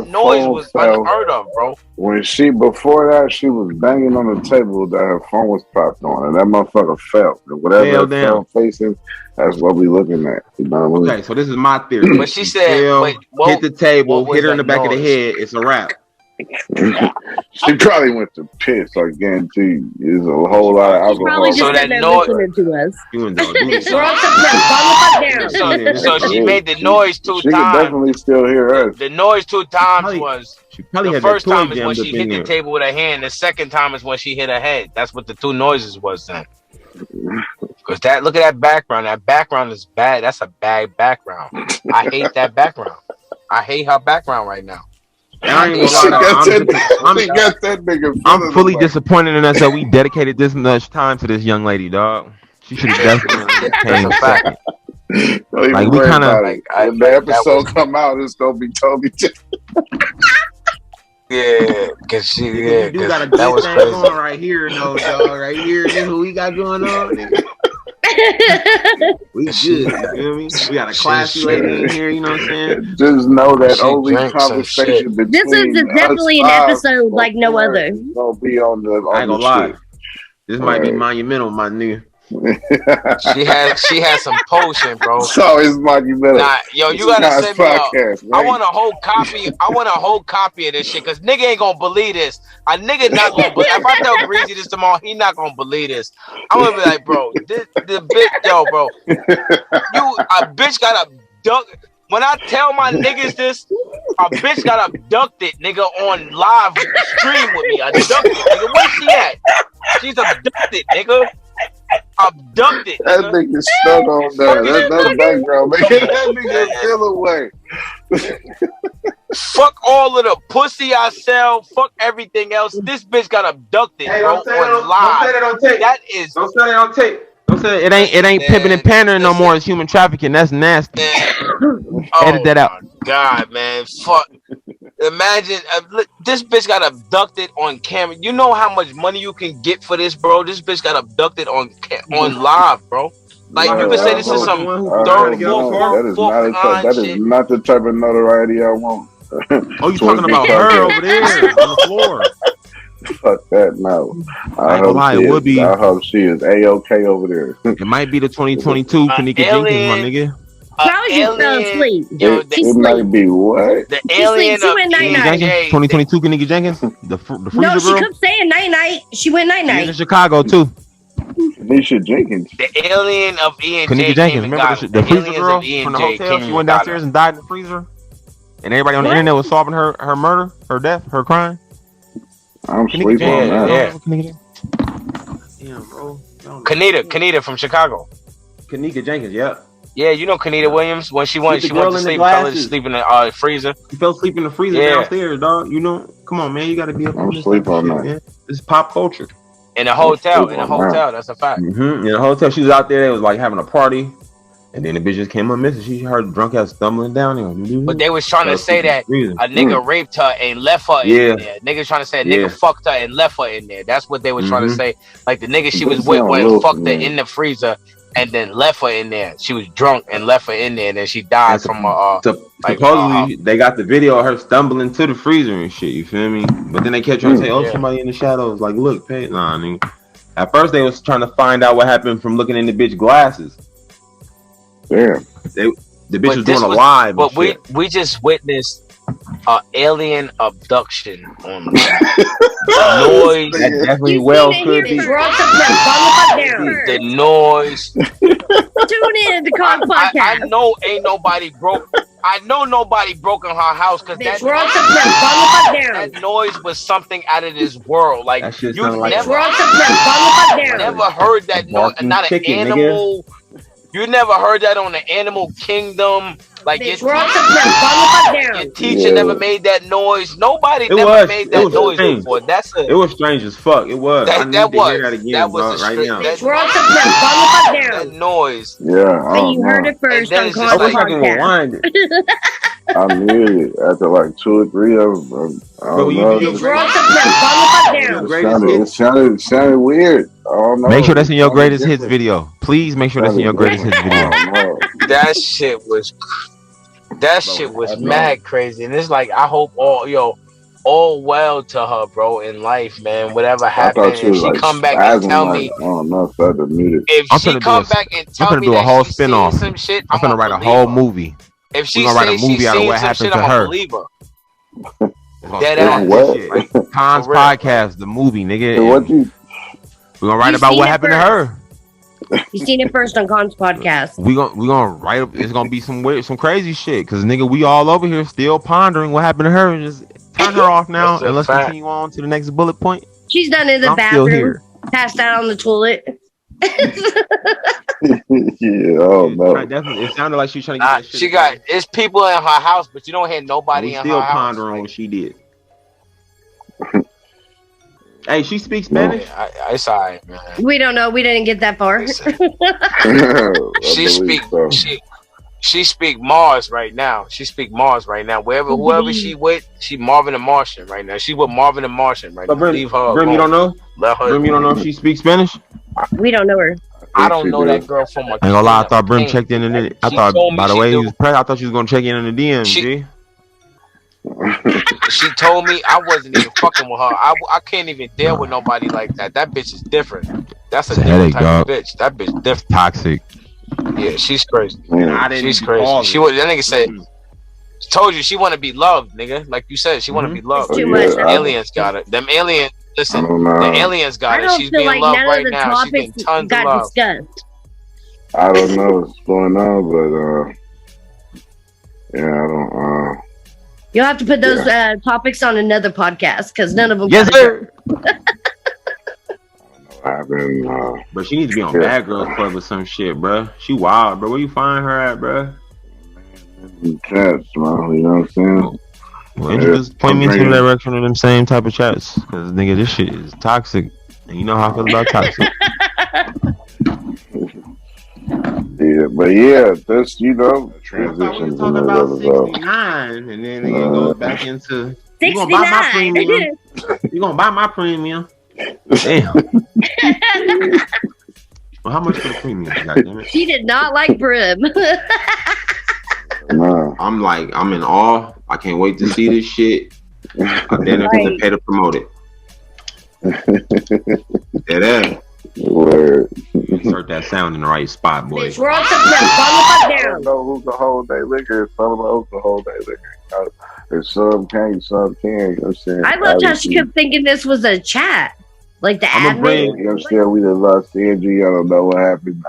noise was unheard of, bro. Before that, she was banging on the table that her phone was popped on, and that motherfucker fell. And whatever that phone facing, that's what we looking at. You know what I mean? Okay, so this is my theory. But she said, hit the table, hit her in the back of the head. It's a wrap. She probably went to piss. I guarantee you. There's a whole lot of alcohol. So that noise. So she made the noise 2 times. She can definitely still hear us. The noise 2 times was the first time is when she hit the table with her hand. The second time is when she hit her head. That's what the 2 noises was then. Because look at that background. That background is bad. That's a bad background. I hate that background. I hate her background right now. I ain't I'm fully disappointed in us that we dedicated this much time to this young lady, dog. She should have definitely came second. Like we kind of when the episode come out, it's gonna be totally different. Yeah, cause you do got a good thing going right here, though, dog. Right here, this is what we got going on. We good, you feel me? We got a classy lady in here, you know what I'm saying? Just know that only conversation between this is definitely an episode like no other. Gonna be on the. I ain't gonna lie. This might be monumental, my nigga. she had some potion, bro. So it's monumental. Nah, yo, you gotta send me right? I want a whole copy. I want a whole copy of this shit, cause nigga ain't gonna believe this. A nigga not gonna believe. If I tell Greasy this tomorrow, he not gonna believe this. I'm gonna be like, bro, the bitch, yo, bro, a bitch got abducted. When I tell my niggas this, a bitch got abducted, nigga, on live stream with me. Abducted, nigga. Where's she at? She's abducted, nigga. Abducted. That nigga stuck on that. That's background. Making that nigga feel away. Fuck all of the pussy I sell. Fuck everything else. This bitch got abducted, bro, on live. Don't say that on tape. That is. Don't say that on tape. Don't say it ain't pimping and pandering no more. It's human trafficking. That's nasty. Edit that out. God, man, fuck. Imagine this bitch got abducted on camera. You know how much money you can get for this, bro? This bitch got abducted on live, bro. Like you can say this is some third, that is not the type of notoriety I want. Oh, you talking about her over there on the floor? Fuck that, no. I hope she is A-OK over there. It might be the 2022 Kanika Jenkins, my nigga. Probably just fell asleep. It might be what? The alien of night-night. 2022 Kanika Jenkins? The freezer girl? No, she kept saying night-night. She went night-night. She's in Chicago, too. Kanisha Jenkins. The alien of E&J. Kanika Jenkins. Remember the freezer girl from the hotel? She went downstairs and died in the freezer? And everybody on the internet was solving her murder, her death, her crime? I'm sleeping on that. Yeah, bro. Kanita from Chicago. Kanika Jenkins, yeah. Yeah, you know Kanita Williams. When she went to sleep, fell asleep in the freezer. She fell asleep in the freezer downstairs, dog. You know, come on, man. You got to be up on this. I'm sleeping on that. Man. This is pop culture. In a hotel. In a hotel. That's a fact. In a hotel, she was out there. They was like having a party, and then the bitch just came up missing. She heard drunk ass stumbling down there. But they was trying to say that a nigga raped her and left her in there. Niggas trying to say a nigga fucked her and left her in there. That's what they was trying to say. Like the nigga she was with went and fucked her in the freezer and then left her in there. She was drunk and left her in there, and then she died from supposedly they got the video of her stumbling to the freezer and shit. You feel me? But then they kept trying to say, somebody in the shadows. Like, look, pay. Nah, nigga. At first they was trying to find out what happened from looking in the bitch glasses. Damn. The bitch was doing a live. But we just witnessed alien abduction on noise. That definitely could be. The noise. Tune in to Kons podcast. I know ain't nobody broke. I know nobody broke in her house because that noise was something out of this world. Like you never heard that noise. Not an animal. Nigga. You never heard that on the Animal Kingdom. Like your teacher never made that noise. Nobody never made that noise before. It was strange as fuck. It was. That was right now. That noise. Yeah. And you heard it first on Kons podcast. I muted it after like 2 or 3 of them. I don't know. It sounded weird. I don't know. Make sure that's in your greatest hits video. Please make sure that's in your greatest hits video. That shit was mad crazy, and it's like I hope all well to her, bro, in life, man. Whatever happened, if she come back and tell me, I don't know if I muted. If she come back and tell me a whole that spin-off. Some shit, I'm gonna write a whole movie. If she write a movie out of what happened to her. Dead ass. Like Kons podcast, the movie, nigga. We're gonna write about what happened to her. You seen it first on Kons podcast. We gonna write. It's gonna be some crazy shit. Cause nigga, we all over here still pondering what happened to her, and just turn her off now, and let's continue on to the next bullet point. She's done in the bathroom, passed out on the toilet. Oh no! It sounded like she was trying to get that shit. It's people in her house, but you don't hear nobody in her house. Still pondering what she did. Hey, she speaks Spanish. It's alright, man. We don't know. We didn't get that far. She speak Mars right now. Whoever she with, she Marvin the Martian right now. She with Marvin the Martian right now. Leave her alone. Grim, you don't know? Grim, you don't know if she speaks Spanish? We don't know her. I don't know that girl from a. Ain't gonna lie, I thought Brim checked in the. I thought, by the way, he was pregnant. I thought she was gonna check in the DM. She told me I wasn't even fucking with her. I can't even deal with nobody like that. That bitch is different. That's a different type of bitch. That bitch different. Toxic. Yeah, she's crazy. She's crazy. She was. That nigga said. Told you she want to be loved, nigga. Like you said, she want to be loved. Too much. Aliens got it. Them aliens. Listen, the aliens got it. She's being loved right now. She's getting tons of love. Discussed. I don't know what's going on, but yeah, I don't. You'll have to put those topics on another podcast because none of them. Yes, sir. But she needs to be on Bad Girls Club or some shit, bro. She wild, bro. Where you find her at, bro? Chats, man. You know what I'm saying? Well, you just point me into the direction of them same type of chats, because nigga, this shit is toxic, and you know how I feel about toxic. Yeah, but yeah, that's transition. We talking about 69, and then it goes back into 69. You gonna buy my premium? You gonna buy my premium? Damn. Well, how much for the premium? Goddamn it. She did not like Brim. No. I'm in awe. I can't wait to see this shit. I didn't have to pay to promote it. Yeah, Word. Insert that sound in the right spot, boy. We're all I don't know who's the whole day liquor. It's all about who's the whole day liquor. If some can, some can. You know what I'm saying? I loved how she kept thinking this was a chat. Like the admin. You understand? We done lost Angie. I don't know what happened.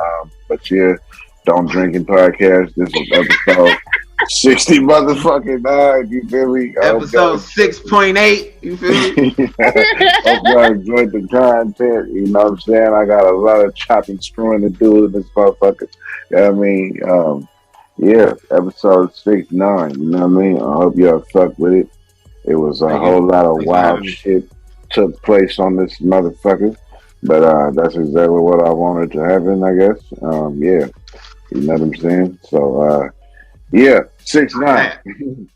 But yeah, Don't Drinking Podcast. This is episode 60 motherfucking 9. You feel me? Episode 6.8. You feel me? Hope y'all enjoyed the content. You know what I'm saying? I got a lot of chopping, screwing to do with this motherfucker. You know what I mean? Yeah, episode 6-9. You know what I mean? I hope y'all fuck with it. It was a whole lot of wild shit took place on this motherfucker. But that's exactly what I wanted to happen, I guess. Yeah. You know what I'm saying? So yeah, 6ix9ine.